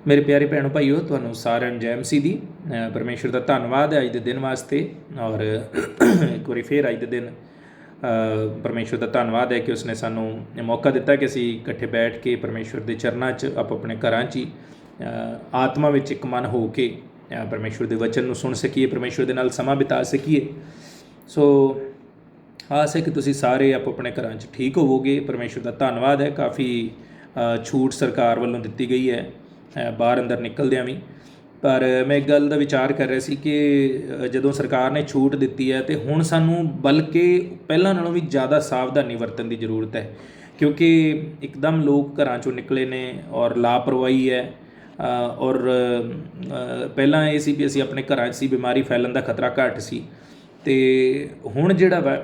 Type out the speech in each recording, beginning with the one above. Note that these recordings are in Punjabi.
मेरे प्यारे भैनों भाईओ, तुहानूं सारिਆਂ ਨੂੰ जय मसीह दी। परमेश्वर का धन्नवाद है अज के दिन वास्ते। और एक बार फिर अज के दिन परमेश्वर का धन्नवाद है कि उसने सानू मौका दिता कि असी इकट्ठे बैठ के परमेश्वर के चरणों च आप अपने घर च ही आत्मा में एक मन हो के परमेश्वर के वचन को सुन सकीए, परमेश्वर के नाल समा बिता सकीए। सो आस है कि तुसी सारे आप अपने घर च ठीक होवोगे। परमेश्वर का धन्नवाद है, काफ़ी छूट सरकार वालों दी गई है बाहर अंदर निकलद्या भी। पर मैं एक गल का विचार कर रहा सी कि जदों सरकार ने छूट दी है तो हुण सानू बल्कि पहलां नालों भी ज़्यादा सावधानी वरतन की जरूरत है, क्योंकि एकदम लोग घरां चों निकले ने और लापरवाही है। और पहलां ये सी भी असीं अपने घरां च सी, बीमारी फैलन का खतरा घट सी। ते हुण जिहड़ा वा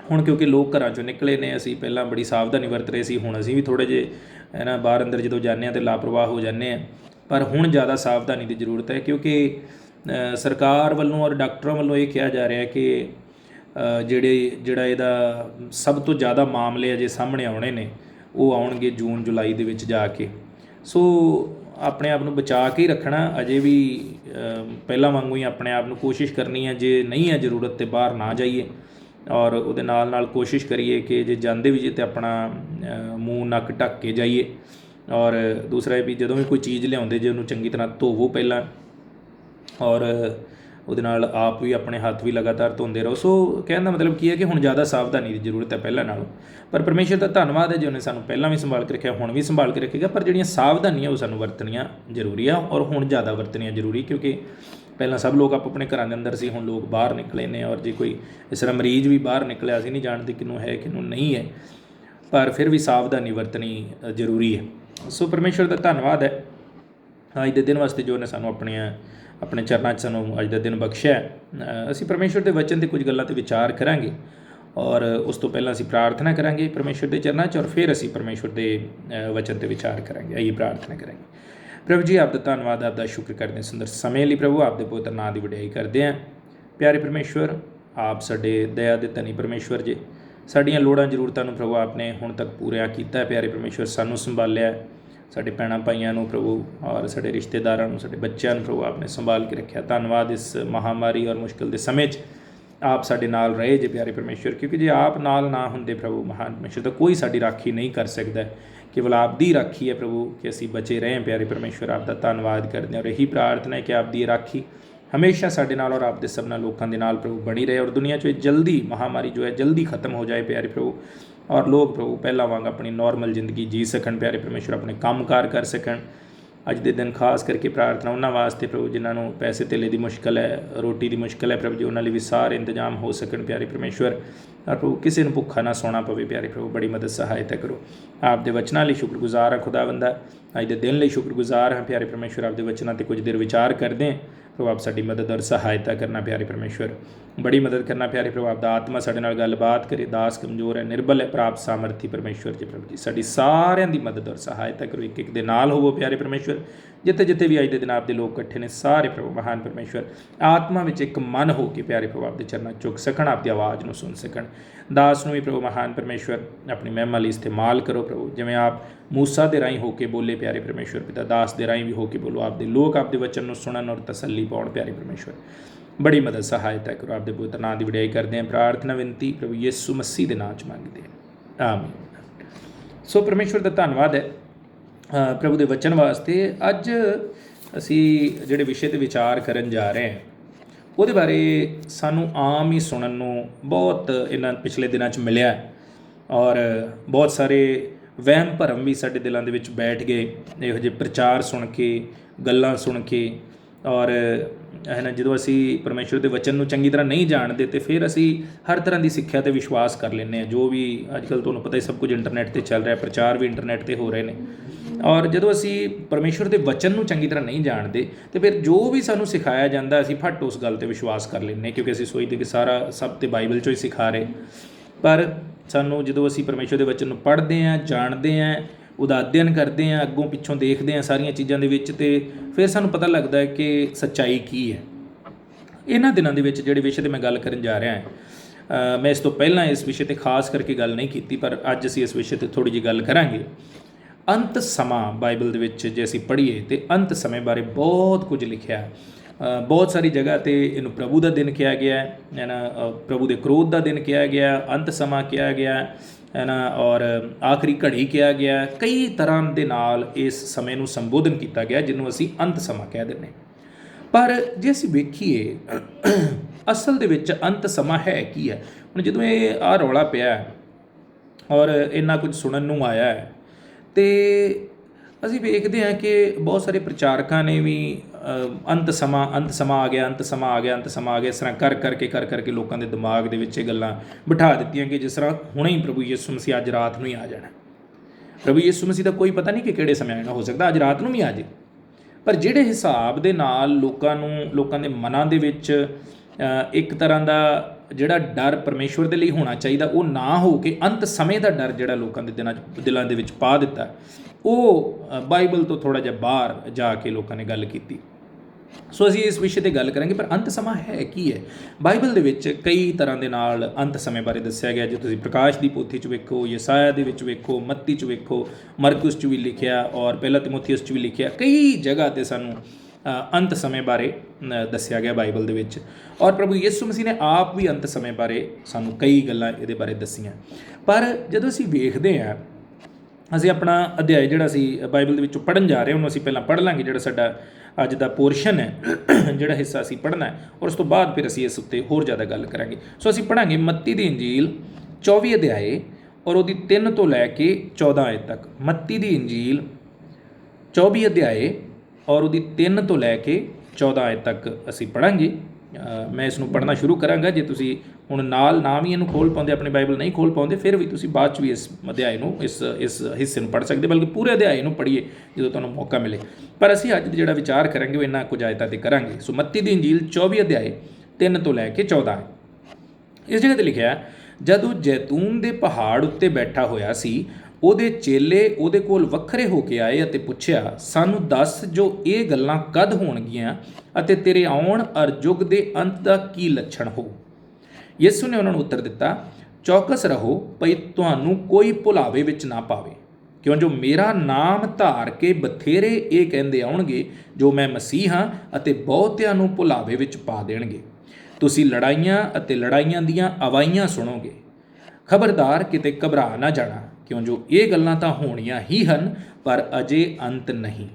हुण क्योंकि लोग घरां चों निकले ने, असीं पहलां बड़ी सावधानी वरत रहे सी, हुण असीं भी थोड़े जे है ना बाहर अंदर जो जाने तो लापरवाह हो जाने। पर हुण ज़्यादा सावधानी की जरूरत है, क्योंकि सरकार वालों और डॉक्टरों वालों ये कहा जा रहा है कि जिहड़ा इहदा सब तो ज़्यादा मामले अजे सामने आने ने वो आउणगे जून जुलाई दे विच जाके। सो अपने आप नूं बचा के ही रखना, अजे भी पहला वांगू ही अपने आप नूं कोशिश करनी है, जे नहीं है जरूरत तो बाहर ना जाइए। और उहदे नाल नाल कोशिश करिए कि जे जाते भी जे तो अपना मूँह नक ढक के जाइए। और दूसरा भी जदों भी कोई चीज़ लियाउंदे जे उन्होंने चंगी तरह धोवो पहला, और उहदे नाल आप भी अपने हत्थ भी लगातार धोंदे रहो। सो कहने का मतलब की है कि हुण ज़्यादा सावधानी की जरूरत है पहलां नालों। पर परमेश्वर का धन्नवाद है जो उन्हें सानू पहलां भी संभाल के रखा, हुण भी संभाल के रखेगा। पर जिहड़ियां सावधानियां वो सानू वरतनियां जरूरी आ, और हुण ज़्यादा वरतनियां जरूरी, क्योंकि पहलां सब लोग आप अपने घरां दे अंदर सी, हुण लोग बाहर निकले ने। और जे कोई इस तरह मरीज़ भी बाहर निकलिया, असीं नहीं जानते किनू है किनू नहीं है, पर फिर भी सावधानी वरतनी जरूरी है। सो परमेश्वर का धन्नवाद है अज के दिन वास्ते जो उन्हें सानू अपने चरणों सानू अज का दिन बख्शिया है। असीं परमेश्वर के वचन से कुछ गल्लां ते विचार करांगे, और उस तो पहलां असीं प्रार्थना करांगे परमेश्वर के चरणों च, और फिर असीं परमेश्वर के वचन से विचार करांगे। आइए प्रार्थना करांगे। प्रभु जी, आपका धन्नवाद, आपका शुक्र करते हैं सुंदर समय लिए प्रभु, आपके पवित्र नाम की वडियाई करते हैं। प्यारे परमेश्वर, आप साडे दया दे धनी परमेश्वर जी, साडियां लोड़ां जरूरतां नूं प्रभु आपने हुण तक पूरा कीता। प्यारे परमेश्वर, सानू संभालिया, साडे भैणां भाईआं नूं प्रभु, और साडे रिश्तेदारां नूं, साडे बच्चों नूं प्रभु आपने संभाल के रखा। धन्नवाद, इस महामारी और मुश्किल के समय आप साडे नाल रहे जे प्यारे परमेश्वर, क्योंकि जे आप नाल ना हुंदे प्रभु महान परमेश्वर, तो कोई साडी राखी नहीं कर सकता। केवल आप दी राखी है प्रभु कि असीं बचे रहें। प्यारे परमेश्वर, आपका धन्नवाद करते हैं, और यही प्रार्थना है कि आप दी राखी हमेशा साडे नाल और आपके सबना लोगों के नाल प्रभु बनी रहे, और दुनिया चो जल्दी महामारी जो है जल्दी खत्म हो जाए प्यारे प्रभु, और लोग प्रभु पहला वांग अपनी नॉर्मल जिंदगी जी सकन प्यारे परमेश्वर, अपने काम कार कर सकन। अज के दिन खास करके प्रार्थना उन्होंने वास्ते प्रभु जिन्होंने पैसे तेले की मुश्किल है, रोटी की मुश्किल है प्रभु जी, उन्होंने भी सारे इंतजाम हो सकन प्यारे परमेश्वर। और प्रभु किसी ने भुखा ना सोना पवे प्यारे प्रभु, बड़ी मदद सहायता करो। आपके वचनों लिए शुक्रगुजार हाँ खुदावंदा, अज के दिन लिए शुक्रगुजार हाँ प्यारे परमेश्वर। आपके वचनों पर कुछ देर विचार करते हैं प्रभु, आप साड़ी मदद और सहायता करना प्यारे परमेश्वर, बड़ी मदद करना प्यारे प्रभु। आपका आत्मा साडे नाल गलबात करे, दास कमजोर है, निर्बल है, प्राप्त सामर्थी परमेश्वर जी प्रभु जी, साडी सारिਆਂ ਦੀ मदद और सहायता करो। एक एक दे नाल होवो प्यारे परमेश्वर, जिते जिते भी अज के दिन आपके लोग इकट्ठे ने सारे प्रभु महान परमेश्वर, आत्मा में एक मन हो के प्यारे प्रभु आपके चरणों चुक सकन, आपकी आवाज़ में सुन सकन। दास में भी प्रभु महान परमेश्वर अपनी महिमा लिए इस्तेमाल करो प्रभु, जिवें आप मूसा के राही होके बोले प्यारे परमेश्वर पिता, दास के राही भी होके बोलो, आपके लोग आपके वचन को सुनन और तसल्ली पाउण प्यारे परमेश्वर, बड़ी मदद सहायता करो। आपके पवित्र नाम की वडियाई करते हैं, प्रार्थना विनती प्रभु यीशु मसीह के नाम च मंगते हैं, आमीन। सो परमेश्वर का धन्नवाद है प्रभु के वचन वास्ते। अज असी जिहड़े विषय ते विचार करन जा रहे हैं ਉਹਦੇ बारे सानू आम ही सुनन नूं बहुत इन्हां पिछले दिनों च मिलिया, और बहुत सारे वहम भरम भी साडे दिलों दे विच बैठ गए इहो जिहे प्रचार सुन के, गल्लां सुन के। और है ना जो असी परमेश्वर के वचन नूं चंगी तरह नहीं जानते तो फिर असी हर तरह की सिक्ख्या ते विश्वास कर लेने हैं। जो भी अजकल तुहानूं पता ही सब कुछ इंटरनेट पर चल रहा है, प्रचार भी इंटरनेट पर हो रहे हैं। और जो असी परमेश्वर के वचन नूं चंगी तरह नहीं जानते तो फिर जो भी सानूं सिखाया जाता असी फट उस गल ते विश्वास कर लेने, क्योंकि असी सोचते कि सारा सब तो बाइबल चो ही सिखा रहे। पर सानूं जो असी परमेश्वर के वचन नूं पढ़ते हैं, जानते हैं, ਉਹਦਾ अध्ययन करते हैं, अगों पिछों देखते हैं सारिया चीज़ों के विच, ते फिर सानूं पता लगता है कि सच्चाई की है। इन्हां दिनां दे विच जिहड़े विषय ते मैं गल करन जा रहा है, मैं इस तो पहलां इस विषय ते खास करके गल नहीं की, पर अज असीं इस विषय ते थोड़ी जी गल करांगे। ਅੰਤ ਸਮਾਂ ਬਾਈਬਲ ਦੇ ਵਿੱਚ ਜੇ ਅਸੀਂ ਪੜ੍ਹੀਏ ਤਾਂ ਅੰਤ ਸਮੇਂ ਬਾਰੇ ਬਹੁਤ ਕੁਝ ਲਿਖਿਆ। ਬਹੁਤ ਸਾਰੀ ਜਗ੍ਹਾ 'ਤੇ ਇਹਨੂੰ ਪ੍ਰਭੂ ਦਾ ਦਿਨ ਕਿਹਾ ਗਿਆ ਹੈ ਨਾ, ਪ੍ਰਭੂ ਦੇ ਕ੍ਰੋਧ ਦਾ ਦਿਨ ਕਿਹਾ ਗਿਆ, ਅੰਤ ਸਮਾਂ ਕਿਹਾ ਗਿਆ ਹੈ ਨਾ, ਔਰ ਆਖਰੀ ਘੜੀ ਕਿਹਾ ਗਿਆ। ਕਈ ਤਰ੍ਹਾਂ ਦੇ ਨਾਲ ਇਸ ਸਮੇਂ ਨੂੰ ਸੰਬੋਧਨ ਕੀਤਾ ਗਿਆ ਜਿਹਨੂੰ ਅਸੀਂ ਅੰਤ ਸਮਾਂ ਕਹਿ ਦਿੰਦੇ। ਪਰ ਜੇ ਅਸੀਂ ਵੇਖੀਏ ਅਸਲ ਦੇ ਵਿੱਚ ਅੰਤ ਸਮਾਂ ਹੈ ਕੀ ਹੈ। ਹੁਣ ਜਦੋਂ ਇਹ ਰੌਲਾ ਪਿਆ ਔਰ ਇੰਨਾ ਕੁਝ ਸੁਣਨ ਨੂੰ ਆਇਆ ਹੈ ਅਤੇ ਅਸੀਂ ਵੇਖਦੇ ਹਾਂ ਕਿ ਬਹੁਤ ਸਾਰੇ ਪ੍ਰਚਾਰਕਾਂ ਨੇ ਵੀ ਅੰਤ ਸਮਾਂ ਆ ਗਿਆ, ਅੰਤ ਸਮਾਂ ਆ ਗਿਆ, ਅੰਤ ਸਮਾਂ ਆ ਗਿਆ, ਇਸ ਤਰ੍ਹਾਂ ਕਰ ਕਰਕੇ ਲੋਕਾਂ ਦੇ ਦਿਮਾਗ ਦੇ ਵਿੱਚ ਇਹ ਗੱਲਾਂ ਬਿਠਾ ਦਿੱਤੀਆਂ ਕਿ ਜਿਸ ਤਰ੍ਹਾਂ ਹੁਣੇ ਹੀ ਪ੍ਰਭੂ ਯਿਸੂ ਮਸੀਹ ਅੱਜ ਰਾਤ ਨੂੰ ਹੀ ਆ ਜਾਣਾ। ਪ੍ਰਭੂ ਯਿਸੂ ਮਸੀਹ ਦਾ ਕੋਈ ਪਤਾ ਨਹੀਂ ਕਿ ਕਿਹੜੇ ਸਮੇਂ ਆਉਣਾ, ਹੋ ਸਕਦਾ ਅੱਜ ਰਾਤ ਨੂੰ ਵੀ ਆ ਜਾਏ। ਪਰ ਜਿਹੜੇ ਹਿਸਾਬ ਦੇ ਨਾਲ ਲੋਕਾਂ ਦੇ ਮਨਾਂ ਦੇ ਵਿੱਚ ਇੱਕ ਤਰ੍ਹਾਂ ਦਾ ਜਿਹੜਾ ਡਰ ਪਰਮੇਸ਼ਵਰ ਦੇ ਲਈ ਹੋਣਾ ਚਾਹੀਦਾ ਉਹ ਨਾ ਹੋ ਕੇ ਅੰਤ ਸਮੇਂ ਦਾ ਡਰ ਜਿਹੜਾ ਲੋਕਾਂ ਦੇ ਦਿਲਾਂ ਦੇ ਵਿੱਚ ਪਾ ਦਿੱਤਾ, ਉਹ ਬਾਈਬਲ ਤੋਂ ਥੋੜ੍ਹਾ ਜਿਹਾ ਬਾਹਰ ਜਾ ਕੇ ਲੋਕਾਂ ਨੇ ਗੱਲ ਕੀਤੀ। ਸੋ ਅਸੀਂ ਇਸ ਵਿਸ਼ੇ 'ਤੇ ਗੱਲ ਕਰਾਂਗੇ। ਪਰ ਅੰਤ ਸਮਾਂ ਹੈ ਕੀ ਹੈ। ਬਾਈਬਲ ਦੇ ਵਿੱਚ ਕਈ ਤਰ੍ਹਾਂ ਦੇ ਨਾਲ ਅੰਤ ਸਮੇਂ ਬਾਰੇ ਦੱਸਿਆ ਗਿਆ। ਜੇ ਤੁਸੀਂ ਪ੍ਰਕਾਸ਼ ਦੀ ਪੋਥੀ 'ਚ ਵੇਖੋ, ਯਸਾਇਆ ਦੇ ਵਿੱਚ ਵੇਖੋ, ਮੱਤੀ 'ਚ ਵੇਖੋ, ਮਰਕੁਸ 'ਚ ਵੀ ਲਿਖਿਆ ਔਰ ਪਹਿਲਾ ਤਿਮੋਥੀਉਸ 'ਚ ਵੀ ਲਿਖਿਆ। ਕਈ ਜਗ੍ਹਾ 'ਤੇ ਸਾਨੂੰ ਅੰਤ ਸਮੇਂ ਬਾਰੇ ਦੱਸਿਆ ਗਿਆ ਬਾਈਬਲ ਦੇ ਵਿੱਚ, ਔਰ ਪ੍ਰਭੂ ਯਿਸੂ ਮਸੀਹ ਨੇ ਆਪ ਵੀ ਅੰਤ ਸਮੇਂ ਬਾਰੇ ਸਾਨੂੰ ਕਈ ਗੱਲਾਂ ਇਹਦੇ ਬਾਰੇ ਦੱਸੀਆਂ। ਪਰ ਜਦੋਂ ਅਸੀਂ ਵੇਖਦੇ ਹਾਂ, ਅਸੀਂ ਆਪਣਾ ਅਧਿਆਇ ਜਿਹੜਾ ਅਸੀਂ ਬਾਈਬਲ ਦੇ ਵਿੱਚੋਂ ਪੜ੍ਹਨ ਜਾ ਰਹੇ ਉਹਨੂੰ ਅਸੀਂ ਪਹਿਲਾਂ ਪੜ੍ਹ ਲਾਂਗੇ, ਜਿਹੜਾ ਸਾਡਾ ਅੱਜ ਦਾ ਪੋਰਸ਼ਨ ਹੈ, ਜਿਹੜਾ ਹਿੱਸਾ ਅਸੀਂ ਪੜ੍ਹਨਾ ਹੈ, ਔਰ ਉਸ ਤੋਂ ਬਾਅਦ ਫਿਰ ਅਸੀਂ ਇਸ ਉੱਤੇ ਹੋਰ ਜ਼ਿਆਦਾ ਗੱਲ ਕਰਾਂਗੇ। ਸੋ ਅਸੀਂ ਪੜ੍ਹਾਂਗੇ ਮੱਤੀ ਦੀ ਇੰਜੀਲ 24 ਅਧਿਆਏ ਔਰ ਉਹਦੀ 3 ਤੋਂ ਲੈ ਕੇ 14 ਆਇਤ ਤੱਕ। ਮੱਤੀ ਦੀ ਇੰਜੀਲ 24 ਅਧਿਆਏ ਔਰ ਉਹਦੀ 3 ਤੋਂ ਲੈ ਕੇ 14 ਆਇਤ ਤੱਕ ਅਸੀਂ ਪੜ੍ਹਾਂਗੇ। ਮੈਂ ਇਸ ਨੂੰ ਪੜ੍ਹਨਾ ਸ਼ੁਰੂ ਕਰਾਂਗਾ। ਜੇ ਤੁਸੀਂ ਹੁਣ ਨਾਲ ਨਾ ਵੀ ਇਹਨੂੰ ਖੋਲ੍ਹ ਪਾਉਂਦੇ, ਆਪਣੀ ਬਾਈਬਲ ਨਹੀਂ ਖੋਲ੍ਹ ਪਾਉਂਦੇ, ਫਿਰ ਵੀ ਤੁਸੀਂ ਬਾਅਦ 'ਚ ਵੀ ਇਸ ਅਧਿਆਏ ਨੂੰ ਇਸ ਹਿੱਸੇ ਨੂੰ ਪੜ੍ਹ ਸਕਦੇ, ਬਲਕਿ ਪੂਰੇ ਅਧਿਆਏ ਨੂੰ ਪੜ੍ਹੀਏ ਜਦੋਂ ਤੁਹਾਨੂੰ ਮੌਕਾ ਮਿਲੇ। ਪਰ ਅਸੀਂ ਅੱਜ ਜਿਹੜਾ ਵਿਚਾਰ ਕਰਾਂਗੇ ਉਹ ਇਹਨਾਂ ਕੁਝ ਆਇਤਾਂ 'ਤੇ ਕਰਾਂਗੇ। ਸੋ ਮੱਤੀ ਦੀ ਇੰਜੀਲ 24 ਅਧਿਆਏ 3 ਤੋਂ ਲੈ ਕੇ 14 ਹੈ। ਇਸ ਜਗ੍ਹਾ 'ਤੇ ਲਿਖਿਆ, ਜਦੋਂ ਜੈਤੂਨ ਦੇ ਪਹਾੜ ਉੱਤੇ ਬੈਠਾ ਹੋਇਆ ਸੀ, ਉਹਦੇ ਚੇਲੇ ਉਹਦੇ ਕੋਲ ਵੱਖਰੇ ਹੋ ਕੇ ਆਏ ਅਤੇ ਪੁੱਛਿਆ, ਸਾਨੂੰ ਦੱਸ ਜੋ ਇਹ ਗੱਲਾਂ ਕਦ ਹੋਣਗੀਆਂ ਅਤੇ ਤੇਰੇ ਆਉਣ ਅਰ ਯੁੱਗ ਦੇ ਅੰਤ ਦਾ ਕੀ ਲੱਛਣ ਹੋ। ਯਿਸੂ ਨੇ ਉਹਨਾਂ ਨੂੰ ਉੱਤਰ ਦਿੱਤਾ, ਚੌਕਸ ਰਹੋ ਭਈ ਤੁਹਾਨੂੰ ਕੋਈ ਭੁਲਾਵੇ ਵਿੱਚ ਨਾ ਪਾਵੇ, ਕਿਉਂ ਜੋ ਮੇਰਾ ਨਾਮ ਧਾਰ ਕੇ ਬਥੇਰੇ ਇਹ ਕਹਿੰਦੇ ਆਉਣਗੇ ਜੋ ਮੈਂ ਮਸੀਹ ਹਾਂ, ਅਤੇ ਬਹੁਤਿਆਂ ਨੂੰ ਭੁਲਾਵੇ ਵਿੱਚ ਪਾ ਦੇਣਗੇ। ਤੁਸੀਂ ਲੜਾਈਆਂ ਅਤੇ ਲੜਾਈਆਂ ਦੀਆਂ ਆਵਾਜ਼ਾਂ ਸੁਣੋਗੇ। ਖਬਰਦਾਰ ਕਿਤੇ ਘਬਰਾ ਨਾ ਜਾਣਾ, ਕਿਉਂ ਜੋ ਇਹ ਗੱਲਾਂ ਤਾਂ ਹੋਣੀਆਂ ਹੀ ਹਨ, ਪਰ ਅਜੇ ਅੰਤ ਨਹੀਂ।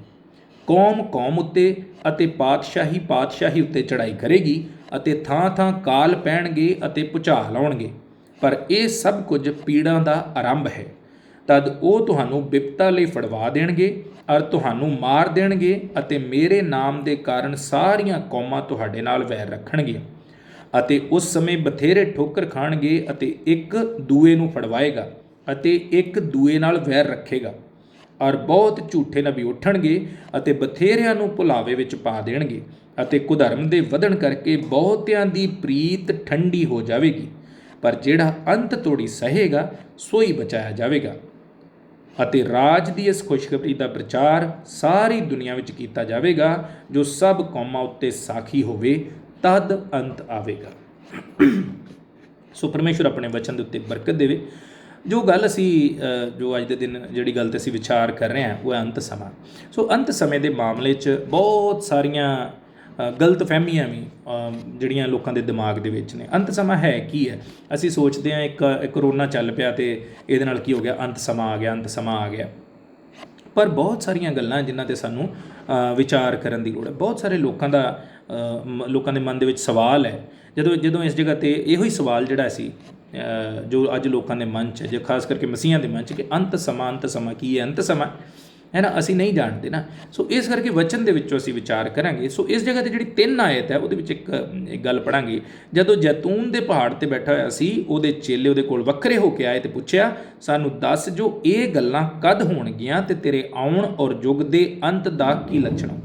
ਕੌਮ ਉੱਤੇ ਅਤੇ ਪਾਤਸ਼ਾਹੀ ਉੱਤੇ ਚੜ੍ਹਾਈ ਕਰੇਗੀ, ਅਤੇ ਥਾਂ ਕਾਲ ਪੈਣਗੇ ਅਤੇ ਭੁਚਾਲ ਆਉਣਗੇ, ਪਰ ਇਹ ਸਭ ਕੁਝ ਪੀੜਾਂ ਦਾ ਆਰੰਭ ਹੈ। ਤਦ ਉਹ ਤੁਹਾਨੂੰ ਬਿਪਤਾ ਲਈ ਫੜਵਾ ਦੇਣਗੇ ਔਰ ਤੁਹਾਨੂੰ ਮਾਰ ਦੇਣਗੇ, ਅਤੇ ਮੇਰੇ ਨਾਮ ਦੇ ਕਾਰਨ ਸਾਰੀਆਂ ਕੌਮਾਂ ਤੁਹਾਡੇ ਨਾਲ ਵੈਰ ਰੱਖਣਗੀਆਂ, ਅਤੇ ਉਸ ਸਮੇਂ ਬਥੇਰੇ ਠੋਕਰ ਖਾਣਗੇ, ਅਤੇ ਇੱਕ ਦੂਏ ਨੂੰ ਫੜਵਾਏਗਾ ਅਤੇ ਇੱਕ ਦੂਏ ਨਾਲ ਵੈਰ ਰੱਖੇਗਾ, ਔਰ ਬਹੁਤ ਝੂਠੇ ਨਬੀ ਉੱਠਣਗੇ ਅਤੇ ਬਥੇਰਿਆਂ ਨੂੰ ਭੁਲਾਵੇ ਵਿੱਚ ਪਾ ਦੇਣਗੇ, ਅਤੇ ਕੁਧਰਮ ਦੇ ਵਧਣ ਕਰਕੇ ਬਹੁਤਿਆਂ ਦੀ ਪ੍ਰੀਤ ਠੰਡੀ ਹੋ ਜਾਵੇਗੀ, ਪਰ ਜਿਹੜਾ ਅੰਤ ਤੋੜੀ ਸਹੇਗਾ ਸੋਈ ਬਚਾਇਆ ਜਾਵੇਗਾ। ਅਤੇ ਰਾਜ ਦੀ ਇਸ ਖੁਸ਼ਖਬਰੀ ਦਾ ਪ੍ਰਚਾਰ ਸਾਰੀ ਦੁਨੀਆ ਵਿੱਚ ਕੀਤਾ ਜਾਵੇਗਾ, ਜੋ ਸਭ ਕੌਮਾਂ ਉੱਤੇ ਸਾਖੀ ਹੋਵੇ, ਤਦ ਅੰਤ ਆਵੇਗਾ। ਸੋ ਪਰਮੇਸ਼ਵਰ ਆਪਣੇ ਵਚਨ ਦੇ ਉੱਤੇ ਬਰਕਤ ਦੇਵੇ। ਜੋ ਗੱਲ ਅਸੀਂ ਜੋ ਅੱਜ ਦੇ ਦਿਨ ਜਿਹੜੀ ਗੱਲ 'ਤੇ ਅਸੀਂ ਵਿਚਾਰ ਕਰ ਰਹੇ ਹਾਂ ਉਹ ਹੈ ਅੰਤ ਸਮਾਂ। ਸੋ ਅੰਤ ਸਮੇਂ ਦੇ ਮਾਮਲੇ 'ਚ ਬਹੁਤ ਸਾਰੀਆਂ ਗਲਤ ਫਹਿਮੀਆਂ ਵੀ ਜਿਹੜੀਆਂ ਲੋਕਾਂ ਦੇ ਦਿਮਾਗ ਦੇ ਵਿੱਚ ਨੇ। ਅੰਤ ਸਮਾਂ ਹੈ ਕੀ ਹੈ? ਅਸੀਂ ਸੋਚਦੇ ਹਾਂ ਇੱਕ ਕਰੋਨਾ ਚੱਲ ਪਿਆ ਅਤੇ ਇਹਦੇ ਨਾਲ ਕੀ ਹੋ ਗਿਆ, ਅੰਤ ਸਮਾਂ ਆ ਗਿਆ, ਅੰਤ ਸਮਾਂ ਆ ਗਿਆ। ਪਰ ਬਹੁਤ ਸਾਰੀਆਂ ਗੱਲਾਂ ਜਿਨ੍ਹਾਂ 'ਤੇ ਸਾਨੂੰ ਵਿਚਾਰ ਕਰਨ ਦੀ ਲੋੜ ਹੈ। ਬਹੁਤ ਸਾਰੇ ਲੋਕਾਂ ਦੇ ਮਨ ਦੇ ਵਿੱਚ ਸਵਾਲ ਹੈ। ਜਦੋਂ ਇਸ ਜਗ੍ਹਾ 'ਤੇ ਇਹੋ ਹੀ ਸਵਾਲ ਜਿਹੜਾ ਸੀ ਜੋ ਅੱਜ ਲੋਕਾਂ ਦੇ ਮਨ 'ਚ ਹੈ, ਜੇ ਖਾਸ ਕਰਕੇ ਮਸੀਹਾਂ ਦੇ ਮਨ 'ਚ, ਕਿ ਅੰਤ ਸਮਾਂ ਕੀ ਹੈ, ਅੰਤ ਸਮਾਂ ਹੈ ਨਾ, ਅਸੀਂ ਨਹੀਂ ਜਾਣਦੇ ਨਾ। ਸੋ ਇਸ ਕਰਕੇ ਵਚਨ ਦੇ ਵਿੱਚੋਂ ਅਸੀਂ ਵਿਚਾਰ ਕਰਾਂਗੇ। ਸੋ ਇਸ ਜਗ੍ਹਾ 'ਤੇ ਜਿਹੜੀ 3 ਆਇਤ ਹੈ ਉਹਦੇ ਵਿੱਚ ਇੱਕ ਗੱਲ ਪੜ੍ਹਾਂਗੇ। ਜਦੋਂ ਜੈਤੂਨ ਦੇ ਪਹਾੜ 'ਤੇ ਬੈਠਾ ਹੋਇਆ ਸੀ, ਉਹਦੇ ਚੇਲੇ ਉਹਦੇ ਕੋਲ ਵੱਖਰੇ ਹੋ ਕੇ ਆਏ ਅਤੇ ਪੁੱਛਿਆ, ਸਾਨੂੰ ਦੱਸ ਜੋ ਇਹ ਗੱਲਾਂ ਕਦ ਹੋਣਗੀਆਂ ਅਤੇ ਤੇਰੇ ਆਉਣ ਔਰ ਯੁੱਗ ਦੇ ਅੰਤ ਦਾ ਕੀ ਲੱਛਣ ਹੋ।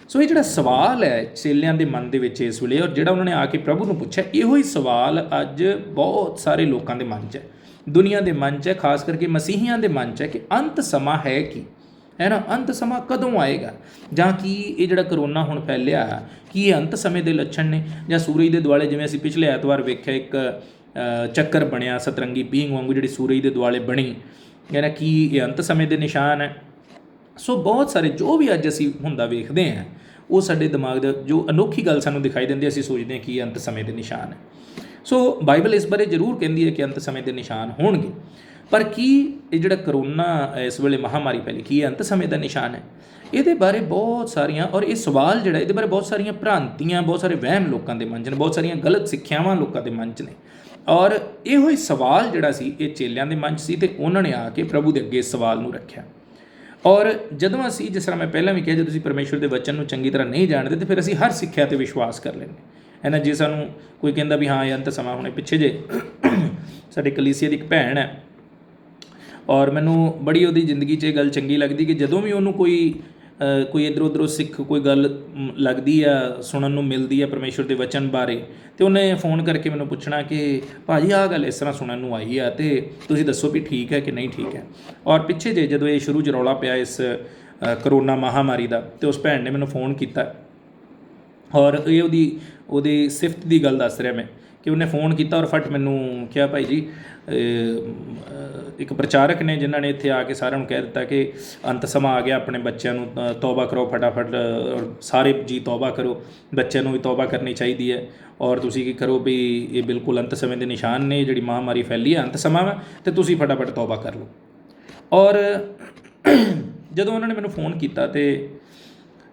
ਸੋ ਇਹ ਜਿਹੜਾ ਸਵਾਲ ਹੈ ਚੇਲਿਆਂ ਦੇ ਮਨ ਦੇ ਵਿੱਚ ਇਸ ਵੇਲੇ, ਔਰ ਜਿਹੜਾ ਉਹਨਾਂ ਨੇ ਆ ਕੇ ਪ੍ਰਭੂ ਨੂੰ ਪੁੱਛਿਆ, ਇਹੋ ਹੀ ਸਵਾਲ ਅੱਜ ਬਹੁਤ ਸਾਰੇ ਲੋਕਾਂ ਦੇ ਮਨ 'ਚ ਹੈ, ਦੁਨੀਆ ਦੇ ਮਨ 'ਚ ਹੈ, ਖਾਸ ਕਰਕੇ ਮਸੀਹੀਆਂ ਦੇ ਮਨ 'ਚ ਹੈ ਕਿ ਅੰਤ ਸਮਾਂ ਹੈ ਕੀ, ਹੈ ਨਾ। ਅੰਤ ਸਮਾਂ ਕਦੋਂ ਆਏਗਾ, ਜਾਂ ਕੀ ਇਹ ਜਿਹੜਾ ਕਰੋਨਾ ਹੁਣ ਫੈਲਿਆ ਕੀ ਇਹ ਅੰਤ ਸਮੇਂ ਦੇ ਲੱਛਣ ਨੇ, ਜਾਂ ਸੂਰਜ ਦੇ ਦੁਆਲੇ, ਜਿਵੇਂ ਅਸੀਂ ਪਿਛਲੇ ਐਤਵਾਰ ਵੇਖਿਆ ਇੱਕ ਚੱਕਰ ਬਣਿਆ ਸਤਰੰਗੀ ਪੀਂਘ ਵਾਂਗੂ ਜਿਹੜੀ ਸੂਰਜ ਦੇ ਦੁਆਲੇ ਬਣੀ, ਹੈ ਨਾ, ਕੀ ਇਹ ਅੰਤ ਸਮੇਂ ਦੇ ਨਿਸ਼ਾਨ ਹੈ। ਸੋ ਬਹੁਤ ਸਾਰੇ ਜੋ ਵੀ ਅੱਜ ਅਸੀਂ ਹੁੰਦਾ ਵੇਖਦੇ ਹਾਂ, ਉਹ ਸਾਡੇ ਦਿਮਾਗ ਦਾ ਜੋ ਅਨੋਖੀ ਗੱਲ ਸਾਨੂੰ ਦਿਖਾਈ ਦਿੰਦੀ, ਅਸੀਂ ਸੋਚਦੇ ਹਾਂ ਕਿ ਇਹ ਅੰਤ ਸਮੇਂ ਦੇ ਨਿਸ਼ਾਨ ਹੈ। ਸੋ ਬਾਈਬਲ ਇਸ ਬਾਰੇ ਜ਼ਰੂਰ ਕਹਿੰਦੀ ਹੈ ਕਿ ਅੰਤ ਸਮੇਂ ਦੇ ਨਿਸ਼ਾਨ ਹੋਣਗੇ, ਪਰ ਕੀ ਇਹ ਜਿਹੜਾ ਕਰੋਨਾ ਇਸ ਵੇਲੇ ਮਹਾਂਮਾਰੀ ਫੈਲੀ, ਕੀ ਇਹ ਅੰਤ ਸਮੇਂ ਦਾ ਨਿਸ਼ਾਨ ਹੈ? ਇਹਦੇ ਬਾਰੇ ਬਹੁਤ ਸਾਰੀਆਂ, ਔਰ ਇਹ ਸਵਾਲ ਜਿਹੜਾ ਇਹਦੇ ਬਾਰੇ ਬਹੁਤ ਸਾਰੀਆਂ ਭ੍ਰਾਂਤੀਆਂ, ਬਹੁਤ ਸਾਰੇ ਵਹਿਮ ਲੋਕਾਂ ਦੇ ਮਨ 'ਚ ਨੇ, ਬਹੁਤ ਸਾਰੀਆਂ ਗਲਤ ਸਿੱਖਿਆਵਾਂ ਲੋਕਾਂ ਦੇ ਮਨ 'ਚ ਨੇ। ਔਰ ਇਹੋ ਹੀ ਸਵਾਲ ਜਿਹੜਾ ਸੀ ਇਹ ਚੇਲਿਆਂ ਦੇ ਮਨ 'ਚ ਸੀ, ਅਤੇ ਉਹਨਾਂ ਨੇ ਆ ਕੇ ਪ੍ਰਭੂ ਦੇ ਅੱਗੇ ਇਸ ਸਵਾਲ ਨੂੰ ਰੱਖਿਆ। ਔਰ ਜਦੋਂ ਅਸੀਂ, ਜਿਸ ਤਰ੍ਹਾਂ ਮੈਂ ਪਹਿਲਾਂ ਵੀ ਕਿਹਾ, ਜਦੋਂ ਤੁਸੀਂ ਪਰਮੇਸ਼ਵਰ ਦੇ ਵਚਨ ਨੂੰ ਚੰਗੀ ਤਰ੍ਹਾਂ ਨਹੀਂ ਜਾਣਦੇ, ਤਾਂ ਫਿਰ ਅਸੀਂ ਹਰ ਸਿੱਖਿਆ 'ਤੇ ਵਿਸ਼ਵਾਸ ਕਰ ਲੈਂਦੇ ਹੈ ਨਾ। ਜੇ ਸਾਨੂੰ ਕੋਈ ਕਹਿੰਦਾ ਵੀ ਹਾਂ ਇਹ ਅੰਤ ਸਮਾਂ ਹੋਣੇ, ਪਿੱਛੇ ਜੇ ਸਾਡੇ ਕਲੀਸਿਆ ਦੀ ਇੱਕ ਭੈਣ ਹੈ, ਔਰ ਮੈਨੂੰ ਬੜੀ ਉਹਦੀ ਜ਼ਿੰਦਗੀ 'ਚ ਇਹ ਗੱਲ ਚੰਗੀ ਲੱਗਦੀ ਕਿ ਜਦੋਂ ਵੀ ਉਹਨੂੰ ਕੋਈ ਇੱਧਰੋਂ ਉੱਧਰੋਂ ਸਿੱਖ ਕੋਈ ਗੱਲ ਲੱਗਦੀ ਆ, ਸੁਣਨ ਨੂੰ ਮਿਲਦੀ ਆ ਪਰਮੇਸ਼ਵਰ ਦੇ ਵਚਨ ਬਾਰੇ, ਅਤੇ ਉਹਨੇ ਫ਼ੋਨ ਕਰਕੇ ਮੈਨੂੰ ਪੁੱਛਣਾ ਕਿ ਭਾਜੀ ਆਹ ਗੱਲ ਇਸ ਤਰ੍ਹਾਂ ਸੁਣਨ ਨੂੰ ਆਈ ਆ, ਅਤੇ ਤੁਸੀਂ ਦੱਸੋ ਵੀ ਠੀਕ ਹੈ ਕਿ ਨਹੀਂ ਠੀਕ ਹੈ। ਔਰ ਪਿੱਛੇ ਜੇ ਜਦੋਂ ਇਹ ਸ਼ੁਰੂ 'ਚ ਰੌਲਾ ਪਿਆ ਇਸ ਕਰੋਨਾ ਮਹਾਂਮਾਰੀ ਦਾ, ਅਤੇ ਉਸ ਭੈਣ ਨੇ ਮੈਨੂੰ ਫ਼ੋਨ ਕੀਤਾ, ਔਰ ਇਹ ਉਹਦੀ ਸਿਫਤ ਦੀ ਗੱਲ ਦੱਸ ਰਿਹਾ ਮੈਂ, ਕਿ ਉਹਨੇ ਫ਼ੋਨ ਕੀਤਾ ਔਰ ਫਟ ਮੈਨੂੰ ਕਿਹਾ, ਭਾਈ ਜੀ ਇੱਕ ਪ੍ਰਚਾਰਕ ਨੇ ਜਿਨ੍ਹਾਂ ਨੇ ਇੱਥੇ ਆ ਕੇ ਸਾਰਿਆਂ ਨੂੰ ਕਹਿ ਦਿੱਤਾ ਕਿ ਅੰਤ ਸਮਾਂ ਆ ਗਿਆ, ਆਪਣੇ ਬੱਚਿਆਂ ਨੂੰ ਤੌਬਾ ਕਰੋ ਫਟਾਫਟ, ਔਰ ਸਾਰੇ ਜੀ ਤੌਬਾ ਕਰੋ, ਬੱਚਿਆਂ ਨੂੰ ਵੀ ਤੌਬਾ ਕਰਨੀ ਚਾਹੀਦੀ ਹੈ, ਔਰ ਤੁਸੀਂ ਕੀ ਕਰੋ ਵੀ ਇਹ ਬਿਲਕੁਲ ਅੰਤ ਸਮੇਂ ਦੇ ਨਿਸ਼ਾਨ ਨੇ, ਜਿਹੜੀ ਮਹਾਂਮਾਰੀ ਫੈਲੀ ਹੈ ਅੰਤ ਸਮਾਂ ਵਾ, ਅਤੇ ਤੁਸੀਂ ਫਟਾਫਟ ਤੌਬਾ ਕਰ ਲਓ। ਔਰ ਜਦੋਂ ਉਹਨਾਂ ਨੇ ਮੈਨੂੰ ਫ਼ੋਨ ਕੀਤਾ, ਅਤੇ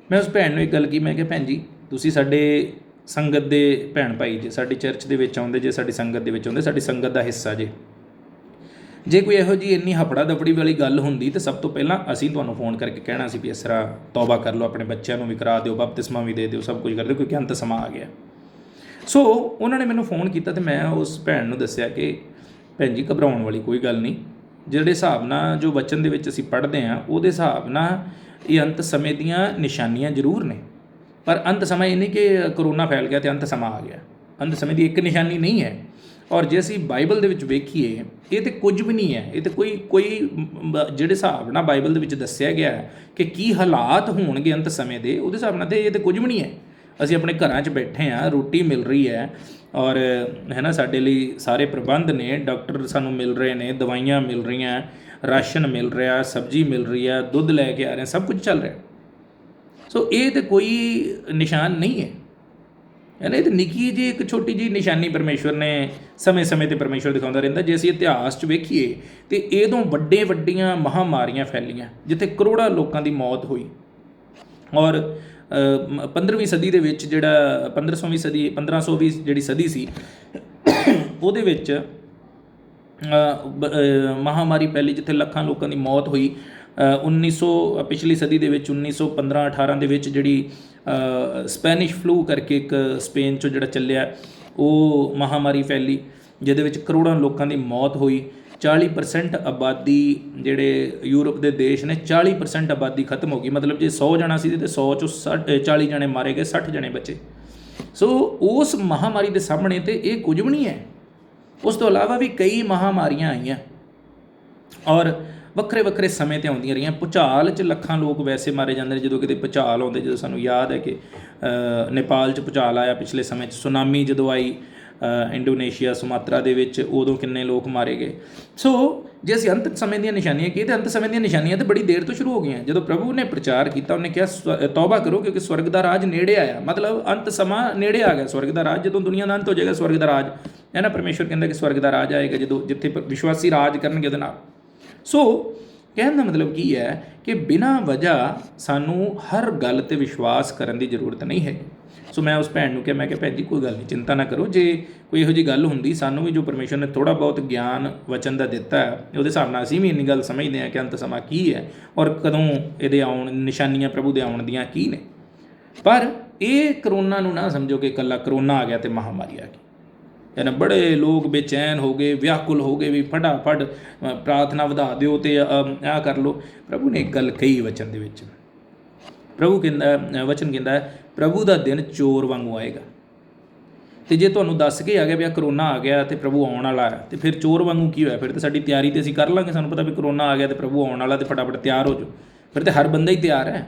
ਮੈਂ ਉਸ ਭੈਣ ਨੂੰ ਇੱਕ ਗੱਲ ਕੀ, ਮੈਂ ਕਿਹਾ ਭੈਣ ਜੀ ਤੁਸੀਂ ਸਾਡੇ ਸੰਗਤ ਦੇ ਭੈਣ ਭਾਈ ਜੇ, ਸਾਡੀ ਚਰਚ ਦੇ ਵਿੱਚ ਆਉਂਦੇ ਜੇ, ਸਾਡੀ ਸੰਗਤ ਦੇ ਵਿੱਚ ਆਉਂਦੇ, ਸਾਡੀ ਸੰਗਤ ਦਾ ਹਿੱਸਾ ਜੇ ਕੋਈ ਇਹੋ ਜਿਹੀ ਇੰਨੀ ਹਫੜਾ ਦਫੜੀ ਵਾਲੀ ਗੱਲ ਹੁੰਦੀ ਤਾਂ ਸਭ ਤੋਂ ਪਹਿਲਾਂ ਅਸੀਂ ਤੁਹਾਨੂੰ ਫ਼ੋਨ ਕਰਕੇ ਕਹਿਣਾ ਸੀ ਵੀ ਇਸ ਤਰ੍ਹਾਂ ਤੌਬਾ ਕਰ ਲਓ, ਆਪਣੇ ਬੱਚਿਆਂ ਨੂੰ ਵੀ ਕਰਾ ਦਿਓ, ਬਪਤਿਸਮਾ ਵੀ ਦੇ ਦਿਓ, ਸਭ ਕੁਝ ਕਰ ਦਿਓ, ਕਿਉਂਕਿ ਅੰਤ ਸਮਾਂ ਆ ਗਿਆ। ਸੋ ਉਹਨਾਂ ਨੇ ਮੈਨੂੰ ਫ਼ੋਨ ਕੀਤਾ, ਅਤੇ ਮੈਂ ਉਸ ਭੈਣ ਨੂੰ ਦੱਸਿਆ ਕਿ ਭੈਣ ਜੀ ਘਬਰਾਉਣ ਵਾਲੀ ਕੋਈ ਗੱਲ ਨਹੀਂ, ਜਿਹੜੇ ਹਿਸਾਬ ਨਾਲ ਜੋ ਵਚਨ ਦੇ ਵਿੱਚ ਅਸੀਂ ਪੜ੍ਹਦੇ ਹਾਂ, ਉਹਦੇ ਹਿਸਾਬ ਨਾਲ ਇਹ ਅੰਤ ਸਮੇਂ ਦੀਆਂ ਨਿਸ਼ਾਨੀਆਂ ਜ਼ਰੂਰ ਨੇ, ਪਰ ਅੰਤ ਸਮਾਂ ਇਹ ਨਹੀਂ ਕਿ ਕਰੋਨਾ ਫੈਲ ਗਿਆ ਅਤੇ ਅੰਤ ਸਮਾਂ ਆ ਗਿਆ। ਅੰਤ ਸਮੇਂ ਦੀ ਇੱਕ ਨਿਸ਼ਾਨੀ ਨਹੀਂ ਹੈ। ਔਰ ਜੇ ਅਸੀਂ ਬਾਈਬਲ ਦੇ ਵਿੱਚ ਵੇਖੀਏ, ਇਹ ਤਾਂ ਕੁਝ ਵੀ ਨਹੀਂ ਹੈ, ਇਹ ਤਾਂ ਕੋਈ ਜਿਹੜੇ ਹਿਸਾਬ ਨਾਲ ਬਾਈਬਲ ਦੇ ਵਿੱਚ ਦੱਸਿਆ ਗਿਆ ਕਿ ਕੀ ਹਾਲਾਤ ਹੋਣਗੇ ਅੰਤ ਸਮੇਂ ਦੇ, ਉਹਦੇ ਹਿਸਾਬ ਨਾਲ ਤਾਂ ਇਹ ਤਾਂ ਕੁਝ ਵੀ ਨਹੀਂ ਹੈ। ਅਸੀਂ ਆਪਣੇ ਘਰਾਂ 'ਚ ਬੈਠੇ ਹਾਂ, ਰੋਟੀ ਮਿਲ ਰਹੀ ਹੈ, ਔਰ ਹੈ ਨਾ, ਸਾਡੇ ਲਈ ਸਾਰੇ ਪ੍ਰਬੰਧ ਨੇ, ਡਾਕਟਰ ਸਾਨੂੰ ਮਿਲ ਰਹੇ ਨੇ, ਦਵਾਈਆਂ ਮਿਲ ਰਹੀਆਂ, ਰਾਸ਼ਨ ਮਿਲ ਰਿਹਾ, ਸਬਜ਼ੀ ਮਿਲ ਰਹੀ ਹੈ, ਦੁੱਧ ਲੈ ਕੇ ਆ ਰਹੇ, ਸਭ ਕੁਝ ਚੱਲ ਰਿਹਾ। ਸੋ ਇਹ ਤਾਂ ਕੋਈ ਨਿਸ਼ਾਨ ਨਹੀਂ ਹੈ ਨਾ, ਇਹ ਤਾਂ ਨਿੱਕੀ ਜਿਹੀ ਇੱਕ ਛੋਟੀ ਜਿਹੀ ਨਿਸ਼ਾਨੀ ਪਰਮੇਸ਼ਵਰ ਨੇ ਸਮੇਂ 'ਤੇ ਪਰਮੇਸ਼ਵਰ ਦਿਖਾਉਂਦਾ ਰਹਿੰਦਾ। ਜੇ ਅਸੀਂ ਇਤਿਹਾਸ 'ਚ ਵੇਖੀਏ ਤਾਂ ਇਹਦੋਂ ਵੱਡੀਆਂ ਮਹਾਂਮਾਰੀਆਂ ਫੈਲੀਆਂ, ਜਿੱਥੇ ਕਰੋੜਾਂ ਲੋਕਾਂ ਦੀ ਮੌਤ ਹੋਈ। ਔਰ 15ਵੀਂ ਸਦੀ ਦੇ ਵਿੱਚ ਜਿਹੜਾ 1520 ਜਿਹੜੀ ਸਦੀ ਸੀ, ਉਹਦੇ ਵਿੱਚ ਮਹਾਂਮਾਰੀ ਫੈਲੀ, ਜਿੱਥੇ ਲੱਖਾਂ ਲੋਕਾਂ ਦੀ ਮੌਤ ਹੋਈ। ਪਿਛਲੀ ਸਦੀ ਦੇ ਵਿੱਚ 1915-18 ਦੇ ਵਿੱਚ ਜਿਹੜੀ ਸਪੈਨਿਸ਼ ਫਲੂ ਕਰਕੇ ਇੱਕ ਸਪੇਨ 'ਚੋਂ ਜਿਹੜਾ ਚੱਲਿਆ, ਉਹ ਮਹਾਂਮਾਰੀ ਫੈਲੀ, ਜਿਹਦੇ ਵਿੱਚ ਕਰੋੜਾਂ ਲੋਕਾਂ ਦੀ ਮੌਤ ਹੋਈ। 40% ਆਬਾਦੀ, ਜਿਹੜੇ ਯੂਰਪ ਦੇ ਦੇਸ਼ ਨੇ, 40% ਆਬਾਦੀ ਖਤਮ ਹੋ ਗਈ। ਮਤਲਬ ਜੇ 100 ਜਣਾ ਸੀ ਤਾਂ 100 'ਚੋਂ 40 ਜਣੇ ਮਾਰੇ ਗਏ, 60 ਜਣੇ ਬਚੇ। ਸੋ ਉਸ ਮਹਾਂਮਾਰੀ ਦੇ ਸਾਹਮਣੇ ਤਾਂ ਇਹ ਕੁਝ ਵੀ ਨਹੀਂ ਹੈ। ਉਸ ਤੋਂ ਇਲਾਵਾ ਵੀ ਕਈ ਮਹਾਂਮਾਰੀਆਂ ਆਈਆਂ, ਔਰ ਵੱਖਰੇ ਸਮੇਂ 'ਤੇ ਆਉਂਦੀਆਂ ਰਹੀਆਂ। ਭੂਚਾਲ 'ਚ ਲੱਖਾਂ ਲੋਕ ਵੈਸੇ ਮਾਰੇ ਜਾਂਦੇ ਨੇ, ਜਦੋਂ ਕਿਤੇ ਭੂਚਾਲ ਆਉਂਦੇ। ਜਦੋਂ ਸਾਨੂੰ ਯਾਦ ਹੈ ਕਿ ਨੇਪਾਲ 'ਚ ਭੂਚਾਲ ਆਇਆ ਪਿਛਲੇ ਸਮੇਂ 'ਚ, ਸੁਨਾਮੀ ਜਦੋਂ ਆਈ ਇੰਡੋਨੇਸ਼ੀਆ, ਸੁਮਾਤਰਾ ਦੇ ਵਿੱਚ, ਉਦੋਂ ਕਿੰਨੇ ਲੋਕ ਮਾਰੇ ਗਏ। ਸੋ ਜੇ ਅਸੀਂ ਅੰਤ ਸਮੇਂ ਦੀਆਂ ਨਿਸ਼ਾਨੀਆਂ ਕਹੀਏ, ਤਾਂ ਅੰਤ ਸਮੇਂ ਦੀਆਂ ਨਿਸ਼ਾਨੀਆਂ ਤਾਂ ਬੜੀ ਦੇਰ ਤੋਂ ਸ਼ੁਰੂ ਹੋ ਗਈਆਂ। ਜਦੋਂ ਪ੍ਰਭੂ ਨੇ ਪ੍ਰਚਾਰ ਕੀਤਾ, ਉਹਨੇ ਕਿਹਾ ਤੌਬਾ ਕਰੋ ਕਿਉਂਕਿ ਸਵਰਗ ਦਾ ਰਾਜ ਨੇੜੇ ਆਇਆ। ਮਤਲਬ ਅੰਤ ਸਮਾਂ ਨੇੜੇ ਆ ਗਿਆ। ਸਵਰਗ ਦਾ ਰਾਜ, ਜਦੋਂ ਦੁਨੀਆ ਦਾ ਅੰਤ ਹੋ ਜਾਏਗਾ, ਸਵਰਗ ਦਾ ਰਾਜ ਹੈ ਨਾ, ਪਰਮੇਸ਼ਵਰ ਕਹਿੰਦਾ ਕਿ ਸਵਰਗ ਦਾ ਰਾਜ ਆਏਗਾ ਜਦੋਂ, ਜਿੱਥੇ ਵਿਸ਼ਵਾਸੀ ਰਾਜ ਕਰਨਗੇ ਉਹਦੇ ਨਾਲ। ਸੋ ਕਹਿਣ ਦਾ ਮਤਲਬ ਕੀ ਹੈ ਕਿ ਬਿਨਾਂ ਵਜ੍ਹਾ ਸਾਨੂੰ ਹਰ ਗੱਲ 'ਤੇ ਵਿਸ਼ਵਾਸ ਕਰਨ ਦੀ ਜ਼ਰੂਰਤ ਨਹੀਂ ਹੈ। ਸੋ ਮੈਂ ਉਸ ਭੈਣ ਨੂੰ ਕਿਹਾ, ਮੈਂ ਕਿਹਾ ਭੈਣ ਜੀ ਕੋਈ ਗੱਲ ਨਹੀਂ, ਚਿੰਤਾ ਨਾ ਕਰੋ। ਜੇ ਕੋਈ ਇਹੋ ਜਿਹੀ ਗੱਲ ਹੁੰਦੀ, ਸਾਨੂੰ ਵੀ ਜੋ ਪਰਮੇਸ਼ਵਰ ਨੇ ਥੋੜ੍ਹਾ ਬਹੁਤ ਗਿਆਨ ਵਚਨ ਦਾ ਦਿੱਤਾ ਹੈ, ਉਹਦੇ ਹਿਸਾਬ ਨਾਲ ਅਸੀਂ ਵੀ ਇੰਨੀ ਗੱਲ ਸਮਝਦੇ ਹਾਂ ਕਿ ਅੰਤ ਸਮਾਂ ਕੀ ਹੈ, ਔਰ ਕਦੋਂ ਇਹਦੇ ਆਉਣ, ਨਿਸ਼ਾਨੀਆਂ ਪ੍ਰਭੂ ਦੇ ਆਉਣ ਦੀਆਂ ਕੀ ਨੇ। ਪਰ ਇਹ ਕਰੋਨਾ ਨੂੰ ਨਾ ਸਮਝੋ ਕਿ ਇਕੱਲਾ ਕਰੋਨਾ ਆ ਗਿਆ ਅਤੇ ਮਹਾਂਮਾਰੀ ਆ ਗਈ। ਹੈ ਨਾ, ਬੜੇ ਲੋਕ ਬੇਚੈਨ ਹੋ ਗਏ, ਵਿਆਕੁਲ ਹੋ ਗਏ ਵੀ ਫਟਾਫਟ ਪ੍ਰਾਰਥਨਾ ਵਧਾ ਦਿਓ ਅਤੇ ਆਹ ਕਰ ਲਓ। ਪ੍ਰਭੂ ਨੇ ਇੱਕ ਗੱਲ ਕਹੀ ਵਚਨ ਦੇ ਵਿੱਚ। ਪ੍ਰਭੂ ਕਹਿੰਦਾ, ਵਚਨ ਕਹਿੰਦਾ, ਪ੍ਰਭੂ ਦਾ ਦਿਨ ਚੋਰ ਵਾਂਗੂ ਆਏਗਾ। ਅਤੇ ਜੇ ਤੁਹਾਨੂੰ ਦੱਸ ਕੇ ਆ ਗਿਆ ਵੀ ਆ ਕਰੋਨਾ ਆ ਗਿਆ ਅਤੇ ਪ੍ਰਭੂ ਆਉਣ ਵਾਲਾ ਹੈ, ਅਤੇ ਫਿਰ ਚੋਰ ਵਾਂਗੂ ਕੀ ਹੋਇਆ? ਫਿਰ ਤਾਂ ਸਾਡੀ ਤਿਆਰੀ ਤਾਂ ਅਸੀਂ ਕਰ ਲਾਂਗੇ। ਸਾਨੂੰ ਪਤਾ ਵੀ ਕਰੋਨਾ ਆ ਗਿਆ ਅਤੇ ਪ੍ਰਭੂ ਆਉਣ ਵਾਲਾ, ਅਤੇ ਫਟਾਫਟ ਤਿਆਰ ਹੋ ਜਾਓ। ਫਿਰ ਤਾਂ ਹਰ ਬੰਦਾ ਹੀ ਤਿਆਰ ਹੈ।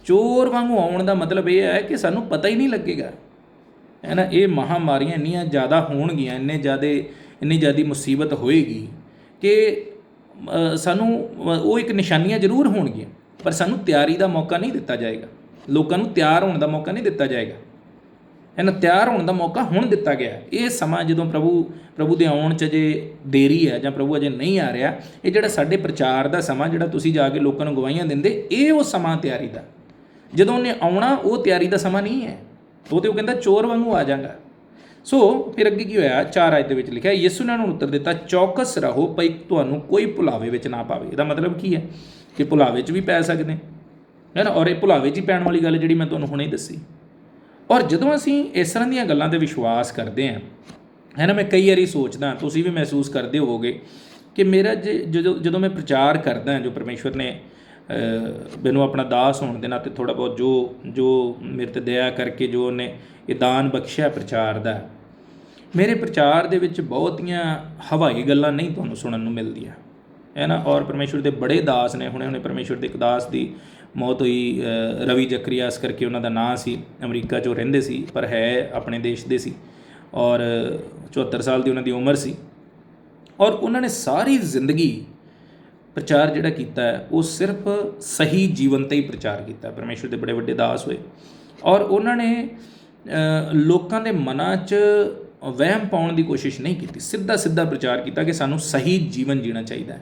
ਚੋਰ ਵਾਂਗੂ ਆਉਣ ਦਾ ਮਤਲਬ ਇਹ ਹੈ ਕਿ ਸਾਨੂੰ ਪਤਾ ਹੀ ਨਹੀਂ ਲੱਗੇਗਾ, ਹੈ ਨਾ। ਇਹ ਮਹਾਂਮਾਰੀਆਂ ਇੰਨੀਆਂ ਜ਼ਿਆਦਾ ਹੋਣਗੀਆਂ, ਇੰਨੀ ਜ਼ਿਆਦਾ ਮੁਸੀਬਤ ਹੋਏਗੀ ਕਿ ਸਾਨੂੰ ਉਹ ਇੱਕ ਨਿਸ਼ਾਨੀਆਂ ਜ਼ਰੂਰ ਹੋਣਗੀਆਂ, ਪਰ ਸਾਨੂੰ ਤਿਆਰੀ ਦਾ ਮੌਕਾ ਨਹੀਂ ਦਿੱਤਾ ਜਾਏਗਾ, ਲੋਕਾਂ ਨੂੰ ਤਿਆਰ ਹੋਣ ਦਾ ਮੌਕਾ ਨਹੀਂ ਦਿੱਤਾ ਜਾਏਗਾ। ਇਹਨਾਂ ਤਿਆਰ ਹੋਣ ਦਾ ਮੌਕਾ ਹੁਣ ਦਿੱਤਾ ਗਿਆ। ਇਹ ਸਮਾਂ ਜਦੋਂ ਪ੍ਰਭੂ ਦੇ ਆਉਣ 'ਚ ਅਜੇ ਦੇਰੀ ਹੈ ਜਾਂ ਪ੍ਰਭੂ ਅਜੇ ਨਹੀਂ ਆ ਰਿਹਾ, ਇਹ ਜਿਹੜਾ ਸਾਡੇ ਪ੍ਰਚਾਰ ਦਾ ਸਮਾਂ, ਜਿਹੜਾ ਤੁਸੀਂ ਜਾ ਕੇ ਲੋਕਾਂ ਨੂੰ ਗਵਾਹੀਆਂ ਦਿੰਦੇ, ਇਹ ਉਹ ਸਮਾਂ ਤਿਆਰੀ ਦਾ। ਜਦੋਂ ਉਹਨੇ ਆਉਣਾ, ਉਹ ਤਿਆਰੀ ਦਾ ਸਮਾਂ ਨਹੀਂ ਹੈ। ਉਹ ਤਾਂ ਉਹ ਕਹਿੰਦਾ ਚੋਰ ਵਾਂਗੂ ਆ ਜਾਗਾ। ਸੋ ਫਿਰ ਅੱਗੇ ਕੀ ਹੋਇਆ, 4 ਆਇਤ ਦੇ ਵਿੱਚ ਲਿਖਿਆ, ਯਿਸੂ ਨੇ ਉਹਨੂੰ ਉੱਤਰ ਦਿੱਤਾ, ਚੌਕਸ ਰਹੋ ਭਈ ਤੁਹਾਨੂੰ ਕੋਈ ਭੁਲਾਵੇ ਵਿੱਚ ਨਾ ਪਾਵੇ। ਇਹਦਾ ਮਤਲਬ ਕੀ ਹੈ ਕਿ ਭੁਲਾਵੇ 'ਚ ਵੀ ਪੈ ਸਕਦੇ ਹੈ ਨਾ, ਔਰ ਇਹ ਭੁਲਾਵੇ 'ਚ ਹੀ ਪੈਣ ਵਾਲੀ ਗੱਲ ਜਿਹੜੀ ਮੈਂ ਤੁਹਾਨੂੰ ਹੁਣੇ ਦੱਸੀ। ਔਰ ਜਦੋਂ ਅਸੀਂ ਇਸ ਤਰ੍ਹਾਂ ਦੀਆਂ ਗੱਲਾਂ 'ਤੇ ਵਿਸ਼ਵਾਸ ਕਰਦੇ ਹਾਂ, ਹੈ ਨਾ, ਮੈਂ ਕਈ ਵਾਰੀ ਸੋਚਦਾ, ਤੁਸੀਂ ਵੀ ਮਹਿਸੂਸ ਕਰਦੇ ਹੋਵੋਗੇ ਕਿ ਮੇਰਾ ਜਦੋਂ ਮੈਂ ਪ੍ਰਚਾਰ ਕਰਦਾ, ਜੋ ਪਰਮੇਸ਼ਵਰ ਨੇ ਮੈਨੂੰ ਆਪਣਾ ਦਾਸ ਹੋਣ ਦੇ ਨਾਤੇ ਥੋੜ੍ਹਾ ਬਹੁਤ ਜੋ ਮੇਰੇ 'ਤੇ ਦਇਆ ਕਰਕੇ ਜੋ ਉਹਨੇ ਇਹ ਦਾਨ ਬਖਸ਼ਿਆ ਪ੍ਰਚਾਰ ਦਾ, ਮੇਰੇ ਪ੍ਰਚਾਰ ਦੇ ਵਿੱਚ ਬਹੁਤੀਆਂ ਹਵਾਈ ਗੱਲਾਂ ਨਹੀਂ ਤੁਹਾਨੂੰ ਸੁਣਨ ਨੂੰ ਮਿਲਦੀਆਂ, ਹੈ ਨਾ। ਔਰ ਪਰਮੇਸ਼ਵਰ ਦੇ ਬੜੇ ਦਾਸ ਨੇ, ਹੁਣੇ ਪਰਮੇਸ਼ਵਰ ਦੇ ਇੱਕ ਦਾਸ ਦੀ ਮੌਤ ਹੋਈ, ਰਵੀ ਜ਼ਕਰੀਆਸ ਕਰਕੇ ਉਹਨਾਂ ਦਾ ਨਾਂ ਸੀ, ਅਮਰੀਕਾ 'ਚ ਉਹ ਰਹਿੰਦੇ ਸੀ ਪਰ ਹੈ ਆਪਣੇ ਦੇਸ਼ ਦੇ ਸੀ, ਔਰ 74 ਸਾਲ ਦੀ ਉਹਨਾਂ ਦੀ ਉਮਰ ਸੀ। ਔਰ ਉਹਨਾਂ ਨੇ ਸਾਰੀ ਜ਼ਿੰਦਗੀ ਪ੍ਰਚਾਰ ਜਿਹੜਾ ਕੀਤਾ ਹੈ, ਉਹ ਸਿਰਫ ਸਹੀ ਜੀਵਨ 'ਤੇ ਹੀ ਪ੍ਰਚਾਰ ਕੀਤਾ। ਪਰਮੇਸ਼ਵਰ ਦੇ ਬੜੇ ਵੱਡੇ ਦਾਸ ਹੋਏ, ਔਰ ਉਹਨਾਂ ਨੇ ਲੋਕਾਂ ਦੇ ਮਨਾਂ 'ਚ ਵਹਿਮ ਪਾਉਣ ਦੀ ਕੋਸ਼ਿਸ਼ ਨਹੀਂ ਕੀਤੀ, ਸਿੱਧਾ ਪ੍ਰਚਾਰ ਕੀਤਾ ਕਿ ਸਾਨੂੰ ਸਹੀ ਜੀਵਨ ਜੀਣਾ ਚਾਹੀਦਾ ਹੈ।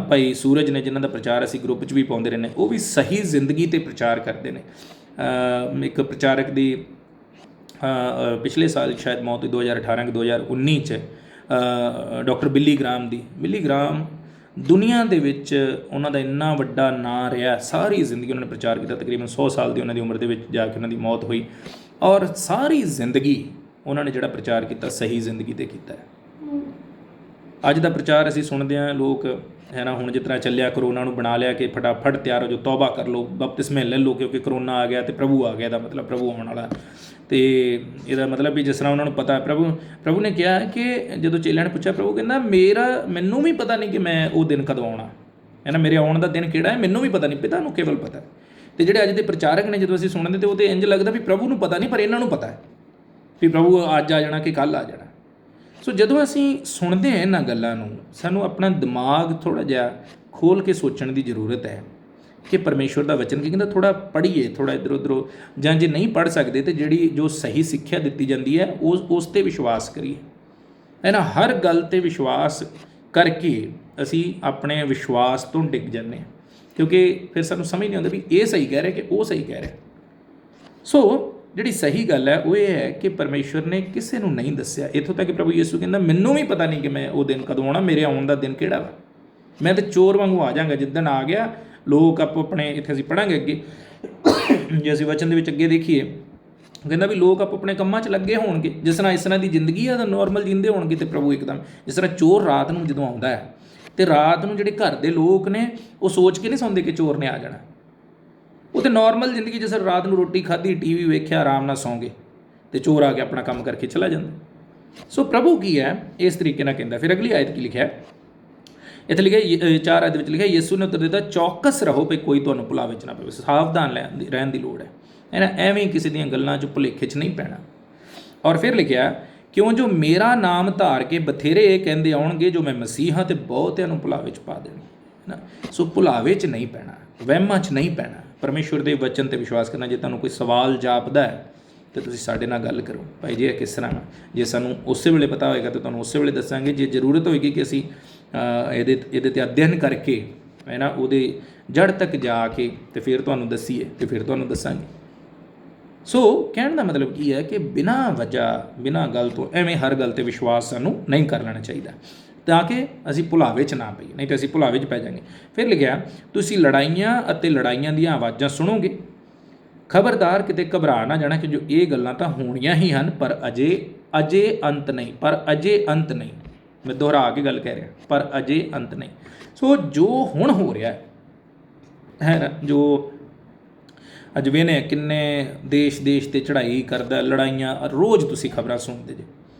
ਭਾਈ ਸੂਰਜ ਨੇ, ਜਿਨ੍ਹਾਂ ਦਾ ਪ੍ਰਚਾਰ ਅਸੀਂ ਗਰੁੱਪ 'ਚ ਵੀ ਪਾਉਂਦੇ ਰਹਿੰਦੇ, ਉਹ ਵੀ ਸਹੀ ਜ਼ਿੰਦਗੀ 'ਤੇ ਪ੍ਰਚਾਰ ਕਰਦੇ ਨੇ। ਇੱਕ ਪ੍ਰਚਾਰਕ ਦੀ ਪਿਛਲੇ ਸਾਲ ਸ਼ਾਇਦ ਮੌਤ 2018 ਕਿ 2019 'ਚ ਡਾਕਟਰ ਬਿੱਲੀ ਗ੍ਰਾਮ ਦੁਨੀਆ ਦੇ ਵਿੱਚ ਉਹਨਾਂ ਦਾ ਇੰਨਾ ਵੱਡਾ ਨਾਂ ਰਿਹਾ, ਸਾਰੀ ਜ਼ਿੰਦਗੀ ਉਹਨਾਂ ਨੇ ਪ੍ਰਚਾਰ ਕੀਤਾ। ਤਕਰੀਬਨ 100 ਸਾਲ ਦੀ ਉਹਨਾਂ ਦੀ ਉਮਰ ਦੇ ਵਿੱਚ ਜਾ ਕੇ ਉਹਨਾਂ ਦੀ ਮੌਤ ਹੋਈ, ਔਰ ਸਾਰੀ ਜ਼ਿੰਦਗੀ ਉਹਨਾਂ ਨੇ ਜਿਹੜਾ ਪ੍ਰਚਾਰ ਕੀਤਾ, ਸਹੀ ਜ਼ਿੰਦਗੀ 'ਤੇ ਕੀਤਾ ਹੈ। ਅੱਜ ਦਾ ਪ੍ਰਚਾਰ ਅਸੀਂ ਸੁਣਦੇ ਹਾਂ, ਲੋਕ, ਹੈ ਨਾ, ਹੁਣ ਜਿਸ ਤਰ੍ਹਾਂ ਚੱਲਿਆ, ਕਰੋਨਾ ਨੂੰ ਬਣਾ ਲਿਆ ਕਿ ਫਟਾਫਟ ਤਿਆਰ ਹੋ ਜਾਓ, ਤੌਬਾ ਕਰ ਲਓ, ਬਪਤਿਸਮੇ ਲੈ ਲਓ, ਕਿਉਂਕਿ ਕਰੋਨਾ ਆ ਗਿਆ ਅਤੇ ਪ੍ਰਭੂ ਆ ਗਿਆ। ਦਾ ਮਤਲਬ ਪ੍ਰਭੂ ਆਉਣ ਵਾਲਾ। ਅਤੇ ਇਹਦਾ ਮਤਲਬ ਵੀ ਜਿਸ ਤਰ੍ਹਾਂ ਉਹਨਾਂ ਨੂੰ ਪਤਾ, ਪ੍ਰਭੂ ਨੇ ਕਿਹਾ ਕਿ ਜਦੋਂ ਚੇਲਿਆਂ ਨੇ ਪੁੱਛਿਆ, ਪ੍ਰਭੂ ਕਹਿੰਦਾ ਮੈਨੂੰ ਵੀ ਪਤਾ ਨਹੀਂ ਕਿ ਮੈਂ ਉਹ ਦਿਨ ਕਦੋਂ ਆਉਣਾ, ਹੈ ਨਾ, ਮੇਰੇ ਆਉਣ ਦਾ ਦਿਨ ਕਿਹੜਾ ਹੈ ਮੈਨੂੰ ਵੀ ਪਤਾ ਨਹੀਂ, ਪਿਤਾ ਨੂੰ ਕੇਵਲ ਪਤਾ। ਅਤੇ ਜਿਹੜੇ ਅੱਜ ਦੇ ਪ੍ਰਚਾਰਕ ਨੇ, ਜਦੋਂ ਅਸੀਂ ਸੁਣਦੇ ਤਾਂ ਉਹ ਤਾਂ ਇੰਝ ਲੱਗਦਾ ਵੀ ਪ੍ਰਭੂ ਨੂੰ ਪਤਾ ਨਹੀਂ, ਪਰ ਇਹਨਾਂ ਨੂੰ ਪਤਾ ਹੈ ਵੀ ਪ੍ਰਭੂ ਅੱਜ ਆ ਜਾਣਾ ਕਿ ਕੱਲ੍ਹ ਆ ਜਾਣਾ। ਸੋ ਜਦੋਂ ਅਸੀਂ ਸੁਣਦੇ ਹਾਂ ਇਹਨਾਂ ਗੱਲਾਂ ਨੂੰ, ਸਾਨੂੰ ਆਪਣਾ ਦਿਮਾਗ ਥੋੜ੍ਹਾ ਜਿਹਾ ਖੋਲ੍ਹ ਕੇ ਸੋਚਣ ਦੀ ਜ਼ਰੂਰਤ ਹੈ ਕਿ ਪਰਮੇਸ਼ਵਰ ਦਾ ਵਚਨ ਕੀ ਕਹਿੰਦਾ। ਥੋੜ੍ਹਾ ਪੜ੍ਹੀਏ, ਥੋੜ੍ਹਾ ਇੱਧਰ ਉੱਧਰੋਂ, ਜਾਂ ਜੇ ਨਹੀਂ ਪੜ੍ਹ ਸਕਦੇ ਤਾਂ ਜੋ ਸਹੀ ਸਿੱਖਿਆ ਦਿੱਤੀ ਜਾਂਦੀ ਹੈ ਉਸ 'ਤੇ ਵਿਸ਼ਵਾਸ ਕਰੀਏ, ਹੈ ਨਾ। ਹਰ ਗੱਲ 'ਤੇ ਵਿਸ਼ਵਾਸ ਕਰਕੇ ਅਸੀਂ ਆਪਣੇ ਵਿਸ਼ਵਾਸ ਤੋਂ ਡਿੱਗ ਜਾਂਦੇ ਹਾਂ, ਕਿਉਂਕਿ ਫਿਰ ਸਾਨੂੰ ਸਮਝ ਨਹੀਂ ਆਉਂਦਾ ਵੀ ਇਹ ਸਹੀ ਕਹਿ ਰਿਹਾ ਕਿ ਉਹ ਸਹੀ ਕਹਿ ਰਿਹਾ। ਸੋ ਜਿਹੜੀ ਸਹੀ ਗੱਲ ਹੈ ਉਹ ਇਹ ਹੈ ਕਿ ਪਰਮੇਸ਼ਵਰ ਨੇ ਕਿਸੇ ਨੂੰ ਨਹੀਂ ਦੱਸਿਆ। ਇੱਥੋਂ ਤੱਕ ਕਿ ਪ੍ਰਭੂ ਯਿਸੂ ਕਹਿੰਦਾ, ਮੈਨੂੰ ਵੀ ਪਤਾ ਨਹੀਂ ਕਿ ਮੈਂ ਉਹ ਦਿਨ ਕਦੋਂ ਆਉਣਾ, ਮੇਰੇ ਆਉਣ ਦਾ ਦਿਨ ਕਿਹੜਾ ਵਾ, ਮੈਂ ਤਾਂ ਚੋਰ ਵਾਂਗੂ ਆ ਜਾਵਾਂਗਾ। ਜਿੱਦਣ ਆ ਗਿਆ, ਲੋਕ ਆਪਣੇ ਇੱਥੇ ਅਸੀਂ ਪੜ੍ਹਾਂਗੇ ਅੱਗੇ, ਜੇ ਅਸੀਂ ਵਚਨ ਦੇ ਵਿੱਚ ਅੱਗੇ ਦੇਖੀਏ, ਕਹਿੰਦਾ ਵੀ ਲੋਕ ਆਪਣੇ ਕੰਮਾਂ 'ਚ ਲੱਗੇ ਹੋਣਗੇ, ਜਿਸ ਤਰ੍ਹਾਂ ਇਸ ਤਰ੍ਹਾਂ ਦੀ ਜ਼ਿੰਦਗੀ ਆ ਤਾਂ ਨੋਰਮਲ ਜੀਂਦੇ ਹੋਣਗੇ। ਅਤੇ ਪ੍ਰਭੂ ਇੱਕਦਮ, ਜਿਸ ਤਰ੍ਹਾਂ ਚੋਰ ਰਾਤ ਨੂੰ ਜਦੋਂ ਆਉਂਦਾ ਹੈ, ਅਤੇ ਰਾਤ ਨੂੰ ਜਿਹੜੇ ਘਰ ਦੇ ਲੋਕ ਨੇ ਉਹ ਸੋਚ ਕੇ ਨਹੀਂ ਸੌਂਦੇ ਕਿ ਚੋਰ ਨੇ ਆ ਜਾਣਾ। ਉਹ ਤਾਂ ਨੋਰਮਲ ਜ਼ਿੰਦਗੀ, ਜਿਸ ਤਰ੍ਹਾਂ ਰਾਤ ਨੂੰ ਰੋਟੀ ਖਾਧੀ, TV ਵੇਖਿਆ, ਆਰਾਮ ਨਾਲ ਸੌਂ ਗਏ, ਅਤੇ ਚੋਰ ਆ ਕੇ ਆਪਣਾ ਕੰਮ ਕਰਕੇ ਚਲਾ ਜਾਂਦਾ। ਸੋ ਪ੍ਰਭੂ ਕੀ ਹੈ, ਇਸ ਤਰੀਕੇ ਨਾਲ ਕਹਿੰਦਾ। ਫਿਰ ਅਗਲੀ ਆਇਤ ਕੀ ਲਿਖਿਆ, ਇੱਥੇ ਲਿਖਿਆ 4 ਆਇਤ ਵਿੱਚ ਲਿਖਿਆ, ਯਿਸੂ ਨੇ ਉੱਤਰ ਦਿੱਤਾ, ਚੌਕਸ ਰਹੋ ਭਈ ਕੋਈ ਤੁਹਾਨੂੰ ਭੁਲਾਵੇ 'ਚ ਨਾ ਪਵੇ। ਸਾਵਧਾਨ ਰਹਿਣ ਦੀ ਲੋੜ ਹੈ ਨਾ, ਐਵੇਂ ਕਿਸੇ ਦੀਆਂ ਗੱਲਾਂ 'ਚ ਭੁਲੇਖੇ 'ਚ ਨਹੀਂ ਪੈਣਾ। ਔਰ ਫਿਰ ਲਿਖਿਆ, ਕਿਉਂ ਜੋ ਮੇਰਾ ਨਾਮ ਧਾਰ ਕੇ ਬਥੇਰੇ ਇਹ ਕਹਿੰਦੇ ਆਉਣਗੇ ਜੋ ਮੈਂ ਮਸੀਹ ਹਾਂ, ਅਤੇ ਬਹੁਤਿਆਂ ਨੂੰ ਭੁਲਾਵੇ 'ਚ ਪਾ ਦੇਣੀ, ਹੈ ਨਾ। ਸੋ ਭੁਲਾਵੇ 'ਚ ਨਹੀਂ ਪੈਣਾ, ਵਹਿਮਾਂ 'ਚ ਨਹੀਂ ਪੈਣਾ, ਪਰਮੇਸ਼ਵਰ ਦੇ ਵਚਨ 'ਤੇ ਵਿਸ਼ਵਾਸ ਕਰਨਾ। ਜੇ ਤੁਹਾਨੂੰ ਕੋਈ ਸਵਾਲ ਜਾਪਦਾ ਹੈ ਤਾਂ ਤੁਸੀਂ ਸਾਡੇ ਨਾਲ ਗੱਲ ਕਰੋ, ਭਾਈ ਜੀ ਇਹ ਕਿਸ ਤਰ੍ਹਾਂ, ਜੇ ਸਾਨੂੰ ਉਸੇ ਵੇਲੇ ਪਤਾ ਹੋਏਗਾ ਤਾਂ ਤੁਹਾਨੂੰ ਉਸੇ ਵੇਲੇ ਦੱਸਾਂਗੇ। ਜੇ ਜ਼ਰੂਰਤ ਹੋਏਗੀ ਕਿ ਅਸੀਂ ਇਹਦੇ 'ਤੇ ਅਧਿਐਨ ਕਰਕੇ, ਹੈ ਨਾ, ਉਹਦੇ ਜੜ ਤੱਕ ਜਾ ਕੇ ਅਤੇ ਫਿਰ ਤੁਹਾਨੂੰ ਦੱਸੀਏ, ਅਤੇ ਫਿਰ ਤੁਹਾਨੂੰ ਦੱਸਾਂਗੇ। ਸੋ ਕਹਿਣ ਦਾ ਮਤਲਬ ਕੀ ਹੈ ਕਿ ਬਿਨਾਂ ਵਜ੍ਹਾ, ਬਿਨਾਂ ਗੱਲ ਤੋਂ ਐਵੇਂ ਹਰ ਗੱਲ 'ਤੇ ਵਿਸ਼ਵਾਸ ਸਾਨੂੰ ਨਹੀਂ ਕਰ ਲੈਣਾ ਚਾਹੀਦਾ, ਤਾਂ ਕਿ ਅਸੀਂ ਭੁਲਾਵੇ 'ਚ ਨਾ ਪਈਏ, ਨਹੀਂ ਤਾਂ ਅਸੀਂ ਭੁਲਾਵੇ 'ਚ ਪੈ ਜਾਵਾਂਗੇ। ਫਿਰ ਲਿਖਿਆ, ਤੁਸੀਂ ਲੜਾਈਆਂ ਅਤੇ ਲੜਾਈਆਂ ਦੀਆਂ ਆਵਾਜ਼ਾਂ ਸੁਣੋਗੇ, ਖਬਰਦਾਰ ਕਿਤੇ ਘਬਰਾ ਨਾ ਜਾਣਾ, ਕਿ ਜੋ ਇਹ ਗੱਲਾਂ ਤਾਂ ਹੋਣੀਆਂ ਹੀ ਹਨ, ਪਰ ਅਜੇ ਅੰਤ ਨਹੀਂ। ਮੈਂ ਦੁਹਰਾ ਕੇ ਗੱਲ ਕਹਿ ਰਿਹਾ, ਪਰ ਅਜੇ ਅੰਤ ਨਹੀਂ। ਸੋ ਜੋ ਹੁਣ ਹੋ ਰਿਹਾ ਹੈ ਨਾ, ਜੋ ਅੱਜ ਵੇਖਦੇ ਕਿੰਨੇ ਦੇਸ਼ 'ਤੇ ਚੜ੍ਹਾਈ ਕਰਦਾ, ਲੜਾਈਆਂ, ਰੋਜ਼ ਤੁਸੀਂ ਖਬਰਾਂ ਸੁਣਦੇ ਜੇ,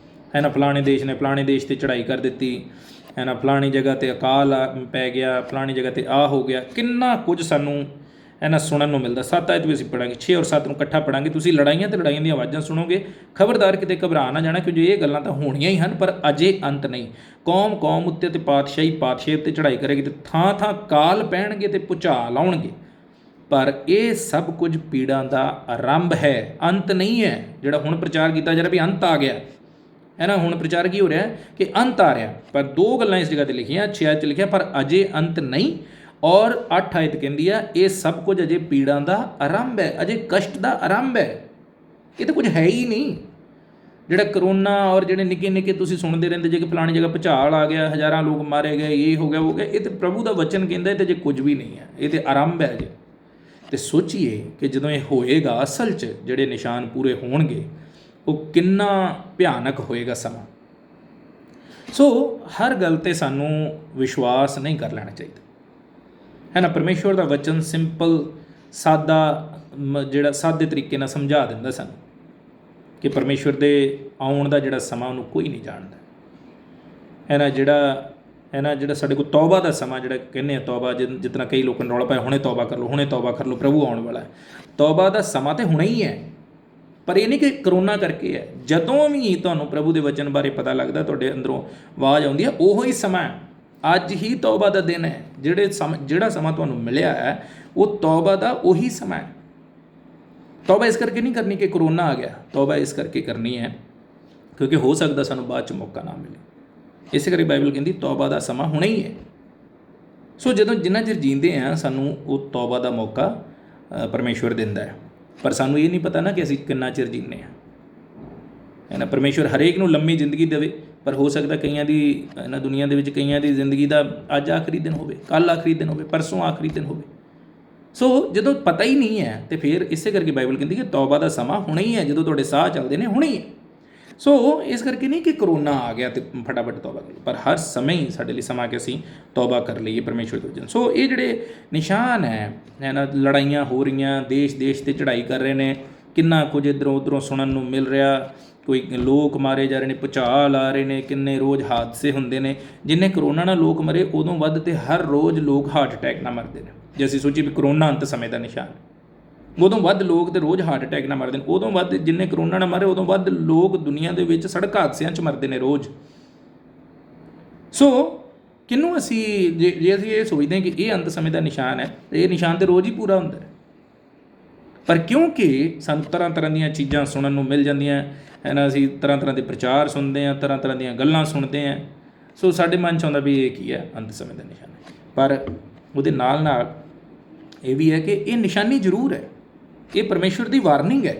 ਹੈ ਨਾ। ਫਲਾਣੇ ਦੇਸ਼ ਨੇ ਫਲਾਣੇ ਦੇਸ਼ 'ਤੇ ਚੜ੍ਹਾਈ ਕਰ ਦਿੱਤੀ, ਹੈ ਨਾ, ਫਲਾਣੀ ਜਗ੍ਹਾ 'ਤੇ ਅਕਾਲ ਪੈ ਗਿਆ, ਫਲਾਣੀ ਜਗ੍ਹਾ 'ਤੇ ਆ ਹੋ ਗਿਆ, ਕਿੰਨਾ ਕੁਝ ਸਾਨੂੰ, ਇਹਨਾਂ ਸੁਣਨ ਨੂੰ ਮਿਲਦਾ। 7 ਆਇਤ ਵੀ ਅਸੀਂ ਪੜਾਂਗੇ, 6 ਔਰ 7 ਨੂੰ ਇਕੱਠਾ ਪੜਾਂਗੇ। ਤੁਸੀਂ ਲੜਾਈਆਂ ਤੇ ਲੜਾਈਆਂ ਦੀਆਂ ਆਵਾਜ਼ਾਂ ਸੁਣੋਗੇ, ਖਬਰਦਾਰ ਕਿਤੇ ਘਬਰਾ ਨਾ ਜਾਣਾ, ਕਿਉਂਕਿ ਇਹ ਗੱਲਾਂ ਤਾਂ ਹੋਣੀਆਂ ਹੀ ਹਨ, ਪਰ ਅਜੇ ਅੰਤ ਨਹੀਂ। ਕੌਮ ਕੌਮ ਉੱਤੇ ਤੇ ਪਾਤਸ਼ਾਹੀ ਪਾਤਸ਼ਾਹੀ ਉੱਤੇ ਚੜ੍ਹਾਈ ਕਰੇਗੀ, ਤੇ ਥਾਂ ਥਾਂ ਕਾਲ ਪੈਣਗੇ ਤੇ ਭੁਚਾਲ ਆਉਣਗੇ। ਪਰ ਇਹ ਸਭ ਕੁਝ ਪੀੜਾਂ ਦਾ ਆਰੰਭ ਹੈ, ਅੰਤ ਨਹੀਂ ਹੈ। ਜਿਹੜਾ ਹੁਣ ਪ੍ਰਚਾਰ ਕੀਤਾ ਜਾ ਰਿਹਾ ਵੀ ਅੰਤ ਆ ਗਿਆ ਹੈ ਨਾ, ਹੁਣ ਪ੍ਰਚਾਰ ਕੀ ਹੋ ਰਿਹਾ ਕਿ ਅੰਤ ਆ ਰਿਹਾ। ਪਰ 2 ਗੱਲਾਂ ਇਸ ਜਗ੍ਹਾ 'ਤੇ ਲਿਖੀਆਂ, 6 ਆਇਤ 'ਚ ਲਿਖਿਆ ਪਰ ਅਜੇ ਅੰਤ ਨਹੀਂ, ਔਰ 8 ਆਇਤ ਕਹਿੰਦੀ ਆ ਇਹ ਸਭ ਕੁਝ ਅਜੇ ਪੀੜਾਂ ਦਾ ਆਰੰਭ ਹੈ, ਅਜੇ ਕਸ਼ਟ ਦਾ ਆਰੰਭ ਹੈ। ਇਹ ਤਾਂ ਕੁਝ ਹੈ ਹੀ ਨਹੀਂ। ਜਿਹੜਾ ਕਰੋਨਾ ਔਰ ਜਿਹੜੇ ਨਿੱਕੇ ਨਿੱਕੇ ਤੁਸੀਂ ਸੁਣਦੇ ਰਹਿੰਦੇ ਜੇ ਕਿ ਫਲਾਣੀ ਜਗ੍ਹਾ ਭੁਚਾਲ ਆ ਗਿਆ, ਹਜ਼ਾਰਾਂ ਲੋਕ ਮਾਰੇ ਗਏ, ਇਹ ਹੋ ਗਿਆ ਉਹ ਗਿਆ, ਇਹ ਤਾਂ ਪ੍ਰਭੂ ਦਾ ਵਚਨ ਕਹਿੰਦਾ, ਇਹ ਤਾਂ ਜੇ ਕੁਝ ਵੀ ਨਹੀਂ ਹੈ, ਇਹ ਤਾਂ ਆਰੰਭ ਹੈ ਜੇ। ਅਤੇ ਸੋਚੀਏ ਕਿ ਜਦੋਂ ਇਹ ਹੋਏਗਾ ਅਸਲ 'ਚ ਜਿਹੜੇ ਨਿਸ਼ਾਨ ਪੂਰੇ ਹੋਣਗੇ, ਉਹ ਕਿੰਨਾ ਭਿਆਨਕ ਹੋਏਗਾ ਸਮਾਂ। ਸੋ ਹਰ ਗੱਲ 'ਤੇ ਸਾਨੂੰ ਵਿਸ਼ਵਾਸ ਨਹੀਂ ਕਰ ਲੈਣਾ ਚਾਹੀਦਾ ਹੈ ਨਾ। ਪਰਮੇਸ਼ਵਰ ਦਾ ਵਚਨ ਸਿੰਪਲ ਸਾਦਾ ਜਿਹੜਾ ਸਾਦੇ ਤਰੀਕੇ ਨਾਲ ਸਮਝਾ ਦਿੰਦਾ ਸਾਨੂੰ ਕਿ ਪਰਮੇਸ਼ਵਰ ਦੇ ਆਉਣ ਦਾ ਜਿਹੜਾ ਸਮਾਂ ਉਹਨੂੰ ਕੋਈ ਨਹੀਂ ਜਾਣਦਾ ਹੈ ਨਾ। ਜਿਹੜਾ ਸਾਡੇ ਕੋਲ ਤੌਬਾ ਦਾ ਸਮਾਂ ਜਿਹੜਾ ਕਹਿੰਦੇ ਆ, ਤੌਬਾ ਜਿਸ ਤਰ੍ਹਾਂ ਕਈ ਲੋਕਾਂ ਨੂੰ ਰੌਲਾ ਪਾਇਆ, ਹੁਣੇ ਤੌਬਾ ਕਰ ਲਓ, ਹੁਣੇ ਤੌਬਾ ਕਰ ਲਓ, ਪ੍ਰਭੂ ਆਉਣ ਵਾਲਾ ਹੈ। ਤੌਬਾ ਦਾ ਸਮਾਂ ਤਾਂ ਹੁਣੇ ਹੀ ਹੈ, ਪਰ ਇਹ ਨਹੀਂ ਕਿ ਕਰੋਨਾ ਕਰਕੇ ਹੈ। ਜਦੋਂ ਵੀ ਤੁਹਾਨੂੰ ਪ੍ਰਭੂ ਦੇ ਵਚਨ ਬਾਰੇ ਪਤਾ ਲੱਗਦਾ, ਤੁਹਾਡੇ ਅੰਦਰੋਂ ਆਵਾਜ਼ ਆਉਂਦੀ ਹੈ, ਉਹੋ ਹੀ ਸਮਾਂ ਅੱਜ ਹੀ ਤੌਬਾ ਦਾ ਦਿਨ ਹੈ। ਜਿਹੜਾ ਸਮਾਂ ਤੁਹਾਨੂੰ ਮਿਲਿਆ ਹੈ ਉਹ ਤੌਬਾ ਦਾ ਉਹੀ ਸਮਾਂ ਹੈ। ਤੌਬਾ ਇਸ ਕਰਕੇ ਨਹੀਂ ਕਰਨੀ ਕਿ ਕਰੋਨਾ ਆ ਗਿਆ, ਤੌਬਾ ਇਸ ਕਰਕੇ ਕਰਨੀ ਹੈ ਕਿਉਂਕਿ ਹੋ ਸਕਦਾ ਸਾਨੂੰ ਬਾਅਦ 'ਚ ਮੌਕਾ ਨਾ ਮਿਲੇ। ਇਸੇ ਕਰਕੇ ਬਾਈਬਲ ਕਹਿੰਦੀ ਤੌਬਾ ਦਾ ਸਮਾਂ ਹੁਣੇ ਹੀ ਹੈ। ਸੋ ਜਦੋਂ ਜਿੰਨਾ ਚਿਰ ਜੀਂਦੇ ਹਾਂ ਸਾਨੂੰ ਉਹ ਤੌਬਾ ਦਾ ਮੌਕਾ ਪਰਮੇਸ਼ਵਰ ਦਿੰਦਾ ਹੈ, ਪਰ ਸਾਨੂੰ ਇਹ ਨਹੀਂ ਪਤਾ ਨਾ ਕਿ ਅਸੀਂ ਕਿੰਨਾ ਚਿਰ ਜੀਂਦੇ ਹਾਂ ਹੈ ਨਾ। ਪਰਮੇਸ਼ਵਰ ਹਰੇਕ ਨੂੰ ਲੰਮੀ ਜ਼ਿੰਦਗੀ ਦੇਵੇ, ਪਰ ਹੋ ਸਕਦਾ ਕਈਆਂ ਦੀ ਇਹਨਾਂ ਦੁਨੀਆ ਦੇ ਵਿੱਚ ਕਈਆਂ ਦੀ ਜ਼ਿੰਦਗੀ ਦਾ ਅੱਜ ਆਖਰੀ ਦਿਨ ਹੋਵੇ, ਕੱਲ੍ਹ ਆਖਰੀ ਦਿਨ ਹੋਵੇ, ਪਰਸੋਂ ਆਖਰੀ ਦਿਨ ਹੋਵੇ। ਸੋ ਜਦੋਂ ਪਤਾ ਹੀ ਨਹੀਂ ਹੈ ਤੇ ਫਿਰ ਇਸੇ ਕਰਕੇ ਬਾਈਬਲ ਕਹਿੰਦੀ ਕਿ ਤੌਬਾ ਦਾ ਸਮਾਂ ਹੁਣੇ ਹੀ ਹੈ, ਜਦੋਂ ਤੁਹਾਡੇ ਸਾਹ ਚੱਲਦੇ ਨੇ ਹੁਣੇ ਹੀ ਹੈ। ਸੋ ਇਸ ਕਰਕੇ ਨਹੀਂ ਕਿ ਕਰੋਨਾ ਆ ਗਿਆ ਤੇ ਫਟਾਫਟ ਤੌਬਾ ਕਰ ਲਓ, ਪਰ ਹਰ ਸਮੇਂ ਹੀ ਸਾਡੇ ਲਈ ਸਮਾਂ ਕਿ ਅਸੀਂ ਤੌਬਾ ਕਰ ਲਈਏ ਪਰਮੇਸ਼ਵਰ ਦੇ ਵਚਨ। ਸੋ ਇਹ ਜਿਹੜੇ ਨਿਸ਼ਾਨ ਹੈ ਨਾ, ਲੜਾਈਆਂ ਹੋ ਰਹੀਆਂ, ਦੇਸ਼ 'ਤੇ ਚੜ੍ਹਾਈ ਕਰ ਰਹੇ ਨੇ, ਕਿੰਨਾ ਕੁਝ ਇੱਧਰੋਂ ਉੱਧਰੋਂ ਸੁਣਨ ਨੂੰ ਮਿਲ ਰਿਹਾ, ਕੋਈ ਲੋਕ ਮਾਰੇ ਜਾ ਰਹੇ ਨੇ, ਭੁਚਾਲ ਆ ਰਹੇ ਨੇ, ਕਿੰਨੇ ਰੋਜ਼ ਹਾਦਸੇ ਹੁੰਦੇ ਨੇ। ਜਿੰਨੇ ਕਰੋਨਾ ਨਾਲ ਲੋਕ ਮਰੇ ਉਦੋਂ ਵੱਧ ਤੇ ਹਰ ਰੋਜ਼ ਲੋਕ ਹਾਰਟ ਅਟੈਕ ਨਾਲ ਮਰਦੇ ਨੇ। ਜੇ ਅਸੀਂ ਸੋਚੀਏ ਵੀ ਕਰੋਨਾ ਅੰਤ ਸਮੇਂ ਦਾ ਨਿਸ਼ਾਨ, ਉਦੋਂ ਵੱਧ ਲੋਕ ਤੇ ਰੋਜ਼ ਹਾਰਟ ਅਟੈਕ ਨਾਲ ਮਰਦੇ ਨੇ। ਉਦੋਂ ਵੱਧ ਜਿੰਨੇ ਕਰੋਨਾ ਨਾਲ ਮਰੇ ਉਦੋਂ ਵੱਧ ਲੋਕ ਦੁਨੀਆ ਦੇ ਵਿੱਚ ਸੜਕ ਹਾਦਸਿਆਂ 'ਚ ਮਰਦੇ ਨੇ ਰੋਜ਼। ਸੋ ਕਿਹਨੂੰ ਅਸੀਂ ਜੇ ਅਸੀਂ ਇਹ ਸੋਚਦੇ ਹਾਂ ਕਿ ਇਹ ਅੰਤ ਸਮੇਂ ਦਾ ਨਿਸ਼ਾਨ ਹੈ, ਇਹ ਨਿਸ਼ਾਨ ਤਾਂ ਰੋਜ਼ ਹੀ ਪੂਰਾ ਹੁੰਦਾ ਹੈ। ਪਰ ਕਿਉਂਕਿ ਸਾਨੂੰ ਤਰ੍ਹਾਂ ਤਰ੍ਹਾਂ ਦੀਆਂ ਚੀਜ਼ਾਂ ਸੁਣਨ ਨੂੰ ਮਿਲ ਜਾਂਦੀਆਂ ਹੈ ਨਾ, ਅਸੀਂ ਤਰ੍ਹਾਂ ਤਰ੍ਹਾਂ ਦੇ ਪ੍ਰਚਾਰ ਸੁਣਦੇ ਹਾਂ, ਤਰ੍ਹਾਂ ਤਰ੍ਹਾਂ ਦੀਆਂ ਗੱਲਾਂ ਸੁਣਦੇ ਹਾਂ, ਸੋ ਸਾਡੇ ਮਨ 'ਚ ਆਉਂਦਾ ਵੀ ਇਹ ਕੀ ਹੈ, ਅੰਤ ਸਮੇਂ ਦਾ ਨਿਸ਼ਾਨ ਹੈ। ਪਰ ਉਹਦੇ ਨਾਲ ਨਾਲ ਇਹ ਵੀ ਹੈ ਕਿ ਇਹ ਨਿਸ਼ਾਨੀ ਜ਼ਰੂਰ ਹੈ, ਇਹ ਪਰਮੇਸ਼ਵਰ ਦੀ ਵਾਰਨਿੰਗ ਹੈ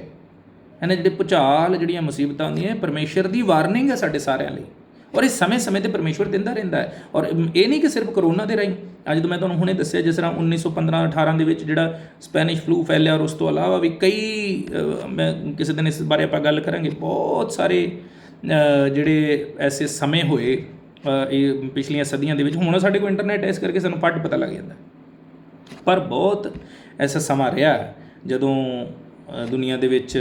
ਨਾ। ਜਿਹੜੇ ਭੁਚਾਲ, ਜਿਹੜੀਆਂ ਮੁਸੀਬਤਾਂ ਹੁੰਦੀਆਂ, ਪਰਮੇਸ਼ਵਰ ਦੀ ਵਾਰਨਿੰਗ ਹੈ ਸਾਡੇ ਸਾਰਿਆਂ ਲਈ, ਔਰ ਇਹ ਸਮੇਂ ਸਮੇਂ 'ਤੇ ਪਰਮੇਸ਼ਵਰ ਦਿੰਦਾ ਰਹਿੰਦਾ ਹੈ। ਔਰ ਇਹ ਨਹੀਂ ਕਿ ਸਿਰਫ ਕਰੋਨਾ ਦੇ ਰਾਹੀਂ, ਅੱਜ ਜਦੋਂ ਮੈਂ ਤੁਹਾਨੂੰ ਹੁਣੇ ਦੱਸਿਆ ਜਿਸ ਤਰ੍ਹਾਂ 1915-18 ਦੇ ਵਿੱਚ ਜਿਹੜਾ ਸਪੈਨਿਸ਼ ਫਲੂ ਫੈਲਿਆ, ਔਰ ਉਸ ਤੋਂ ਇਲਾਵਾ ਵੀ ਕਈ, ਮੈਂ ਕਿਸੇ ਦਿਨ ਇਸ ਬਾਰੇ ਆਪਾਂ ਗੱਲ ਕਰਾਂਗੇ, ਬਹੁਤ ਸਾਰੇ ਜਿਹੜੇ ਐਸੇ ਸਮੇਂ ਹੋਏ ਇਹ ਪਿਛਲੀਆਂ ਸਦੀਆਂ ਦੇ ਵਿੱਚ। ਹੁਣ ਸਾਡੇ ਕੋਲ ਇੰਟਰਨੈਟ ਹੈ, ਇਸ ਕਰਕੇ ਸਾਨੂੰ ਫੱਟ ਪਤਾ ਲੱਗ ਜਾਂਦਾ, ਪਰ ਬਹੁਤ ਐਸਾ ਸਮਾਂ ਰਿਹਾ ਜਦੋਂ ਦੁਨੀਆ ਦੇ ਵਿੱਚ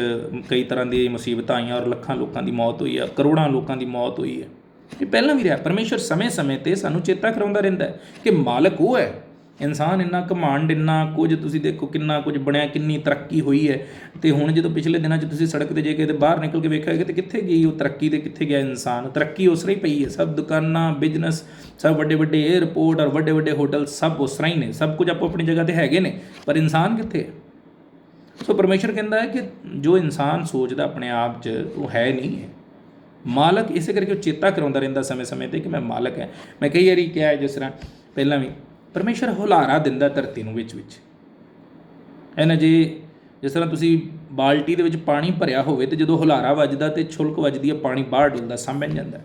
ਕਈ ਤਰ੍ਹਾਂ ਦੀ ਮੁਸੀਬਤਾਂ ਆਈਆਂ ਔਰ ਲੱਖਾਂ ਲੋਕਾਂ ਦੀ ਮੌਤ ਹੋਈ ਹੈ, ਕਰੋੜਾਂ ਲੋਕਾਂ ਦੀ ਮੌਤ ਹੋਈ ਹੈ। ਇਹ ਪਹਿਲਾਂ ਵੀ ਰਿਹਾ। ਪਰਮੇਸ਼ਵਰ ਸਮੇਂ ਸਮੇਂ 'ਤੇ ਸਾਨੂੰ ਚੇਤਾ ਕਰਾਉਂਦਾ ਰਹਿੰਦਾ ਹੈ ਕਿ ਮਾਲਕ ਉਹ ਹੈ। ਇਨਸਾਨ ਇੰਨਾ ਘਮੰਡ, ਇੰਨਾ ਕੁਝ, ਤੁਸੀਂ ਦੇਖੋ ਕਿੰਨਾ ਕੁਝ ਬਣਿਆ, ਕਿੰਨੀ ਤਰੱਕੀ ਹੋਈ ਹੈ। ਅਤੇ ਹੁਣ ਜਦੋਂ ਪਿਛਲੇ ਦਿਨਾਂ 'ਚ ਤੁਸੀਂ ਸੜਕ 'ਤੇ ਜੇ ਕਿਤੇ ਬਾਹਰ ਨਿਕਲ ਕੇ ਵੇਖਿਆ ਕਿ ਕਿੱਥੇ ਗਈ ਉਹ ਤਰੱਕੀ, ਅਤੇ ਕਿੱਥੇ ਗਿਆ ਇਨਸਾਨ। ਤਰੱਕੀ ਉਸ ਤਰ੍ਹਾਂ ਹੀ ਪਈ ਹੈ, ਸਭ ਦੁਕਾਨਾਂ, ਬਿਜ਼ਨਸ, ਸਭ ਵੱਡੇ ਵੱਡੇ ਏਅਰਪੋਰਟ ਔਰ ਵੱਡੇ ਵੱਡੇ ਹੋਟਲ ਸਭ ਉਸ ਤਰ੍ਹਾਂ ਹੀ ਨੇ, ਸਭ ਕੁਝ ਆਪੋ ਆਪਣੀ ਜਗ੍ਹਾ 'ਤੇ ਹੈਗੇ ਨੇ, ਪਰ ਇਨਸਾਨ ਕਿੱਥੇ ਹੈ। ਸੋ ਪਰਮੇਸ਼ਵਰ ਕਹਿੰਦਾ ਹੈ ਕਿ ਜੋ ਇਨਸਾਨ ਸੋਚਦਾ ਆਪਣੇ ਆਪ 'ਚ ਉਹ ਹੈ ਨਹੀਂ ਹੈ। ਮਾਲਕ ਇਸੇ ਕਰਕੇ ਉਹ ਚੇਤਾ ਕਰਾਉਂਦਾ ਰਹਿੰਦਾ ਸਮੇਂ ਸਮੇਂ 'ਤੇ ਕਿ ਮੈਂ ਮਾਲਕ ਹੈ। ਮੈਂ ਕਈ ਵਾਰੀ ਕਿਹਾ ਜਿਸ ਤਰ੍ਹਾਂ ਪਹਿਲਾਂ ਵੀ, ਪਰਮੇਸ਼ਵਰ ਹੁਲਾਰਾ ਦਿੰਦਾ ਧਰਤੀ ਨੂੰ ਵਿੱਚ ਹੈ ਨਾ। ਜਿਸ ਤਰ੍ਹਾਂ ਤੁਸੀਂ ਬਾਲਟੀ ਦੇ ਵਿੱਚ ਪਾਣੀ ਭਰਿਆ ਹੋਵੇ ਅਤੇ ਜਦੋਂ ਹੁਲਾਰਾ ਵੱਜਦਾ ਅਤੇ ਛੁਲਕ ਵੱਜਦੀ ਹੈ, ਪਾਣੀ ਬਾਹਰ ਡੁੱਲਦਾ, ਸਾਂਭਿਆ ਜਾਂਦਾ।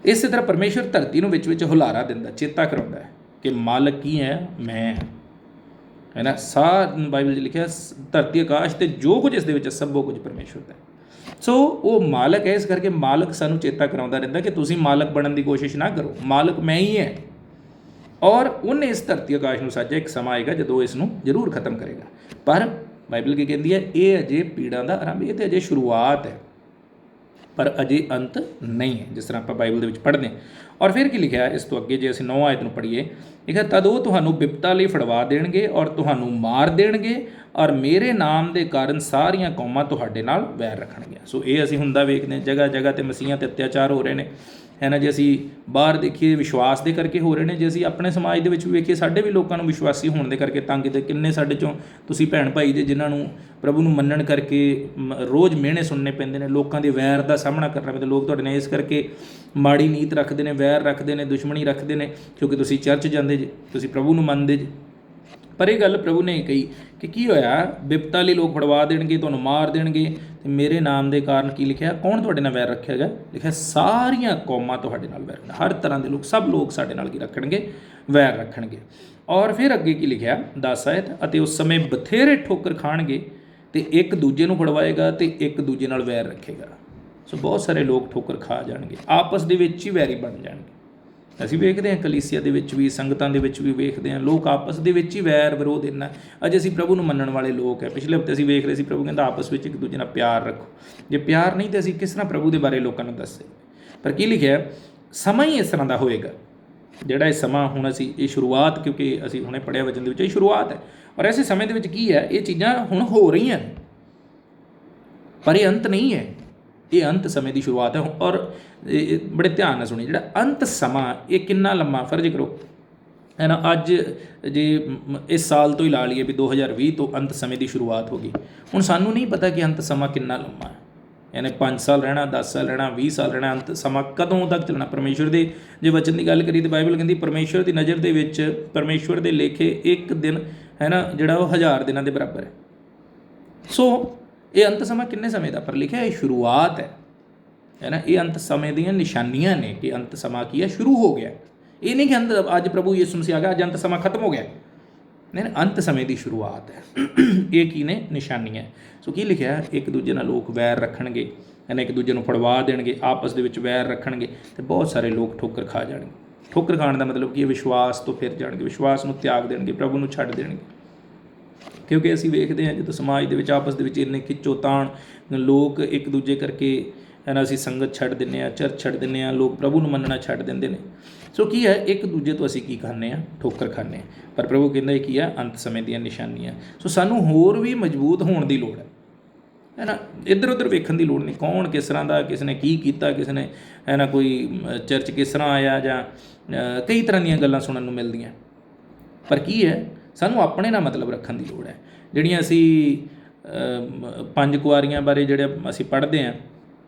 ਇਸੇ ਤਰ੍ਹਾਂ ਪਰਮੇਸ਼ਵਰ ਧਰਤੀ ਨੂੰ ਵਿੱਚ ਹੁਲਾਰਾ ਦਿੰਦਾ, ਚੇਤਾ ਕਰਾਉਂਦਾ ਹੈ ਕਿ ਮਾਲਕ ਕੀ ਹੈ, ਮੈਂ ਹੈ ਨਾ। ਬਾਈਬਲ 'ਚ ਲਿਖਿਆ ਧਰਤੀ ਆਕਾਸ਼ ਅਤੇ ਜੋ ਕੁਝ ਇਸ ਦੇ ਵਿੱਚ ਸਭੋ ਕੁਝ ਪਰਮੇਸ਼ਵਰ ਦਾ। ਸੋ ਉਹ ਮਾਲਕ ਹੈ, ਇਸ ਕਰਕੇ ਮਾਲਕ ਸਾਨੂੰ ਚੇਤਾ ਕਰਾਉਂਦਾ ਰਹਿੰਦਾ ਕਿ ਤੁਸੀਂ ਮਾਲਕ ਬਣਨ ਦੀ ਕੋਸ਼ਿਸ਼ ਨਾ ਕਰੋ, ਮਾਲਕ ਮੈਂ ਹੀ ਹੈ। ਔਰ ਉਹਨੇ ਇਸ ਧਰਤੀ ਆਕਾਸ਼ ਨੂੰ ਸਾਜਿਆ, ਇੱਕ ਸਮਾਂ ਆਏਗਾ ਜਦੋਂ ਇਸ ਨੂੰ ਜ਼ਰੂਰ ਖਤਮ ਕਰੇਗਾ। ਪਰ ਬਾਈਬਲ ਕੀ ਕਹਿੰਦੀ ਹੈ, ਇਹ ਅਜੇ ਪੀੜਾਂ ਦਾ ਆਰੰਭ, ਇਹ ਤਾਂ ਅਜੇ ਸ਼ੁਰੂਆਤ ਹੈ, ਪਰ ਅਜੇ ਅੰਤ ਨਹੀਂ ਹੈ, ਜਿਸ ਤਰ੍ਹਾਂ ਆਪਾਂ ਬਾਈਬਲ ਦੇ ਵਿੱਚ ਪੜ੍ਹਦੇ ਹਾਂ। ਔਰ ਫਿਰ ਕੀ ਲਿਖਿਆ ਇਸ ਤੋਂ ਅੱਗੇ, ਜੇ ਅਸੀਂ 9 ਆਇਤ ਨੂੰ ਪੜ੍ਹੀਏ, ਲਿਖਿਆ ਤਦ ਉਹ ਤੁਹਾਨੂੰ ਬਿਪਤਾ ਲਈ ਫੜਵਾ ਦੇਣਗੇ ਔਰ ਤੁਹਾਨੂੰ ਮਾਰ ਦੇਣਗੇ ਔਰ ਮੇਰੇ ਨਾਮ ਦੇ ਕਾਰਨ ਸਾਰੀਆਂ ਕੌਮਾਂ ਤੁਹਾਡੇ ਨਾਲ ਵੈਰ ਰੱਖਣਗੀਆਂ। ਸੋ ਇਹ ਅਸੀਂ ਹੁੰਦਾ ਵੇਖਦੇ ਹਾਂ, ਜਗ੍ਹਾ ਜਗ੍ਹਾ 'ਤੇ ਮਸੀਹਾਂ 'ਤੇ ਅਤਿਆਚਾਰ ਹੋ ਰਹੇ ਨੇ, ਹੈ ਨਾ। ਜੇ ਅਸੀਂ ਬਾਹਰ ਦੇਖੀਏ ਵਿਸ਼ਵਾਸ ਦੇ ਕਰਕੇ ਹੋ ਰਹੇ ਨੇ, ਜੇ ਅਸੀਂ ਆਪਣੇ ਸਮਾਜ ਦੇ ਵਿੱਚ ਵੀ ਵੇਖੀਏ ਸਾਡੇ ਵੀ ਲੋਕਾਂ ਨੂੰ ਵਿਸ਼ਵਾਸੀ ਹੋਣ ਦੇ ਕਰਕੇ ਤੰਗ ਕੀਤੇ। ਕਿੰਨੇ ਸਾਡੇ 'ਚੋਂ ਤੁਸੀਂ ਭੈਣ ਭਾਈ ਜੇ ਜਿਨ੍ਹਾਂ ਨੂੰ ਪ੍ਰਭੂ ਨੂੰ ਮੰਨਣ ਕਰਕੇ ਰੋਜ਼ ਮਿਹਣੇ ਸੁਣਨੇ ਪੈਂਦੇ ਨੇ, ਲੋਕਾਂ ਦੇ ਵੈਰ ਦਾ ਸਾਹਮਣਾ ਕਰਨਾ ਪੈਂਦਾ। ਲੋਕ ਤੁਹਾਡੇ ਨਾਲ ਇਸ ਕਰਕੇ ਮਾੜੀ ਨੀਤ ਰੱਖਦੇ ਨੇ, ਵੈਰ ਰੱਖਦੇ ਨੇ, ਦੁਸ਼ਮਣੀ ਰੱਖਦੇ ਨੇ, ਕਿਉਂਕਿ ਤੁਸੀਂ ਚਰਚ ਜਾਂਦੇ ਜੇ, ਤੁਸੀਂ ਪ੍ਰਭੂ ਨੂੰ ਮੰਨਦੇ ਜੇ। ਪਰ ਇਹ ਗੱਲ ਪ੍ਰਭੂ ਨੇ ਕਹੀ ਕਿ ਕੀ ਹੋਇਆ, ਬਿਪਤਾ ਲਈ ਲੋਕ ਫੜਵਾ ਦੇਣਗੇ, ਤੁਹਾਨੂੰ ਮਾਰ ਦੇਣਗੇ, ਅਤੇ ਮੇਰੇ ਨਾਮ ਦੇ ਕਾਰਨ ਕੀ ਲਿਖਿਆ, ਕੌਣ ਤੁਹਾਡੇ ਨਾਲ ਵੈਰ ਰੱਖੇਗਾ, ਲਿਖਿਆ ਸਾਰੀਆਂ ਕੌਮਾਂ ਤੁਹਾਡੇ ਨਾਲ ਵੈਰ ਰੱਖਣ। ਹਰ ਤਰ੍ਹਾਂ ਦੇ ਲੋਕ, ਸਭ ਲੋਕ ਸਾਡੇ ਨਾਲ ਕੀ ਰੱਖਣਗੇ, ਵੈਰ ਰੱਖਣਗੇ। ਔਰ ਫਿਰ ਅੱਗੇ ਕੀ ਲਿਖਿਆ 10 ਆਇਤ, ਅਤੇ ਉਸ ਸਮੇਂ ਬਥੇਰੇ ਠੋਕਰ ਖਾਣਗੇ ਅਤੇ ਇੱਕ ਦੂਜੇ ਨੂੰ ਫੜਵਾਏਗਾ ਅਤੇ ਇੱਕ ਦੂਜੇ ਨਾਲ ਵੈਰ ਰੱਖੇਗਾ। ਸੋ ਬਹੁਤ ਸਾਰੇ ਲੋਕ ਠੋਕਰ ਖਾ ਜਾਣਗੇ, ਆਪਸ ਦੇ ਵਿੱਚ ਹੀ ਵੈਰੀ ਬਣ ਜਾਣਗੇ। ਅਸੀਂ ਵੇਖਦੇ ਹਾਂ ਕਲੀਸਿਆ ਦੇ ਵਿੱਚ ਵੀ, ਸੰਗਤਾਂ ਦੇ ਵਿੱਚ ਵੀ ਵੇਖਦੇ ਹਾਂ, ਲੋਕ ਆਪਸ ਦੇ ਵਿੱਚ ਹੀ ਵੈਰ ਵਿਰੋਧ ਇੰਨਾ। ਅੱਜ ਅਸੀਂ ਪ੍ਰਭੂ ਨੂੰ ਮੰਨਣ ਵਾਲੇ ਲੋਕ ਹੈ। ਪਿਛਲੇ ਹਫ਼ਤੇ ਅਸੀਂ ਵੇਖ ਰਹੇ ਸੀ, ਪ੍ਰਭੂ ਕਹਿੰਦਾ ਆਪਸ ਵਿੱਚ ਇੱਕ ਦੂਜੇ ਨਾਲ ਪਿਆਰ ਰੱਖੋ। ਜੇ ਪਿਆਰ ਨਹੀਂ ਤਾਂ ਅਸੀਂ ਕਿਸ ਤਰ੍ਹਾਂ ਪ੍ਰਭੂ ਦੇ ਬਾਰੇ ਲੋਕਾਂ ਨੂੰ ਦੱਸੇ। ਪਰ ਕੀ ਲਿਖਿਆ, ਸਮਾਂ ਹੀ ਇਸ ਤਰ੍ਹਾਂ ਦਾ ਹੋਏਗਾ। ਜਿਹੜਾ ਇਹ ਸਮਾਂ ਹੁਣ ਅਸੀਂ, ਇਹ ਸ਼ੁਰੂਆਤ, ਕਿਉਂਕਿ ਅਸੀਂ ਹੁਣੇ ਪੜ੍ਹਿਆ ਵਚਨ ਦੇ ਵਿੱਚ, ਇਹ ਸ਼ੁਰੂਆਤ ਹੈ। ਔਰ ਐਸੇ ਸਮੇਂ ਦੇ ਵਿੱਚ ਕੀ ਹੈ, ਇਹ ਚੀਜ਼ਾਂ ਹੁਣ ਹੋ ਰਹੀਆਂ ਨੇ, ਪਰ ਇਹ ਅੰਤ ਨਹੀਂ ਹੈ। ਇਹ ਅੰਤ ਸਮੇਂ ਦੀ ਸ਼ੁਰੂਆਤ ਹੈ। ਔਰ ਬੜੇ ਧਿਆਨ ਨਾਲ ਸੁਣੀ, ਜਿਹੜਾ ਅੰਤ ਸਮਾਂ ਇਹ ਕਿੰਨਾ ਲੰਮਾ, ਫਰਜ਼ ਕਰੋ ਹੈ ਨਾ। ਅੱਜ ਜੇ ਇਸ ਸਾਲ ਤੋਂ ਹੀ ਲਾ ਲਈਏ ਵੀ 2020 ਤੋਂ ਅੰਤ ਸਮੇਂ ਦੀ ਸ਼ੁਰੂਆਤ ਹੋ ਗਈ। ਹੁਣ ਸਾਨੂੰ ਨਹੀਂ ਪਤਾ ਕਿ ਅੰਤ ਸਮਾਂ ਕਿੰਨਾ ਲੰਮਾ ਹੈ, ਯਾਨੀ 5 ਸਾਲ ਰਹਿਣਾ, 10 ਸਾਲ ਰਹਿਣਾ, 20 ਸਾਲ ਰਹਿਣਾ, ਅੰਤ ਸਮਾਂ ਕਦੋਂ ਤੱਕ ਚੱਲਣਾ। ਪਰਮੇਸ਼ਵਰ ਦੇ ਜੇ ਵਚਨ ਦੀ ਗੱਲ ਕਰੀਏ ਤਾਂ ਬਾਈਬਲ ਕਹਿੰਦੀ ਪਰਮੇਸ਼ਵਰ ਦੀ ਨਜ਼ਰ ਦੇ ਵਿੱਚ, ਪਰਮੇਸ਼ਵਰ ਦੇ ਲੇਖੇ ਇੱਕ ਦਿਨ ਹੈ ਨਾ ਜਿਹੜਾ ਉਹ 1000 ਦਿਨਾਂ ਦੇ ਬਰਾਬਰ ਹੈ। ਸੋ ਇਹ ਅੰਤ ਸਮਾਂ ਕਿੰਨੇ ਸਮੇਂ ਦਾ, ਪਰ ਲਿਖਿਆ ਇਹ ਸ਼ੁਰੂਆਤ ਹੈ ਨਾ। ਇਹ ਅੰਤ ਸਮੇਂ ਦੀਆਂ ਨਿਸ਼ਾਨੀਆਂ ਨੇ ਕਿ ਅੰਤ ਸਮਾਂ ਕੀ ਹੈ, ਸ਼ੁਰੂ ਹੋ ਗਿਆ। ਇਹ ਨਹੀਂ ਕਿ ਅੰਤ ਅੱਜ ਪ੍ਰਭੂ ਯਿਸੂ ਮਸੀਹ ਆ ਗਿਆ, ਅੱਜ ਅੰਤ ਸਮਾਂ ਖਤਮ ਹੋ ਗਿਆ। ਨਹੀਂ, ਅੰਤ ਸਮੇਂ ਦੀ ਸ਼ੁਰੂਆਤ ਹੈ। ਇਹ ਕੀ ਨੇ, ਨਿਸ਼ਾਨੀਆਂ। ਸੋ ਕੀ ਲਿਖਿਆ, ਇੱਕ ਦੂਜੇ ਨਾਲ ਲੋਕ ਵੈਰ ਰੱਖਣਗੇ, ਯਾਨੀ ਇੱਕ ਦੂਜੇ ਨੂੰ ਫੜਵਾ ਦੇਣਗੇ, ਆਪਸ ਦੇ ਵਿੱਚ ਵੈਰ ਰੱਖਣਗੇ, ਅਤੇ ਬਹੁਤ ਸਾਰੇ ਲੋਕ ਠੋਕਰ ਖਾ ਜਾਣਗੇ। ਠੋਕਰ ਖਾਣ ਦਾ ਮਤਲਬ ਕੀ ਹੈ, ਵਿਸ਼ਵਾਸ ਤੋਂ ਫਿਰ ਜਾਣਗੇ, ਵਿਸ਼ਵਾਸ ਨੂੰ ਤਿਆਗ ਦੇਣਗੇ, ਪ੍ਰਭੂ ਨੂੰ ਛੱਡ ਦੇਣਗੇ। ਕਿਉਂਕਿ ਅਸੀਂ ਵੇਖਦੇ ਹਾਂ ਜਦੋਂ ਸਮਾਜ ਦੇ ਵਿੱਚ ਆਪਸ ਦੇ ਵਿੱਚ ਇੰਨੇ ਖਿੱਚੋ ਤਾਣ, ਲੋਕ ਇੱਕ ਦੂਜੇ ਕਰਕੇ ਹੈ ਨਾ, ਅਸੀਂ ਸੰਗਤ ਛੱਡ ਦਿੰਦੇ ਹਾਂ, ਚਰਚ ਛੱਡ ਦਿੰਦੇ ਹਾਂ, ਲੋਕ ਪ੍ਰਭੂ ਨੂੰ ਮੰਨਣਾ ਛੱਡ ਦਿੰਦੇ ਨੇ। ਸੋ ਕੀ ਹੈ, ਇੱਕ ਦੂਜੇ ਤੋਂ ਅਸੀਂ ਕੀ ਖਾਂਦੇ ਹਾਂ, ਠੋਕਰ ਖਾਂਦੇ ਹਾਂ। ਪਰ ਪ੍ਰਭੂ ਕਹਿੰਦਾ ਕੀ ਹੈ, ਅੰਤ ਸਮੇਂ ਦੀਆਂ ਨਿਸ਼ਾਨੀਆਂ। ਸੋ ਸਾਨੂੰ ਹੋਰ ਵੀ ਮਜ਼ਬੂਤ ਹੋਣ ਦੀ ਲੋੜ ਹੈ ਨਾ। ਇੱਧਰ ਉੱਧਰ ਵੇਖਣ ਦੀ ਲੋੜ ਨਹੀਂ, ਕੌਣ ਕਿਸ ਤਰ੍ਹਾਂ ਦਾ, ਕਿਸ ਨੇ ਕੀ ਕੀਤਾ, ਕਿਸ ਨੇ ਹੈ ਨਾ, ਕੋਈ ਚਰਚ ਕਿਸ ਤਰ੍ਹਾਂ ਆਇਆ, ਜਾਂ ਕਈ ਤਰ੍ਹਾਂ ਦੀਆਂ ਗੱਲਾਂ ਸੁਣਨ ਨੂੰ ਮਿਲਦੀਆਂ। ਪਰ ਕੀ ਹੈ, ਸਾਨੂੰ ਆਪਣੇ ਨਾਲ ਮਤਲਬ ਰੱਖਣ ਦੀ ਲੋੜ ਹੈ। ਜਿਹੜੀਆਂ ਅਸੀਂ 5 ਕੁਆਰੀਆਂ ਬਾਰੇ ਜਿਹੜੇ ਅਸੀਂ ਪੜ੍ਹਦੇ ਹਾਂ,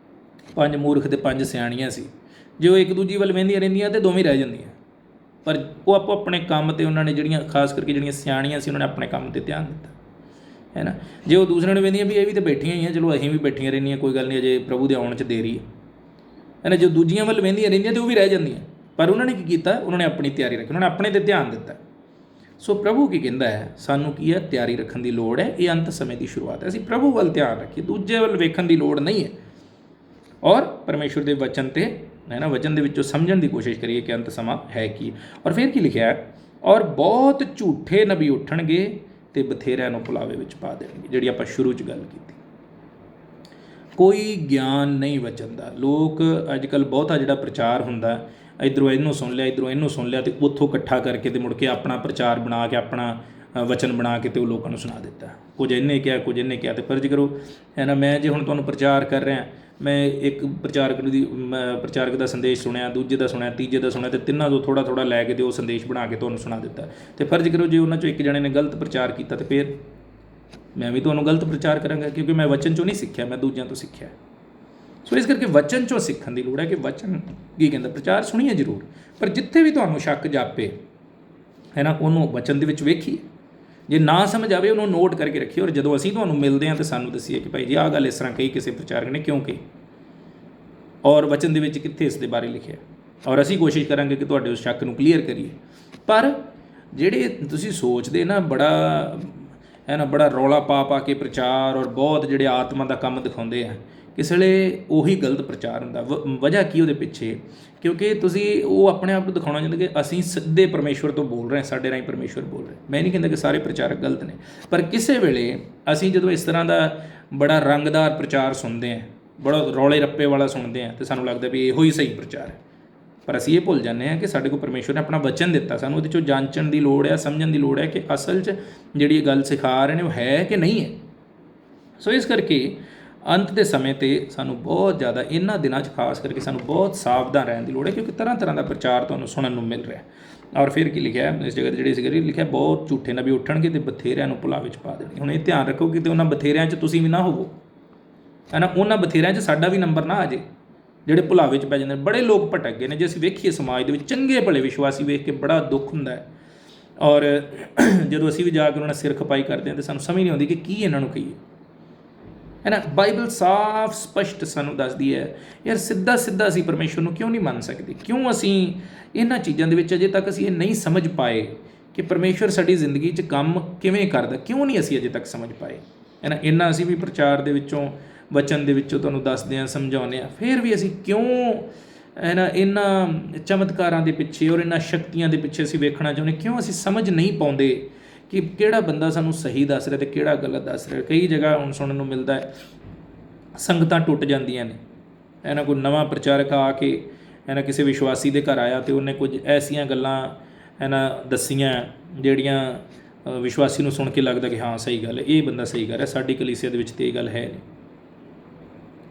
5 ਮੂਰਖ ਅਤੇ 5 ਸਿਆਣੀਆਂ ਸੀ। ਜੇ ਉਹ ਇੱਕ ਦੂਜੀ ਵੱਲ ਵਹਿੰਦੀਆਂ ਰਹਿੰਦੀਆਂ ਤਾਂ ਦੋਵੇਂ ਰਹਿ ਜਾਂਦੀਆਂ। ਪਰ ਉਹ ਆਪੋ ਆਪਣੇ ਕੰਮ 'ਤੇ, ਉਹਨਾਂ ਨੇ ਜਿਹੜੀਆਂ ਖਾਸ ਕਰਕੇ ਜਿਹੜੀਆਂ ਸਿਆਣੀਆਂ ਸੀ, ਉਹਨਾਂ ਨੇ ਆਪਣੇ ਕੰਮ 'ਤੇ ਧਿਆਨ ਦਿੱਤਾ, ਹੈ ਨਾ। ਜੇ ਉਹ ਦੂਸਰਿਆਂ ਨੂੰ ਵਹਿੰਦੀਆਂ ਵੀ ਇਹ ਵੀ ਤਾਂ ਬੈਠੀਆਂ ਹੀ ਆ, ਚਲੋ ਅਸੀਂ ਵੀ ਬੈਠੀਆਂ ਰਹਿੰਦੀਆਂ, ਕੋਈ ਗੱਲ ਨਹੀਂ, ਅਜੇ ਪ੍ਰਭੂ ਦੇ ਆਉਣ 'ਚ ਦੇਰੀ ਹੈ ਨਾ। ਜੋ ਦੂਜੀਆਂ ਵੱਲ ਵਹਿੰਦੀਆਂ ਰਹਿੰਦੀਆਂ ਤਾਂ ਉਹ ਵੀ ਰਹਿ ਜਾਂਦੀਆਂ। ਪਰ ਉਹਨਾਂ ਨੇ ਕੀ ਕੀਤਾ, ਉਹਨਾਂ ਨੇ ਆਪਣੀ ਤਿਆਰੀ ਰੱਖੀ, ਉਹਨਾਂ ਨੇ ਆਪਣੇ 'ਤੇ ਧਿਆਨ ਦਿੱਤਾ। ਸੋ ਪ੍ਰਭੂ ਕੀ ਕਹਿੰਦਾ ਹੈ, ਸਾਨੂੰ ਕੀ ਹੈ, ਤਿਆਰੀ ਰੱਖਣ ਦੀ ਲੋੜ ਹੈ। ਇਹ ਅੰਤ ਸਮੇਂ ਦੀ ਸ਼ੁਰੂਆਤ ਹੈ। ਅਸੀਂ ਪ੍ਰਭੂ ਵੱਲ ਧਿਆਨ ਰੱਖੀਏ, ਦੂਜੇ ਵੱਲ ਵੇਖਣ ਦੀ ਲੋੜ ਨਹੀਂ ਹੈ। ਔਰ ਪਰਮੇਸ਼ਵਰ ਦੇ ਵਚਨ 'ਤੇ ਹੈ ਨਾ, ਵਚਨ ਦੇ ਵਿੱਚੋਂ ਸਮਝਣ ਦੀ ਕੋਸ਼ਿਸ਼ ਕਰੀਏ ਕਿ ਅੰਤ ਸਮਾਂ ਹੈ ਕੀ। ਔਰ ਫਿਰ ਕੀ ਲਿਖਿਆ ਹੈ, ਔਰ ਬਹੁਤ ਝੂਠੇ ਨਬੀ ਉੱਠਣਗੇ ਅਤੇ ਬਥੇਰਿਆਂ ਨੂੰ ਭੁਲਾਵੇ ਵਿੱਚ ਪਾ ਦੇਣਗੇ। ਜਿਹੜੀ ਆਪਾਂ ਸ਼ੁਰੂ 'ਚ ਗੱਲ ਕੀਤੀ, ਕੋਈ ਗਿਆਨ ਨਹੀਂ ਵਚਨ ਦਾ। ਲੋਕ ਅੱਜ ਕੱਲ੍ਹ ਬਹੁਤਾ ਜਿਹੜਾ ਪ੍ਰਚਾਰ ਹੁੰਦਾ, ਇੱਧਰੋਂ ਇਹਨੂੰ ਸੁਣ ਲਿਆ, ਇੱਧਰੋਂ ਇਹਨੂੰ ਸੁਣ ਲਿਆ, ਅਤੇ ਉੱਥੋਂ ਇਕੱਠਾ ਕਰਕੇ ਅਤੇ ਮੁੜ ਕੇ ਆਪਣਾ ਪ੍ਰਚਾਰ ਬਣਾ ਕੇ, ਆਪਣਾ ਵਚਨ ਬਣਾ ਕੇ ਅਤੇ ਉਹ ਲੋਕਾਂ ਨੂੰ ਸੁਣਾ ਦਿੱਤਾ। ਕੁਝ ਇਹਨੇ ਕਿਹਾ, ਕੁਝ ਇਹਨੇ ਕਿਹਾ, ਅਤੇ ਫਰਜ਼ ਕਰੋ ਹੈ ਨਾ। ਮੈਂ ਜੇ ਹੁਣ ਤੁਹਾਨੂੰ ਪ੍ਰਚਾਰ ਕਰ ਰਿਹਾ, ਮੈਂ ਇੱਕ ਪ੍ਰਚਾਰਕ ਦਾ ਸੰਦੇਸ਼ ਸੁਣਿਆ, ਦੂਜੇ ਦਾ ਸੁਣਿਆ, ਤੀਜੇ ਦਾ ਸੁਣਿਆ, ਅਤੇ ਤਿੰਨਾਂ ਤੋਂ ਥੋੜ੍ਹਾ ਥੋੜ੍ਹਾ ਲੈ ਕੇ ਅਤੇ ਉਹ ਸੰਦੇਸ਼ ਬਣਾ ਕੇ ਤੁਹਾਨੂੰ ਸੁਣਾ ਦਿੱਤਾ। ਅਤੇ ਫਰਜ਼ ਕਰੋ ਜੇ ਉਹਨਾਂ 'ਚੋਂ ਇੱਕ ਜਣੇ ਨੇ ਗਲਤ ਪ੍ਰਚਾਰ ਕੀਤਾ, ਅਤੇ ਫਿਰ ਮੈਂ ਵੀ ਤੁਹਾਨੂੰ ਗਲਤ ਪ੍ਰਚਾਰ ਕਰਾਂਗਾ, ਕਿਉਂਕਿ ਮੈਂ ਵਚਨ 'ਚੋਂ ਨਹੀਂ ਸਿੱਖਿਆ, ਮੈਂ ਦੂਜਿਆਂ ਤੋਂ ਸਿੱਖਿਆ। ਸੋ ਇਸ ਕਰਕੇ ਵਚਨ 'ਚੋਂ ਸਿੱਖਣ ਦੀ ਲੋੜ ਹੈ ਕਿ ਵਚਨ ਕੀ ਕਹਿੰਦਾ। ਪ੍ਰਚਾਰ ਸੁਣੀਏ ਜ਼ਰੂਰ, ਪਰ ਜਿੱਥੇ ਵੀ ਤੁਹਾਨੂੰ ਸ਼ੱਕ ਜਾਪੇ ਹੈ ਨਾ, ਉਹਨੂੰ ਵਚਨ ਦੇ ਵਿੱਚ ਵੇਖੀਏ। ਜੇ ਨਾ ਸਮਝ ਆਵੇ ਉਹਨੂੰ ਨੋਟ ਕਰਕੇ ਰੱਖੀਏ, ਔਰ ਜਦੋਂ ਅਸੀਂ ਤੁਹਾਨੂੰ ਮਿਲਦੇ ਹਾਂ ਤਾਂ ਸਾਨੂੰ ਦੱਸੀਏ ਕਿ ਭਾਈ ਜੀ ਆਹ ਗੱਲ ਇਸ ਤਰ੍ਹਾਂ ਕਹੀ ਕਿਸੇ ਪ੍ਰਚਾਰਕ ਨੇ, ਕਿਉਂ ਕਹੀ, ਔਰ ਵਚਨ ਦੇ ਵਿੱਚ ਕਿੱਥੇ ਇਸ ਦੇ ਬਾਰੇ ਲਿਖਿਆ। ਔਰ ਅਸੀਂ ਕੋਸ਼ਿਸ਼ ਕਰਾਂਗੇ ਕਿ ਤੁਹਾਡੇ ਉਸ ਸ਼ੱਕ ਨੂੰ ਕਲੀਅਰ ਕਰੀਏ। ਪਰ ਜਿਹੜੇ ਤੁਸੀਂ ਸੋਚਦੇ ਨਾ, ਬੜਾ ਹੈ ਨਾ, ਬੜਾ ਰੌਲਾ ਪਾ ਕੇ ਪ੍ਰਚਾਰ, ਔਰ ਬਹੁਤ ਜਿਹੜੇ ਆਤਮਾ ਦਾ ਕੰਮ ਦਿਖਾਉਂਦੇ ਆ, ਕਿਸੇ ਵੇਲੇ ਉਹੀ ਗਲਤ ਪ੍ਰਚਾਰ ਹੁੰਦਾ। ਵਜ੍ਹਾ ਕੀ ਉਹਦੇ ਪਿੱਛੇ, ਕਿਉਂਕਿ ਤੁਸੀਂ ਉਹ ਆਪਣੇ ਆਪ ਨੂੰ ਦਿਖਾਉਣਾ ਚਾਹੁੰਦੇ ਕਿ ਅਸੀਂ ਸਿੱਧੇ ਪਰਮੇਸ਼ਵਰ ਤੋਂ ਬੋਲ ਰਹੇ ਹਾਂ, ਸਾਡੇ ਰਾਹੀਂ ਪਰਮੇਸ਼ਵਰ ਬੋਲ ਰਹੇ। ਮੈਂ ਨਹੀਂ ਕਹਿੰਦਾ ਕਿ ਸਾਰੇ ਪ੍ਰਚਾਰਕ ਗਲਤ ਨੇ, ਪਰ ਕਿਸੇ ਵੇਲੇ ਅਸੀਂ ਜਦੋਂ ਇਸ ਤਰ੍ਹਾਂ ਦਾ ਬੜਾ ਰੰਗਦਾਰ ਪ੍ਰਚਾਰ ਸੁਣਦੇ ਹਾਂ, ਬੜਾ ਰੌਲੇ ਰੱਪੇ ਵਾਲਾ ਸੁਣਦੇ ਹਾਂ, ਅਤੇ ਸਾਨੂੰ ਲੱਗਦਾ ਵੀ ਇਹੋ ਹੀ ਸਹੀ ਪ੍ਰਚਾਰ ਹੈ। पर असीं ये भुल जाते हैं कि साढ़े को परमेश्वर ने अपना वचन दिता, सानूं उहदे चों जांचण की लोड़ है, समझण की लोड़ है कि असल च जिहड़ी गल सिखा रहे हैं वो है कि नहीं है। सो इस करके अंत के समय ते सानूं बहुत ज़्यादा इन्हां दिनां 'च खास करके सानूं बहुत सावधान रहने की लोड़ है, क्योंकि तरह तरह का प्रचार तुहानूं सुनन नूं मिल रहा है। और फिर की लिखा है इस जगह जिहड़ी सीगी लिखा बहुत झूठे नबी उठणगे ते बथेरिਆਂ ਨੂੰ ਭੁਲਾ ਵਿੱਚ ਪਾ ਦੇਣਗੇ। ਹੁਣ ਇਹ ਧਿਆਨ ਰੱਖੋ ਕਿ ਉਹਨਾਂ ਬਥੇਰਿਆਂ 'ਚ ਤੁਸੀਂ ਵੀ ਨਾ ਹੋਵੋ, है ना। ਉਹਨਾਂ ਬਥੇਰਿਆਂ 'ਚ ਸਾਡਾ ਵੀ ਨੰਬਰ ਨਾ ਆ ਜੇ ਜਿਹੜੇ ਭੁਲਾਵੇ 'ਚ ਪੈ ਜਾਂਦੇ ਨੇ। ਬੜੇ ਲੋਕ ਭਟਕ ਗਏ ਨੇ, ਜੇ ਅਸੀਂ ਵੇਖੀਏ ਸਮਾਜ ਦੇ ਵਿੱਚ ਚੰਗੇ ਭਲੇ ਵਿਸ਼ਵਾਸੀ ਵੇਖ ਕੇ ਬੜਾ ਦੁੱਖ ਹੁੰਦਾ ਹੈ। ਔਰ ਜਦੋਂ ਅਸੀਂ ਵੀ ਜਾ ਕੇ ਉਹਨਾਂ ਨਾਲ ਸਿਰ ਖਪਾਈ ਕਰਦੇ ਹਾਂ ਤਾਂ ਸਾਨੂੰ ਸਮਝ ਨਹੀਂ ਆਉਂਦੀ ਕਿ ਕੀ ਇਹਨਾਂ ਨੂੰ ਕਹੀਏ, है ना। ਬਾਈਬਲ ਸਾਫ਼ ਸਪਸ਼ਟ ਸਾਨੂੰ ਦੱਸਦੀ ਹੈ ਯਾਰ ਸਿੱਧਾ ਸਿੱਧਾ ਅਸੀਂ ਪਰਮੇਸ਼ਵਰ ਨੂੰ ਕਿਉਂ ਨਹੀਂ ਮੰਨ ਸਕਦੇ, ਕਿਉਂ ਅਸੀਂ ਇਹਨਾਂ ਚੀਜ਼ਾਂ ਦੇ ਵਿੱਚ ਅਜੇ ਤੱਕ ਅਸੀਂ ਇਹ ਨਹੀਂ ਸਮਝ ਪਾਏ ਕਿ ਪਰਮੇਸ਼ਵਰ ਸਾਡੀ ਜ਼ਿੰਦਗੀ 'ਚ ਕੰਮ ਕਿਵੇਂ ਕਰਦਾ, ਕਿਉਂ ਨਹੀਂ ਅਸੀਂ ਅਜੇ ਤੱਕ ਸਮਝ ਪਾਏ, है ना। ਇਹਨਾਂ ਅਸੀਂ ਵੀ ਪ੍ਰਚਾਰ ਦੇ ਵਿੱਚੋਂ ਵਚਨ ਦੇ ਵਿੱਚੋਂ ਤੁਹਾਨੂੰ ਦੱਸਦੇ ਹਾਂ, ਸਮਝਾਉਂਦੇ ਹਾਂ, ਫਿਰ ਵੀ ਅਸੀਂ ਕਿਉਂ ਹੈ ਨਾ ਇਹਨਾਂ ਚਮਤਕਾਰਾਂ ਦੇ ਪਿੱਛੇ ਔਰ ਇਹਨਾਂ ਸ਼ਕਤੀਆਂ ਦੇ ਪਿੱਛੇ ਅਸੀਂ ਵੇਖਣਾ ਚਾਹੁੰਦੇ, ਕਿਉਂ ਅਸੀਂ ਸਮਝ ਨਹੀਂ ਪਾਉਂਦੇ ਕਿ ਕਿਹੜਾ ਬੰਦਾ ਸਾਨੂੰ ਸਹੀ ਦੱਸ ਰਿਹਾ ਅਤੇ ਕਿਹੜਾ ਗਲਤ ਦੱਸ ਰਿਹਾ। ਕਈ ਜਗ੍ਹਾ ਹੁਣ ਸੁਣਨ ਨੂੰ ਮਿਲਦਾ ਹੈ ਸੰਗਤਾਂ ਟੁੱਟ ਜਾਂਦੀਆਂ ਨੇ, ਹੈ ਨਾ। ਕੋਈ ਨਵਾਂ ਪ੍ਰਚਾਰਕ ਆ ਕੇ ਹੈ ਨਾ ਕਿਸੇ ਵਿਸ਼ਵਾਸੀ ਦੇ ਘਰ ਆਇਆ ਅਤੇ ਉਹਨੇ ਕੁਝ ਐਸੀਆਂ ਗੱਲਾਂ ਹੈ ਨਾ ਦੱਸੀਆਂ ਜਿਹੜੀਆਂ ਵਿਸ਼ਵਾਸੀ ਨੂੰ ਸੁਣ ਕੇ ਲੱਗਦਾ ਕਿ ਹਾਂ ਸਹੀ ਗੱਲ ਹੈ, ਇਹ ਬੰਦਾ ਸਹੀ ਕਰ ਰਿਹਾ, ਸਾਡੀ ਕਲੀਸਿਆ ਦੇ ਵਿੱਚ ਤਾਂ ਇਹ ਗੱਲ ਹੈ ਨਹੀਂ।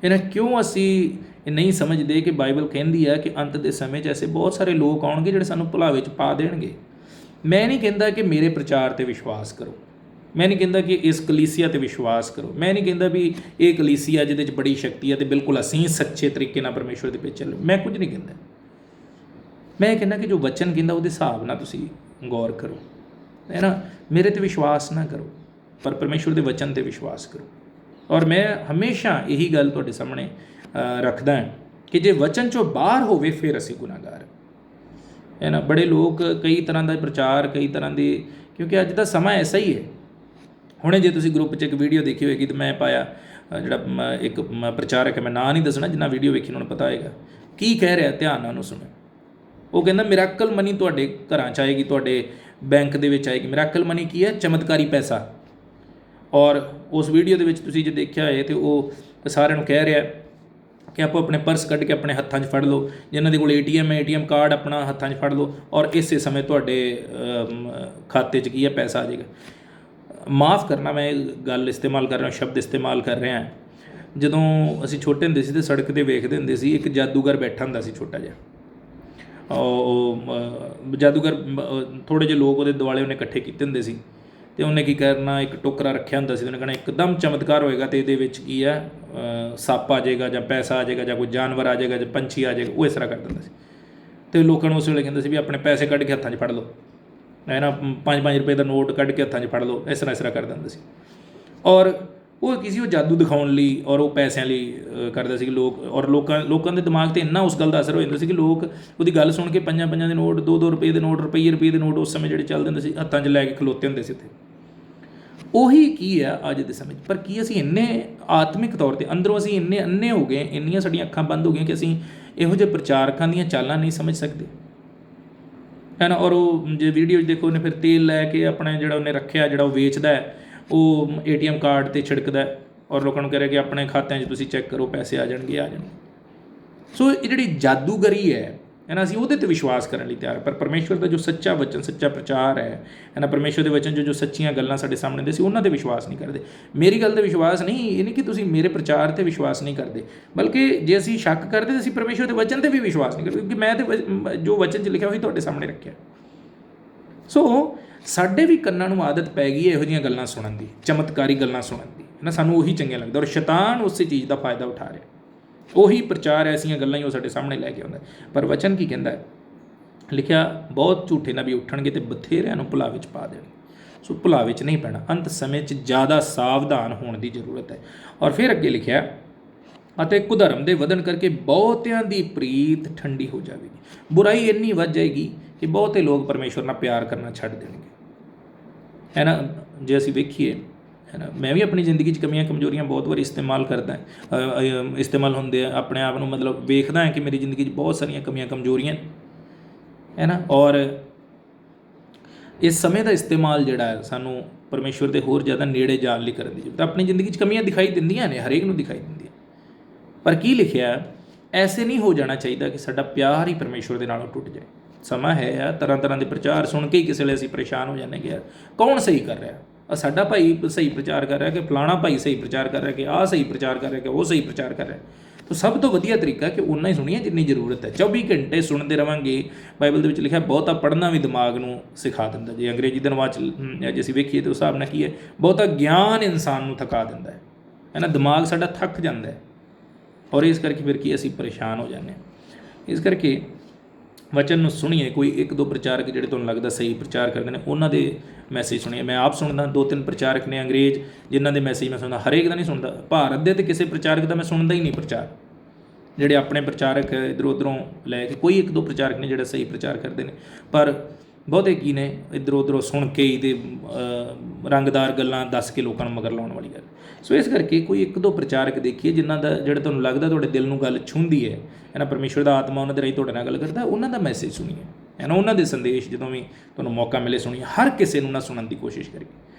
ਇਹਨਾਂ ਕਿਉਂ ਅਸੀਂ ਇਹ ਨਹੀਂ ਸਮਝਦੇ ਕਿ ਬਾਈਬਲ ਕਹਿੰਦੀ ਹੈ ਕਿ ਅੰਤ ਦੇ ਸਮੇਂ 'ਚ ਐਸੇ ਬਹੁਤ ਸਾਰੇ ਲੋਕ ਆਉਣਗੇ ਜਿਹੜੇ ਸਾਨੂੰ ਭੁਲਾਵੇ 'ਚ ਪਾ ਦੇਣਗੇ। ਮੈਂ ਨਹੀਂ ਕਹਿੰਦਾ ਕਿ ਮੇਰੇ ਪ੍ਰਚਾਰ 'ਤੇ ਵਿਸ਼ਵਾਸ ਕਰੋ, ਮੈਂ ਨਹੀਂ ਕਹਿੰਦਾ ਕਿ ਇਸ ਕਲੀਸਿਆ 'ਤੇ ਵਿਸ਼ਵਾਸ ਕਰੋ, ਮੈਂ ਨਹੀਂ ਕਹਿੰਦਾ ਵੀ ਇਹ ਕਲੀਸਿਆ ਜਿਹਦੇ 'ਚ ਬੜੀ ਸ਼ਕਤੀ ਹੈ ਅਤੇ ਬਿਲਕੁਲ ਅਸੀਂ ਸੱਚੇ ਤਰੀਕੇ ਨਾਲ ਪਰਮੇਸ਼ਵਰ ਦੇ ਪਿੱਛੇ ਚੱਲੋ, ਮੈਂ ਕੁਝ ਨਹੀਂ ਕਹਿੰਦਾ। ਮੈਂ ਇਹ ਕਹਿੰਦਾ ਕਿ ਜੋ ਵਚਨ ਕਹਿੰਦਾ ਉਹਦੇ ਹਿਸਾਬ ਨਾਲ ਤੁਸੀਂ ਗੌਰ ਕਰੋ, ਹੈ ਨਾ। ਮੇਰੇ 'ਤੇ ਵਿਸ਼ਵਾਸ ਨਾ ਕਰੋ, ਪਰ ਪਰਮੇਸ਼ਵਰ ਦੇ ਵਚਨ 'ਤੇ ਵਿਸ਼ਵਾਸ ਕਰੋ। ਔਰ ਮੈਂ ਹਮੇਸ਼ਾ ਇਹੀ ਗੱਲ ਤੁਹਾਡੇ ਸਾਹਮਣੇ ਰੱਖਦਾ ਹਾਂ ਕਿ ਜੇ ਵਚਨ 'ਚੋਂ ਬਾਹਰ ਹੋਵੇ ਫਿਰ ਅਸੀਂ ਗੁਨਾਹਗਾਰ, ਹੈ ਨਾ। ਬੜੇ ਲੋਕ ਕਈ ਤਰ੍ਹਾਂ ਦਾ ਪ੍ਰਚਾਰ, ਕਈ ਤਰ੍ਹਾਂ ਦੇ, ਕਿਉਂਕਿ ਅੱਜ ਦਾ ਸਮਾਂ ਐਸਾ ਹੀ ਹੈ। ਹੁਣੇ ਜੇ ਤੁਸੀਂ ਗਰੁੱਪ 'ਚ ਇੱਕ ਵੀਡੀਓ ਦੇਖੀ ਹੋਏਗੀ ਤਾਂ ਮੈਂ ਪਾਇਆ ਜਿਹੜਾ ਇੱਕ ਪ੍ਰਚਾਰਕ ਹੈ, ਮੈਂ ਨਾਂ ਨਹੀਂ ਦੱਸਣਾ, ਜਿੰਨਾ ਵੀਡੀਓ ਵੇਖੀ ਉਹਨਾਂ ਨੂੰ ਪਤਾ ਹੋਏਗਾ ਕੀ ਕਹਿ ਰਿਹਾ, ਧਿਆਨ ਨਾਲ ਉਹਨੂੰ ਸੁਣੋ। ਉਹ ਕਹਿੰਦਾ ਮਿਰਾਕਲ ਮਨੀ ਤੁਹਾਡੇ ਘਰਾਂ 'ਚ ਆਏਗੀ, ਤੁਹਾਡੇ ਬੈਂਕ ਦੇ ਵਿੱਚ ਆਏਗੀ। ਮਿਰਾਕਲ ਮਨੀ ਕੀ ਹੈ? ਚਮਤਕਾਰੀ ਪੈਸਾ। ਔਰ ਉਸ ਵੀਡੀਓ ਦੇ ਵਿੱਚ ਤੁਸੀਂ ਜੇ ਦੇਖਿਆ ਹੋਏ ਤਾਂ ਉਹ ਸਾਰਿਆਂ ਨੂੰ ਕਹਿ ਰਿਹਾ ਕਿ ਆਪੋ ਆਪਣੇ ਪਰਸ ਕੱਢ ਕੇ ਆਪਣੇ ਹੱਥਾਂ 'ਚ ਫੜ ਲਓ, ਜਿਨ੍ਹਾਂ ਦੇ ਕੋਲ ATM ਹੈ ATM ਕਾਰਡ ਆਪਣਾ ਹੱਥਾਂ 'ਚ ਫੜ ਲਓ ਔਰ ਇਸੇ ਸਮੇਂ ਤੁਹਾਡੇ ਖਾਤੇ 'ਚ ਕੀ ਹੈ ਪੈਸਾ ਆ ਜਾਏਗਾ। ਮਾफ़ ਕਰਨਾ, ਮੈਂ ਇਹ ਗੱਲ ਇਸਤੇਮਾਲ ਕਰ ਰਿਹਾ, ਸ਼ਬਦ ਇਸਤੇਮਾਲ ਕਰ ਰਿਹਾ। ਜਦੋਂ ਅਸੀਂ ਛੋਟੇ ਹੁੰਦੇ ਸੀ ਤਾਂ ਸੜਕ 'ਤੇ ਵੇਖਦੇ ਹੁੰਦੇ ਸੀ ਇੱਕ ਜਾਦੂਗਰ ਬੈਠਾ ਹੁੰਦਾ ਸੀ ਛੋਟਾ ਜਿਹਾ। ਉਹ ਜਾਦੂਗਰ ਥੋੜ੍ਹੇ ਜਿਹੇ ਲੋਕ ਉਹਦੇ ਦੁਆਲੇ ਉਹਨੇ ਇਕੱਠੇ ਕੀਤੇ ਹੁੰਦੇ ਸੀ ਅਤੇ ਉਹਨੇ ਕੀ ਕਰਨਾ, ਇੱਕ ਟੋਕਰਾ ਰੱਖਿਆ ਹੁੰਦਾ ਸੀ, ਉਹਨੇ ਕਹਿਣਾ ਇੱਕਦਮ ਚਮਤਕਾਰ ਹੋਏਗਾ ਅਤੇ ਇਹਦੇ ਵਿੱਚ ਕੀ ਹੈ ਸੱਪ ਆ ਜਾਏਗਾ ਜਾਂ ਪੈਸਾ ਆ ਜਾਏਗਾ ਜਾਂ ਕੋਈ ਜਾਨਵਰ ਆ ਜਾਏਗਾ ਜਾਂ ਪੰਛੀ ਆ ਜਾਏਗਾ। ਉਹ ਇਸ ਤਰ੍ਹਾਂ ਕਰ ਦਿੰਦਾ ਸੀ ਅਤੇ ਲੋਕਾਂ ਨੂੰ ਉਸ ਵੇਲੇ ਕਹਿੰਦੇ ਸੀ ਵੀ ਆਪਣੇ ਪੈਸੇ ਕੱਢ ਕੇ ਹੱਥਾਂ 'ਚ ਫੜ ਲਓ, ਹੈ ਨਾ। 5-5 ਰੁਪਏ ਦਾ ਨੋਟ ਕੱਢ ਕੇ ਹੱਥਾਂ 'ਚ ਫੜ ਲਓ, ਇਸ ਤਰ੍ਹਾਂ ਕਰ ਦਿੰਦਾ ਸੀ। ਔਰ ਉਹ ਕਿਸੇ ਉਹ ਜਾਦੂ ਦਿਖਾਉਣ ਲਈ ਔਰ ਉਹ ਪੈਸਿਆਂ ਲਈ ਕਰਦਾ ਸੀ। ਔਰ ਲੋਕਾਂ ਦੇ ਦਿਮਾਗ 'ਤੇ ਇੰਨਾ ਉਸ ਗੱਲ ਦਾ ਅਸਰ ਹੋ ਜਾਂਦਾ ਸੀ ਕਿ ਲੋਕ ਉਹਦੀ ਗੱਲ ਸੁਣ ਕੇ 5-5 ਦੇ ਨੋਟ, 2-2 ਰੁਪਏ ਦੇ ਨੋਟ, ਰੁਪਏ ਦੇ ਨੋਟ ਉਸ ਸਮੇਂ ਜਿਹੜੇ ਚੱਲਦੇ ਹੁੰਦੇ ਸੀ ਹੱਥਾਂ 'ਚ ਲੈ ਕੇ ਖਲੋਤੇ ਹੁੰਦੇ ਸੀ। ਉੱਥੇ ਉਹੀ ਕੀ ਆ ਅੱਜ ਦੇ ਸਮੇਂ 'ਚ। ਪਰ ਕੀ ਅਸੀਂ ਇੰਨੇ ਆਤਮਿਕ ਤੌਰ 'ਤੇ ਅੰਦਰੋਂ ਅਸੀਂ ਇੰਨੇ ਅੰਨੇ ਹੋ ਗਏ, ਇੰਨੀਆਂ ਸਾਡੀਆਂ ਅੱਖਾਂ ਬੰਦ ਹੋ ਗਈਆਂ ਕਿ ਅਸੀਂ ਇਹੋ ਜਿਹੇ ਪ੍ਰਚਾਰਕਾਂ ਦੀਆਂ ਚਾਲਾਂ ਨਹੀਂ ਸਮਝ ਸਕਦੇ, ਹੈ ਨਾ। ਔਰ ਉਹ ਜੇ ਵੀਡੀਓ 'ਚ ਦੇਖੋ, ਉਹਨੇ ਫਿਰ ਤੇਲ ਲੈ ਕੇ ਆਪਣਾ ਜਿਹੜਾ ਉਹਨੇ ਰੱਖਿਆ, ਜਿਹੜਾ ਉਹ ਵੇਚਦਾ ਹੈ, ਉਹ ATM ਕਾਰਡ 'ਤੇ ਛਿੜਕਦਾ ਔਰ ਲੋਕਾਂ ਨੂੰ ਕਹਿ ਰਿਹਾ ਕਿ ਆਪਣੇ ਖਾਤਿਆਂ 'ਚ ਤੁਸੀਂ ਚੈੱਕ ਕਰੋ, ਪੈਸੇ ਆ ਜਾਣਗੇ। ਸੋ ਇਹ ਜਿਹੜੀ ਜਾਦੂਗਰੀ ਹੈ ਨਾ, ਅਸੀਂ ਉਹਦੇ 'ਤੇ ਵਿਸ਼ਵਾਸ ਕਰਨ ਲਈ ਤਿਆਰ। ਪਰ ਪਰਮੇਸ਼ਵਰ ਦਾ ਜੋ ਸੱਚਾ ਵਚਨ, ਸੱਚਾ ਪ੍ਰਚਾਰ ਹੈ ਨਾ, ਪਰਮੇਸ਼ਵਰ ਦੇ ਵਚਨ ਜੋ ਸੱਚੀਆਂ ਗੱਲਾਂ ਸਾਡੇ ਸਾਹਮਣੇ ਦੇ ਸੀ, ਉਹਨਾਂ 'ਤੇ ਵਿਸ਼ਵਾਸ ਨਹੀਂ ਕਰਦੇ। ਮੇਰੀ ਗੱਲ 'ਤੇ ਵਿਸ਼ਵਾਸ ਨਹੀਂ, ਇਹ ਨਹੀਂ ਕਿ ਤੁਸੀਂ ਮੇਰੇ ਪ੍ਰਚਾਰ 'ਤੇ ਵਿਸ਼ਵਾਸ ਨਹੀਂ ਕਰਦੇ, ਬਲਕਿ ਜੇ ਅਸੀਂ ਸ਼ੱਕ ਕਰਦੇ ਤਾਂ ਅਸੀਂ ਪਰਮੇਸ਼ਵਰ ਦੇ ਵਚਨ 'ਤੇ ਵੀ ਵਿਸ਼ਵਾਸ ਨਹੀਂ ਕਰਦੇ, ਕਿਉਂਕਿ ਮੈਂ ਤਾਂ ਜੋ ਵਚਨ 'ਚ ਲਿਖਿਆ ਉਹੀ ਤੁਹਾਡੇ ਸਾਹਮਣੇ ਰੱਖਿਆ। ਸੋ ਸਾਡੇ ਵੀ ਕੰਨਾਂ ਨੂੰ ਆਦਤ ਪੈ ਗਈ ਹੈ ਇਹੋ ਜਿਹੀਆਂ ਗੱਲਾਂ ਸੁਣਨ ਦੀ, ਚਮਤਕਾਰੀ ਗੱਲਾਂ ਸੁਣਨ ਦੀ, ਹੈ ਨਾ। ਸਾਨੂੰ ਉਹੀ ਚੰਗੀਆਂ ਲੱਗਦਾ ਔਰ ਸ਼ੈਤਾਨ ਉਸੇ ਚੀਜ਼ ਦਾ ਫਾਇਦਾ ਉਠਾ ਰਿਹਾ। ਉਹੀ ਪ੍ਰਚਾਰ, ਐਸੀਆਂ ਗੱਲਾਂ ਹੀ ਉਹ ਸਾਡੇ ਸਾਹਮਣੇ ਲੈ ਕੇ ਆਉਂਦਾ। ਪਰ ਵਚਨ ਕੀ ਕਹਿੰਦਾ ਹੈ? ਲਿਖਿਆ ਬਹੁਤ ਝੂਠੇ ਨਬੀ ਉੱਠਣਗੇ ਅਤੇ ਬਥੇਰਿਆਂ ਨੂੰ ਭੁਲਾਵੇ 'ਚ ਪਾ ਦੇਣਗੇ। ਸੋ ਭੁਲਾਵੇ 'ਚ ਨਹੀਂ ਪੈਣਾ, ਅੰਤ ਸਮੇਂ 'ਚ ਜ਼ਿਆਦਾ ਸਾਵਧਾਨ ਹੋਣ ਦੀ ਜ਼ਰੂਰਤ ਹੈ। ਔਰ ਫਿਰ ਅੱਗੇ ਲਿਖਿਆ ਅਤੇ ਕੁਧਰਮ ਦੇ ਵਧਣ ਕਰਕੇ ਬਹੁਤਿਆਂ ਦੀ ਪ੍ਰੀਤ ਠੰਡੀ ਹੋ ਜਾਵੇਗੀ। ਬੁਰਾਈ ਇੰਨੀ ਵੱਧ ਜਾਏਗੀ ਕਿ ਬਹੁਤੇ ਲੋਕ ਪਰਮੇਸ਼ਵਰ ਨਾਲ ਪਿਆਰ ਕਰਨਾ ਛੱਡ ਦੇਣਗੇ, ਹੈ ਨਾ। ਜੇ ਅਸੀਂ ਵੇਖੀਏ, ਹੈ ਨਾ, ਮੈਂ ਵੀ ਆਪਣੀ ਜ਼ਿੰਦਗੀ 'ਚ ਕਮੀਆਂ ਕਮਜ਼ੋਰੀਆਂ ਬਹੁਤ ਵਾਰੀ ਇਸਤੇਮਾਲ ਕਰਦਾ, ਇਸਤੇਮਾਲ ਹੁੰਦੇ ਆ ਆਪਣੇ ਆਪ ਨੂੰ, ਮਤਲਬ ਵੇਖਦਾ ਹਾਂ ਕਿ ਮੇਰੀ ਜ਼ਿੰਦਗੀ 'ਚ ਬਹੁਤ ਸਾਰੀਆਂ ਕਮੀਆਂ ਕਮਜ਼ੋਰੀਆਂ, ਹੈ ਨਾ। ਔਰ ਇਸ ਸਮੇਂ ਦਾ ਇਸਤੇਮਾਲ ਜਿਹੜਾ ਹੈ ਸਾਨੂੰ ਪਰਮੇਸ਼ਵਰ ਦੇ ਹੋਰ ਜ਼ਿਆਦਾ ਨੇੜੇ ਜਾਣ ਲਈ ਕਰਨ ਦੀ ਜ਼ਰੂਰਤ। ਆਪਣੀ ਜ਼ਿੰਦਗੀ 'ਚ ਕਮੀਆਂ ਦਿਖਾਈ ਦਿੰਦੀਆਂ ਨੇ, ਹਰੇਕ ਨੂੰ ਦਿਖਾਈ ਦਿੰਦੀਆਂ। ਪਰ ਕੀ ਲਿਖਿਆ ਐਸੇ ਨਹੀਂ ਹੋ ਜਾਣਾ ਚਾਹੀਦਾ ਕਿ ਸਾਡਾ ਪਿਆਰ ਹੀ ਪਰਮੇਸ਼ਵਰ ਦੇ ਨਾਲੋਂ ਟੁੱਟ ਜਾਏ। ਸਮਾਂ ਹੈ ਆ ਤਰ੍ਹਾਂ ਤਰ੍ਹਾਂ ਦੇ ਪ੍ਰਚਾਰ ਸੁਣ ਕੇ ਹੀ ਕਿਸੇ ਵੇਲੇ ਅਸੀਂ ਪਰੇਸ਼ਾਨ ਹੋ ਜਾਂਦੇ ਕਿ ਯਾਰ ਕੌਣ ਸਹੀ ਕਰ ਰਿਹਾ, ਸਾਡਾ ਭਾਈ ਸਹੀ ਪ੍ਰਚਾਰ ਕਰ ਰਿਹਾ ਕਿ ਫਲਾਣਾ ਭਾਈ ਸਹੀ ਪ੍ਰਚਾਰ ਕਰ ਰਿਹਾ ਕਿ ਆਹ ਸਹੀ ਪ੍ਰਚਾਰ ਕਰ ਰਿਹਾ ਕਿ ਉਹ ਸਹੀ ਪ੍ਰਚਾਰ ਕਰ ਰਿਹਾ। ਤਾਂ ਸਭ ਤੋਂ ਵਧੀਆ ਤਰੀਕਾ ਕਿ ਓਨਾ ਹੀ ਸੁਣੀਏ ਜਿੰਨੀ ਜ਼ਰੂਰਤ ਹੈ। 24 ਘੰਟੇ ਸੁਣਦੇ ਰਹਾਂਗੇ, ਬਾਈਬਲ ਦੇ ਵਿੱਚ ਲਿਖਿਆ ਬਹੁਤਾ ਪੜ੍ਹਨਾ ਵੀ ਦਿਮਾਗ ਨੂੰ ਸਿਖਾ ਦਿੰਦਾ। ਜੇ ਅੰਗਰੇਜ਼ੀ ਦੇ ਅਨੁਵਾਦ 'ਚ ਜੇ ਅਸੀਂ ਵੇਖੀਏ ਤਾਂ ਉਸ ਹਿਸਾਬ ਨਾਲ ਕੀ ਹੈ, ਬਹੁਤਾ ਗਿਆਨ ਇਨਸਾਨ ਨੂੰ ਥਕਾ ਦਿੰਦਾ ਹੈ ਨਾ, ਦਿਮਾਗ ਸਾਡਾ ਥੱਕ ਜਾਂਦਾ ਹੈ ਔਰ ਇਸ ਕਰਕੇ ਫਿਰ ਕੀ ਅਸੀਂ ਪਰੇਸ਼ਾਨ ਹੋ ਜਾਂਦੇ ਹਾਂ। ਇਸ ਕਰਕੇ ਵਚਨ ਨੂੰ ਸੁਣੀਏ। ਕੋਈ ਇੱਕ ਦੋ ਪ੍ਰਚਾਰਕ ਜਿਹੜੇ ਤੁਹਾਨੂੰ ਲੱਗਦਾ ਸਹੀ ਪ੍ਰਚਾਰ ਕਰਦੇ ਨੇ ਉਹਨਾਂ ਦੇ ਮੈਸੇਜ ਸੁਣੀਏ। ਮੈਂ ਆਪ ਸੁਣਦਾ, 2-3 ਪ੍ਰਚਾਰਕ ਨੇ ਅੰਗਰੇਜ਼ ਜਿਨ੍ਹਾਂ ਦੇ ਮੈਸੇਜ ਮੈਂ ਸੁਣਦਾ, ਹਰੇਕ ਦਾ ਨਹੀਂ ਸੁਣਦਾ। ਭਾਰਤ ਦੇ ਤਾਂ ਕਿਸੇ ਪ੍ਰਚਾਰਕ ਦਾ ਮੈਂ ਸੁਣਦਾ ਹੀ ਨਹੀਂ ਪ੍ਰਚਾਰ। ਜਿਹੜੇ ਆਪਣੇ ਪ੍ਰਚਾਰਕ ਇੱਧਰੋਂ ਉੱਧਰੋਂ ਲੈ ਕੇ, ਕੋਈ ਇੱਕ ਦੋ ਪ੍ਰਚਾਰਕ ਨੇ ਜਿਹੜੇ ਸਹੀ ਪ੍ਰਚਾਰ ਕਰਦੇ ਨੇ, ਪਰ ਬਹੁਤੇ ਕੀ ਨੇ ਇੱਧਰੋਂ ਉੱਧਰੋਂ ਸੁਣ ਕੇ ਹੀ ਅਤੇ ਰੰਗਦਾਰ ਗੱਲਾਂ ਦੱਸ ਕੇ ਲੋਕਾਂ ਨੂੰ ਮਗਰ ਲਾਉਣ ਵਾਲੀ ਗੱਲ। ਸੋ ਇਸ ਕਰਕੇ ਕੋਈ ਇੱਕ ਦੋ ਪ੍ਰਚਾਰਕ ਦੇਖੀਏ ਜਿਨ੍ਹਾਂ ਦਾ ਜਿਹੜਾ ਤੁਹਾਨੂੰ ਲੱਗਦਾ ਤੁਹਾਡੇ ਦਿਲ ਨੂੰ ਗੱਲ ਛੂੰਹਦੀ ਹੈ ਨਾ, ਪਰਮੇਸ਼ਵਰ ਦਾ ਆਤਮਾ ਉਹਨਾਂ ਦੇ ਰਾਹੀਂ ਤੁਹਾਡੇ ਨਾਲ ਗੱਲ ਕਰਦਾ, ਉਹਨਾਂ ਦਾ ਮੈਸੇਜ ਸੁਣੀਏ ਹੈ ਨਾ, ਉਹਨਾਂ ਦੇ ਸੰਦੇਸ਼ ਜਦੋਂ ਵੀ ਤੁਹਾਨੂੰ ਮੌਕਾ ਮਿਲੇ ਸੁਣੀਏ। ਹਰ ਕਿਸੇ ਨੂੰ ਨਾ ਸੁਣਨ ਦੀ ਕੋਸ਼ਿਸ਼ ਕਰੀਏ,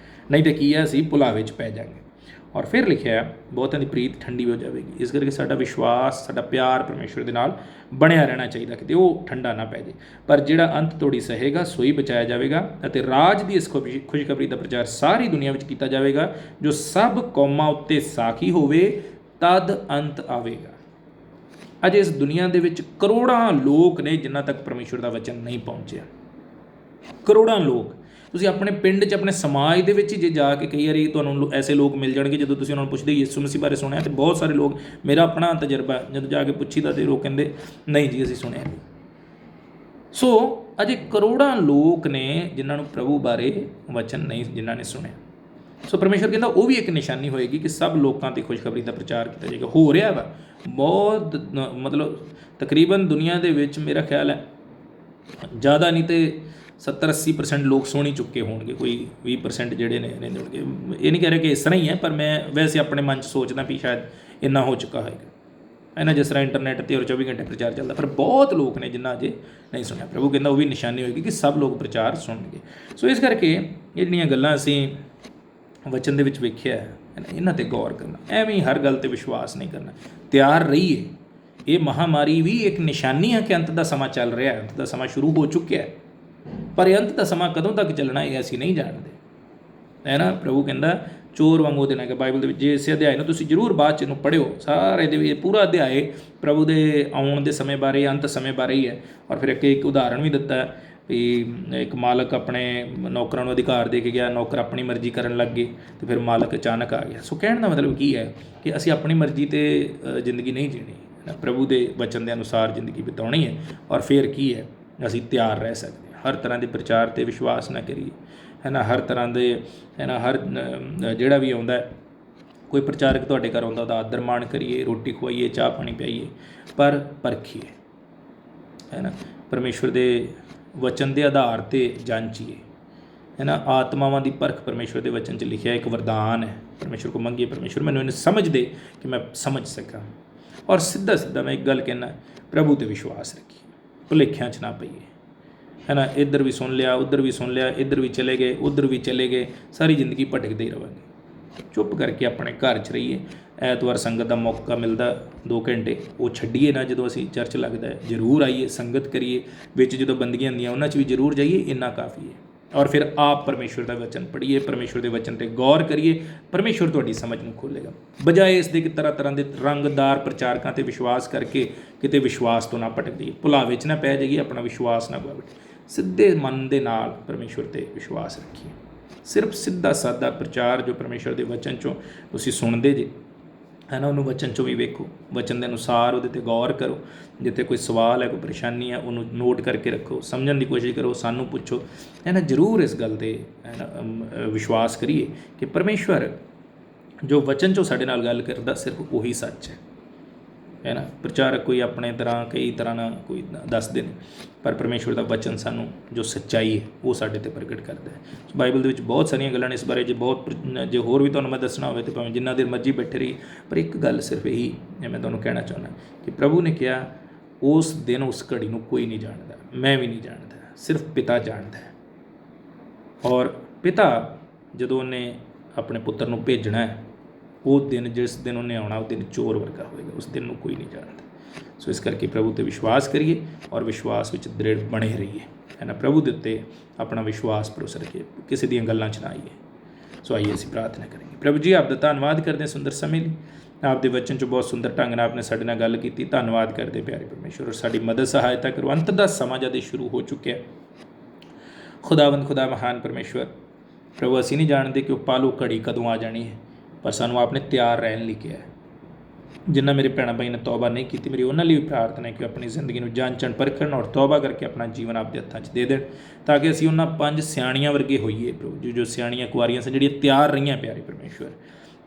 ਨਹੀਂ ਤਾਂ ਕੀ ਹੈ ਅਸੀਂ ਭੁਲਾਵੇ 'ਚ ਪੈ ਜਾਵਾਂਗੇ। ਔਰ ਫਿਰ ਲਿਖਿਆ ਬਹੁਤਿਆਂ ਦੀ ਪ੍ਰੀਤ ਠੰਡੀ ਹੋ ਜਾਵੇਗੀ। ਇਸ ਕਰਕੇ ਸਾਡਾ ਵਿਸ਼ਵਾਸ, ਸਾਡਾ ਪਿਆਰ ਪਰਮੇਸ਼ਵਰ ਦੇ ਨਾਲ ਬਣਿਆ ਰਹਿਣਾ ਚਾਹੀਦਾ, ਕਿਤੇ ਉਹ ਠੰਡਾ ਨਾ ਪੈ ਜੇ। ਪਰ ਜਿਹੜਾ ਅੰਤ ਤੋੜੀ ਸਹੇਗਾ ਸੋਈ ਬਚਾਇਆ ਜਾਵੇਗਾ ਅਤੇ ਰਾਜ ਦੀ ਇਸ ਖੁਸ਼ਖਬਰੀ ਦਾ ਪ੍ਰਚਾਰ ਸਾਰੀ ਦੁਨੀਆ ਵਿੱਚ ਕੀਤਾ ਜਾਵੇਗਾ। ਜੋ ਸਭ ਕੌਮਾਂ ਉੱਤੇ ਸਾਖੀ ਹੋਵੇ, ਤਦ ਅੰਤ ਆਵੇਗਾ। ਅਜੇ ਇਸ ਦੁਨੀਆ ਦੇ ਵਿੱਚ ਕਰੋੜਾਂ ਲੋਕ ਨੇ ਜਿਨ੍ਹਾਂ ਤੱਕ ਪਰਮੇਸ਼ਵਰ ਦਾ ਵਚਨ ਨਹੀਂ ਪਹੁੰਚਿਆ। ਕਰੋੜਾਂ ਲੋਕ। ਤੁਸੀਂ ਆਪਣੇ ਪਿੰਡ 'ਚ, ਆਪਣੇ ਸਮਾਜ ਦੇ ਵਿੱਚ ਹੀ ਜੇ ਜਾ ਕੇ, ਕਈ ਵਾਰੀ ਤੁਹਾਨੂੰ ਐਸੇ ਲੋਕ ਮਿਲ ਜਾਣਗੇ ਜਦੋਂ ਤੁਸੀਂ ਉਹਨਾਂ ਨੂੰ ਪੁੱਛਦੇ ਯਿਸੂ ਮਸੀਹ ਬਾਰੇ ਸੁਣਿਆ, ਅਤੇ ਬਹੁਤ ਸਾਰੇ ਲੋਕ, ਮੇਰਾ ਆਪਣਾ ਤਜਰਬਾ, ਜਦੋਂ ਜਾ ਕੇ ਪੁੱਛੀਦਾ ਤਾਂ ਲੋਕ ਕਹਿੰਦੇ ਨਹੀਂ ਜੀ ਅਸੀਂ ਸੁਣਿਆ ਨਹੀਂ। ਸੋ ਅਜੇ ਕਰੋੜਾਂ ਲੋਕ ਨੇ ਜਿਨ੍ਹਾਂ ਨੂੰ ਪ੍ਰਭੂ ਬਾਰੇ ਵਚਨ ਨਹੀਂ, ਜਿਨ੍ਹਾਂ ਨੇ ਸੁਣਿਆ। ਸੋ ਪਰਮੇਸ਼ਵਰ ਕਹਿੰਦਾ ਉਹ ਵੀ ਇੱਕ ਨਿਸ਼ਾਨੀ ਹੋਏਗੀ ਕਿ ਸਭ ਲੋਕਾਂ 'ਤੇ ਖੁਸ਼ਖਬਰੀ ਦਾ ਪ੍ਰਚਾਰ ਕੀਤਾ ਜਾਏਗਾ। ਹੋ ਰਿਹਾ ਵਾ ਬਹੁਤ, ਮਤਲਬ ਤਕਰੀਬਨ ਦੁਨੀਆ ਦੇ ਵਿੱਚ ਮੇਰਾ ਖਿਆਲ ਹੈ ਜ਼ਿਆਦਾ ਨਹੀਂ ਤੇ 70-80% ਲੋਕ ਸੁਣ ਹੀ ਚੁੱਕੇ ਹੋਣਗੇ, ਕੋਈ 20% ਜਿਹੜੇ ਨੇ ਨਹੀਂ ਹੋਣਗੇ। ਇਹ ਨਹੀਂ ਕਹਿ ਰਿਹਾ ਕਿ ਇਸ ਤਰ੍ਹਾਂ ਹੀ ਹੈ, ਪਰ ਮੈਂ ਵੈਸੇ ਆਪਣੇ ਮਨ 'ਚ ਸੋਚਦਾ ਵੀ ਸ਼ਾਇਦ ਇੰਨਾ ਹੋ ਚੁੱਕਾ ਹੋਏਗਾ ਹੈ ਨਾ, ਜਿਸ ਤਰ੍ਹਾਂ ਇੰਟਰਨੈੱਟ 'ਤੇ ਔਰ 24 ਘੰਟੇ ਪ੍ਰਚਾਰ ਚੱਲਦਾ। ਪਰ ਬਹੁਤ ਲੋਕ ਨੇ ਜਿਨ੍ਹਾਂ ਅਜੇ ਨਹੀਂ ਸੁਣਿਆ। ਪ੍ਰਭੂ ਕਹਿੰਦਾ ਉਹ ਵੀ ਨਿਸ਼ਾਨੀ ਹੋਏਗੀ ਕਿ ਸਭ ਲੋਕ ਪ੍ਰਚਾਰ ਸੁਣਨਗੇ। ਸੋ ਇਸ ਕਰਕੇ ਇਹ ਜਿਹੜੀਆਂ ਗੱਲਾਂ ਅਸੀਂ ਵਚਨ ਦੇ ਵਿੱਚ ਵੇਖਿਆ ਹੈ ਨਾ, ਇਹਨਾਂ 'ਤੇ ਗੌਰ ਕਰਨਾ, ਐਵੇਂ ਹੀ ਹਰ ਗੱਲ 'ਤੇ ਵਿਸ਼ਵਾਸ ਨਹੀਂ ਕਰਨਾ। ਤਿਆਰ ਰਹੀਏ। ਇਹ ਮਹਾਂਮਾਰੀ ਵੀ ਇੱਕ ਨਿਸ਼ਾਨੀ ਹੈ ਕਿ ਅੰਤ ਦਾ ਸਮਾਂ ਚੱਲ ਰਿਹਾ, ਅੰਤ ਦਾ ਸਮਾਂ ਸ਼ੁਰੂ ਹੋ ਚੁੱਕਿਆ ਹੈ। ਪਰ ਇਹ ਅੰਤ ਦਾ ਸਮਾਂ ਕਦੋਂ ਤੱਕ ਚੱਲਣਾ ਇਹ ਅਸੀਂ ਨਹੀਂ ਜਾਣਦੇ ਹੈ ਨਾ। ਪ੍ਰਭੂ ਕਹਿੰਦਾ ਚੋਰ ਵਾਂਗੂ ਦਿਨ ਹੈਗਾ ਬਾਈਬਲ ਦੇ ਵਿੱਚ। ਜੇ ਇਸ ਅਧਿਆਇ ਨੂੰ ਤੁਸੀਂ ਜ਼ਰੂਰ ਬਾਅਦ 'ਚ ਇਹਨੂੰ ਪੜ੍ਹਿਓ, ਸਾਰੇ ਦੇ ਵਿੱਚ ਪੂਰਾ ਅਧਿਆਇ ਪ੍ਰਭੂ ਦੇ ਆਉਣ ਦੇ ਸਮੇਂ ਬਾਰੇ, ਅੰਤ ਸਮੇਂ ਬਾਰੇ ਹੀ ਹੈ। ਔਰ ਫਿਰ ਇੱਕ ਉਦਾਹਰਣ ਵੀ ਦਿੱਤਾ ਵੀ ਇੱਕ ਮਾਲਕ ਆਪਣੇ ਨੌਕਰਾਂ ਨੂੰ ਅਧਿਕਾਰ ਦੇ ਕੇ ਗਿਆ, ਨੌਕਰ ਆਪਣੀ ਮਰਜ਼ੀ ਕਰਨ ਲੱਗ ਗਏ ਅਤੇ ਫਿਰ ਮਾਲਕ ਅਚਾਨਕ ਆ ਗਿਆ। ਸੋ ਕਹਿਣ ਦਾ ਮਤਲਬ ਕੀ ਹੈ ਕਿ ਅਸੀਂ ਆਪਣੀ ਮਰਜ਼ੀ 'ਤੇ ਜ਼ਿੰਦਗੀ ਨਹੀਂ ਜੀਣੀ, ਪ੍ਰਭੂ ਦੇ ਵਚਨ ਦੇ ਅਨੁਸਾਰ ਜ਼ਿੰਦਗੀ ਬਿਤਾਉਣੀ ਹੈ। ਔਰ ਫਿਰ ਕੀ ਹੈ, ਅਸੀਂ ਤਿਆਰ ਰਹਿ ਸਕਦੇ ਹਾਂ। ਹਰ ਤਰ੍ਹਾਂ ਦੇ ਪ੍ਰਚਾਰ 'ਤੇ ਵਿਸ਼ਵਾਸ ਨਾ ਕਰੀਏ ਹੈ ਨਾ, ਹਰ ਤਰ੍ਹਾਂ ਦੇ ਹੈ ਨਾ, ਹਰ ਜਿਹੜਾ ਵੀ ਆਉਂਦਾ, ਕੋਈ ਪ੍ਰਚਾਰਕ ਤੁਹਾਡੇ ਘਰ ਆਉਂਦਾ ਉਹਦਾ ਆਦਰ ਮਾਣ ਕਰੀਏ, ਰੋਟੀ ਖਵਾਈਏ, ਚਾਹ ਪਾਣੀ ਪਿਆਈਏ, ਪਰ ਪਰਖੀਏ ਹੈ ਨਾ, ਪਰਮੇਸ਼ਵਰ ਦੇ ਵਚਨ ਦੇ ਆਧਾਰ 'ਤੇ ਜਾਂਚੀਏ ਹੈ ਨਾ। ਆਤਮਾਵਾਂ ਦੀ ਪਰਖ ਪਰਮੇਸ਼ਵਰ ਦੇ ਵਚਨ 'ਚ ਲਿਖਿਆ ਇੱਕ ਵਰਦਾਨ ਹੈ। ਪਰਮੇਸ਼ਵਰ ਕੋਲ ਮੰਗੀਏ, ਪਰਮੇਸ਼ਵਰ ਮੈਨੂੰ ਇਹਨੂੰ ਸਮਝ ਦੇ ਕਿ ਮੈਂ ਸਮਝ ਸਕਾਂ। ਔਰ ਸਿੱਧਾ ਸਿੱਧਾ ਮੈਂ ਇੱਕ ਗੱਲ ਕਹਿਣਾ, ਪ੍ਰਭੂ 'ਤੇ ਵਿਸ਼ਵਾਸ ਰੱਖੀਏ, ਭੁਲੇਖਿਆਂ 'ਚ ਨਾ ਪਈਏ ਹੈ ਨਾ। ਇੱਧਰ ਵੀ ਸੁਣ ਲਿਆ, ਉੱਧਰ ਵੀ ਸੁਣ ਲਿਆ, ਇੱਧਰ ਵੀ ਚਲੇ ਗਏ, ਉੱਧਰ ਵੀ ਚਲੇ ਗਏ, ਸਾਰੀ ਜ਼ਿੰਦਗੀ ਭਟਕਦੇ ਹੀ ਰਹਾਂਗੇ। ਚੁੱਪ ਕਰਕੇ ਆਪਣੇ ਘਰ 'ਚ ਰਹੀਏ। ਐਤਵਾਰ ਸੰਗਤ ਦਾ ਮੌਕਾ ਮਿਲਦਾ 2 ਘੰਟੇ, ਉਹ ਛੱਡੀਏ ਨਾ। ਜਦੋਂ ਅਸੀਂ ਚਰਚ ਲੱਗਦਾ ਹੈ ਜ਼ਰੂਰ ਆਈਏ, ਸੰਗਤ ਕਰੀਏ, ਵਿੱਚ ਜਦੋਂ ਬੰਦਗੀਆਂ ਹੁੰਦੀਆਂ ਉਹਨਾਂ 'ਚ ਵੀ ਜ਼ਰੂਰ ਜਾਈਏ, ਇੰਨਾ ਕਾਫੀ ਹੈ। ਔਰ ਫਿਰ ਆਪ ਪਰਮੇਸ਼ਵਰ ਦਾ ਵਚਨ ਪੜ੍ਹੀਏ, ਪਰਮੇਸ਼ਵਰ ਦੇ ਵਚਨ 'ਤੇ ਗੌਰ ਕਰੀਏ। ਪਰਮੇਸ਼ਵਰ ਤੁਹਾਡੀ ਸਮਝ ਨੂੰ ਖੋਲ੍ਹੇਗਾ, ਬਜਾਏ ਇਸ ਦੇ ਕਿ ਤਰ੍ਹਾਂ ਤਰ੍ਹਾਂ ਦੇ ਰੰਗਦਾਰ ਪ੍ਰਚਾਰਕਾਂ 'ਤੇ ਵਿਸ਼ਵਾਸ ਕਰਕੇ ਕਿਤੇ ਵਿਸ਼ਵਾਸ ਤੋਂ ਨਾ ਭਟਕ ਜਾਈਏ, ਭੁਲਾਵੇ 'ਚ ਨਾ ਪੈ ਜਾਈਏ, ਆਪਣਾ ਵਿਸ਼ਵਾਸ ਨਾ ਗਵਾ ਬੈਠੇ। ਸਿੱਧੇ ਮਨ ਦੇ ਨਾਲ ਪਰਮੇਸ਼ਵਰ 'ਤੇ ਵਿਸ਼ਵਾਸ ਰੱਖੀਏ। ਸਿਰਫ ਸਿੱਧਾ ਸਾਦਾ ਪ੍ਰਚਾਰ ਜੋ ਪਰਮੇਸ਼ਵਰ ਦੇ ਵਚਨ 'ਚੋਂ ਤੁਸੀਂ ਸੁਣਦੇ ਜੇ ਹੈ ਨਾ, ਉਹਨੂੰ ਵਚਨ 'ਚੋਂ ਵੀ ਵੇਖੋ, ਵਚਨ ਦੇ ਅਨੁਸਾਰ ਉਹਦੇ 'ਤੇ ਗੌਰ ਕਰੋ। ਜਿੱਥੇ ਕੋਈ ਸਵਾਲ ਹੈ, ਕੋਈ ਪਰੇਸ਼ਾਨੀ ਹੈ, ਉਹਨੂੰ ਨੋਟ ਕਰਕੇ ਰੱਖੋ, ਸਮਝਣ ਦੀ ਕੋਸ਼ਿਸ਼ ਕਰੋ, ਸਾਨੂੰ ਪੁੱਛੋ ਹੈ ਨਾ। ਜ਼ਰੂਰ ਇਸ ਗੱਲ 'ਤੇ ਹੈ ਨਾ ਵਿਸ਼ਵਾਸ ਕਰੀਏ ਕਿ ਪਰਮੇਸ਼ਵਰ ਜੋ ਵਚਨ 'ਚੋਂ ਸਾਡੇ ਨਾਲ ਗੱਲ ਕਰਦਾ ਸਿਰਫ ਉਹੀ ਸੱਚ ਹੈ ਨਾ। ਪ੍ਰਚਾਰਕ ਕੋਈ ਆਪਣੇ ਤਰ੍ਹਾਂ, ਕਈ ਤਰ੍ਹਾਂ ਨਾਲ ਕੋਈ ਦੱਸਦੇ ਨੇ, ਪਰ ਪਰਮੇਸ਼ਵਰ ਦਾ ਵਚਨ ਸਾਨੂੰ ਜੋ ਸੱਚਾਈ ਹੈ ਉਹ ਸਾਡੇ 'ਤੇ ਪ੍ਰਗਟ ਕਰਦਾ ਹੈ। ਬਾਈਬਲ ਦੇ ਵਿੱਚ ਬਹੁਤ ਸਾਰੀਆਂ ਗੱਲਾਂ ਨੇ ਇਸ ਬਾਰੇ, ਜੇ ਹੋਰ ਵੀ ਤੁਹਾਨੂੰ ਮੈਂ ਦੱਸਣਾ ਹੋਵੇ ਤਾਂ ਭਾਵੇਂ ਜਿੰਨਾ ਦੇਰ ਮਰਜ਼ੀ ਬੈਠੇ ਰਹੀ। ਪਰ ਇੱਕ ਗੱਲ ਸਿਰਫ ਇਹੀ ਮੈਂ ਤੁਹਾਨੂੰ ਕਹਿਣਾ ਚਾਹੁੰਦਾ ਕਿ ਪ੍ਰਭੂ ਨੇ ਕਿਹਾ ਉਸ ਦਿਨ, ਉਸ ਘੜੀ ਨੂੰ ਕੋਈ ਨਹੀਂ ਜਾਣਦਾ, ਮੈਂ ਵੀ ਨਹੀਂ ਜਾਣਦਾ, ਸਿਰਫ ਪਿਤਾ ਜਾਣਦਾ ਹੈ। ਔਰ ਪਿਤਾ ਜਦੋਂ ਉਹਨੇ ਆਪਣੇ ਪੁੱਤਰ ਨੂੰ ਭੇਜਣਾ ਹੈ, ਉਹ ਦਿਨ, ਜਿਸ ਦਿਨ ਉਹਨੇ ਆਉਣਾ, ਉਹ ਦਿਨ ਚੋਰ ਵਰਗਾ ਹੋਏਗਾ। ਉਸ ਦਿਨ ਨੂੰ ਕੋਈ ਨਹੀਂ ਜਾਣਦਾ। ਸੋ ਇਸ ਕਰਕੇ ਪ੍ਰਭੂ 'ਤੇ ਵਿਸ਼ਵਾਸ ਕਰੀਏ ਔਰ ਵਿਸ਼ਵਾਸ ਵਿੱਚ ਦ੍ਰਿੜ ਬਣੇ ਰਹੀਏ, ਹੈ ਨਾ। ਪ੍ਰਭੂ ਦੇ ਉੱਤੇ ਆਪਣਾ ਵਿਸ਼ਵਾਸ ਭਰੋਸਾ ਰੱਖੀਏ, ਕਿਸੇ ਦੀਆਂ ਗੱਲਾਂ 'ਚ ਨਾ ਆਈਏ। ਸੋ ਆਈਏ ਅਸੀਂ ਪ੍ਰਾਰਥਨਾ ਕਰਾਂਗੇ। ਪ੍ਰਭੂ ਜੀ, ਆਪ ਦਾ ਧੰਨਵਾਦ ਕਰਦੇ ਹਾਂ ਸੁੰਦਰ ਸਮੇਂ ਲਈ। ਆਪ ਦੇ ਵਚਨ 'ਚ ਬਹੁਤ ਸੁੰਦਰ ਢੰਗ ਨਾਲ ਆਪਨੇ ਸਾਡੇ ਨਾਲ ਗੱਲ ਕੀਤੀ। ਧੰਨਵਾਦ ਕਰਦੇ ਪਿਆਰੇ ਪਰਮੇਸ਼ਵਰ। ਔਰ ਸਾਡੀ ਮਦਦ ਸਹਾਇਤਾ ਕਰੋ। ਅੰਤ ਦਾ ਸਮਾਂ ਜਦ ਸ਼ੁਰੂ ਹੋ ਚੁੱਕਿਆ, ਖੁਦਾਵੰਦ ਖੁਦਾ ਮਹਾਨ ਪਰਮੇਸ਼ਵਰ ਪ੍ਰਭੂ, ਅਸੀਂ ਨਹੀਂ ਜਾਣਦੇ ਕਿ ਉਹ ਪਾਲੋ ਘੜੀ ਕਦੋਂ ਆ ਜਾਣੀ ਹੈ, ਪਰ ਸਾਨੂੰ ਆਪਨੇ ਤਿਆਰ ਰਹਿਣ ਲਈ ਕਿਹਾ। ਜਿਨ੍ਹਾਂ ਮੇਰੇ ਭੈਣਾਂ ਭਾਈ ਨੇ ਤੌਬਾ ਨਹੀਂ ਕੀਤੀ, ਮੇਰੀ ਉਹਨਾਂ ਲਈ ਵੀ ਪ੍ਰਾਰਥਨਾ ਹੈ ਕਿ ਆਪਣੀ ਜ਼ਿੰਦਗੀ ਨੂੰ ਜਾਂਚਣ ਪਰਖਣ ਔਰ ਤੌਬਾ ਕਰਕੇ ਆਪਣਾ ਜੀਵਨ ਆਪਦੇ ਹੱਥਾਂ 'ਚ ਦੇ ਦੇਣ, ਤਾਂ ਕਿ ਅਸੀਂ ਉਹਨਾਂ 5 ਸਿਆਣੀਆਂ ਵਰਗੇ ਹੋਈਏ ਪ੍ਰਭੂ, ਜੋ ਸਿਆਣੀਆਂ ਕੁਆਰੀਆਂ ਸਨ, ਜਿਹੜੀਆਂ ਤਿਆਰ ਰਹੀਆਂ ਪਿਆਰੇ ਪਰਮੇਸ਼ਵਰ।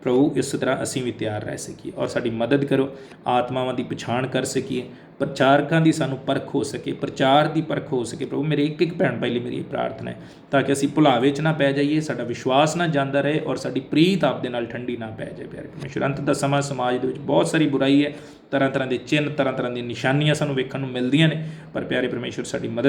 ਪ੍ਰਭੂ, ਇਸ ਤਰ੍ਹਾਂ ਅਸੀਂ ਵੀ ਤਿਆਰ ਰਹਿ ਸਕੀਏ ਔਰ ਸਾਡੀ ਮਦਦ ਕਰੋ, ਆਤਮਾਵਾਂ ਦੀ ਪਛਾਣ ਕਰ ਸਕੀਏ, ਪ੍ਰਚਾਰਕਾਂ ਦੀ ਸਾਨੂੰ ਪਰਖ ਹੋ ਸਕੇ, ਪ੍ਰਚਾਰ ਦੀ ਪਰਖ ਹੋ ਸਕੇ। ਪ੍ਰਭੂ, ਮੇਰੇ ਇੱਕ ਭੈਣ ਭਾਈ ਲਈ ਮੇਰੀ ਇਹ ਪ੍ਰਾਰਥਨਾ ਹੈ, ਤਾਂ ਕਿ ਅਸੀਂ ਭੁਲਾਵੇ 'ਚ ਨਾ ਪੈ ਜਾਈਏ, ਸਾਡਾ ਵਿਸ਼ਵਾਸ ਨਾ ਜਾਂਦਾ ਰਹੇ ਔਰ ਸਾਡੀ ਪ੍ਰੀਤ ਆਪਦੇ ਨਾਲ ਠੰਡੀ ਨਾ ਪੈ ਜਾਏ ਪਿਆਰੇ ਪਰਮੇਸ਼ਵਰ। ਅੰਤ ਦਾ ਸਮਾਂ ਸਮਾਜ ਦੇ ਵਿੱਚ ਬਹੁਤ ਸਾਰੀ ਬੁਰਾਈ ਹੈ, ਤਰ੍ਹਾਂ ਤਰ੍ਹਾਂ ਦੇ ਚਿੰਨ੍ਹ, ਤਰ੍ਹਾਂ ਤਰ੍ਹਾਂ ਦੀਆਂ ਨਿਸ਼ਾਨੀਆਂ ਸਾਨੂੰ ਵੇਖਣ ਨੂੰ ਮਿਲਦੀਆਂ ਨੇ, ਪਰ ਪਿਆਰੇ ਪਰਮੇਸ਼ਵਰ ਸਾਡੀ ਮਦਦ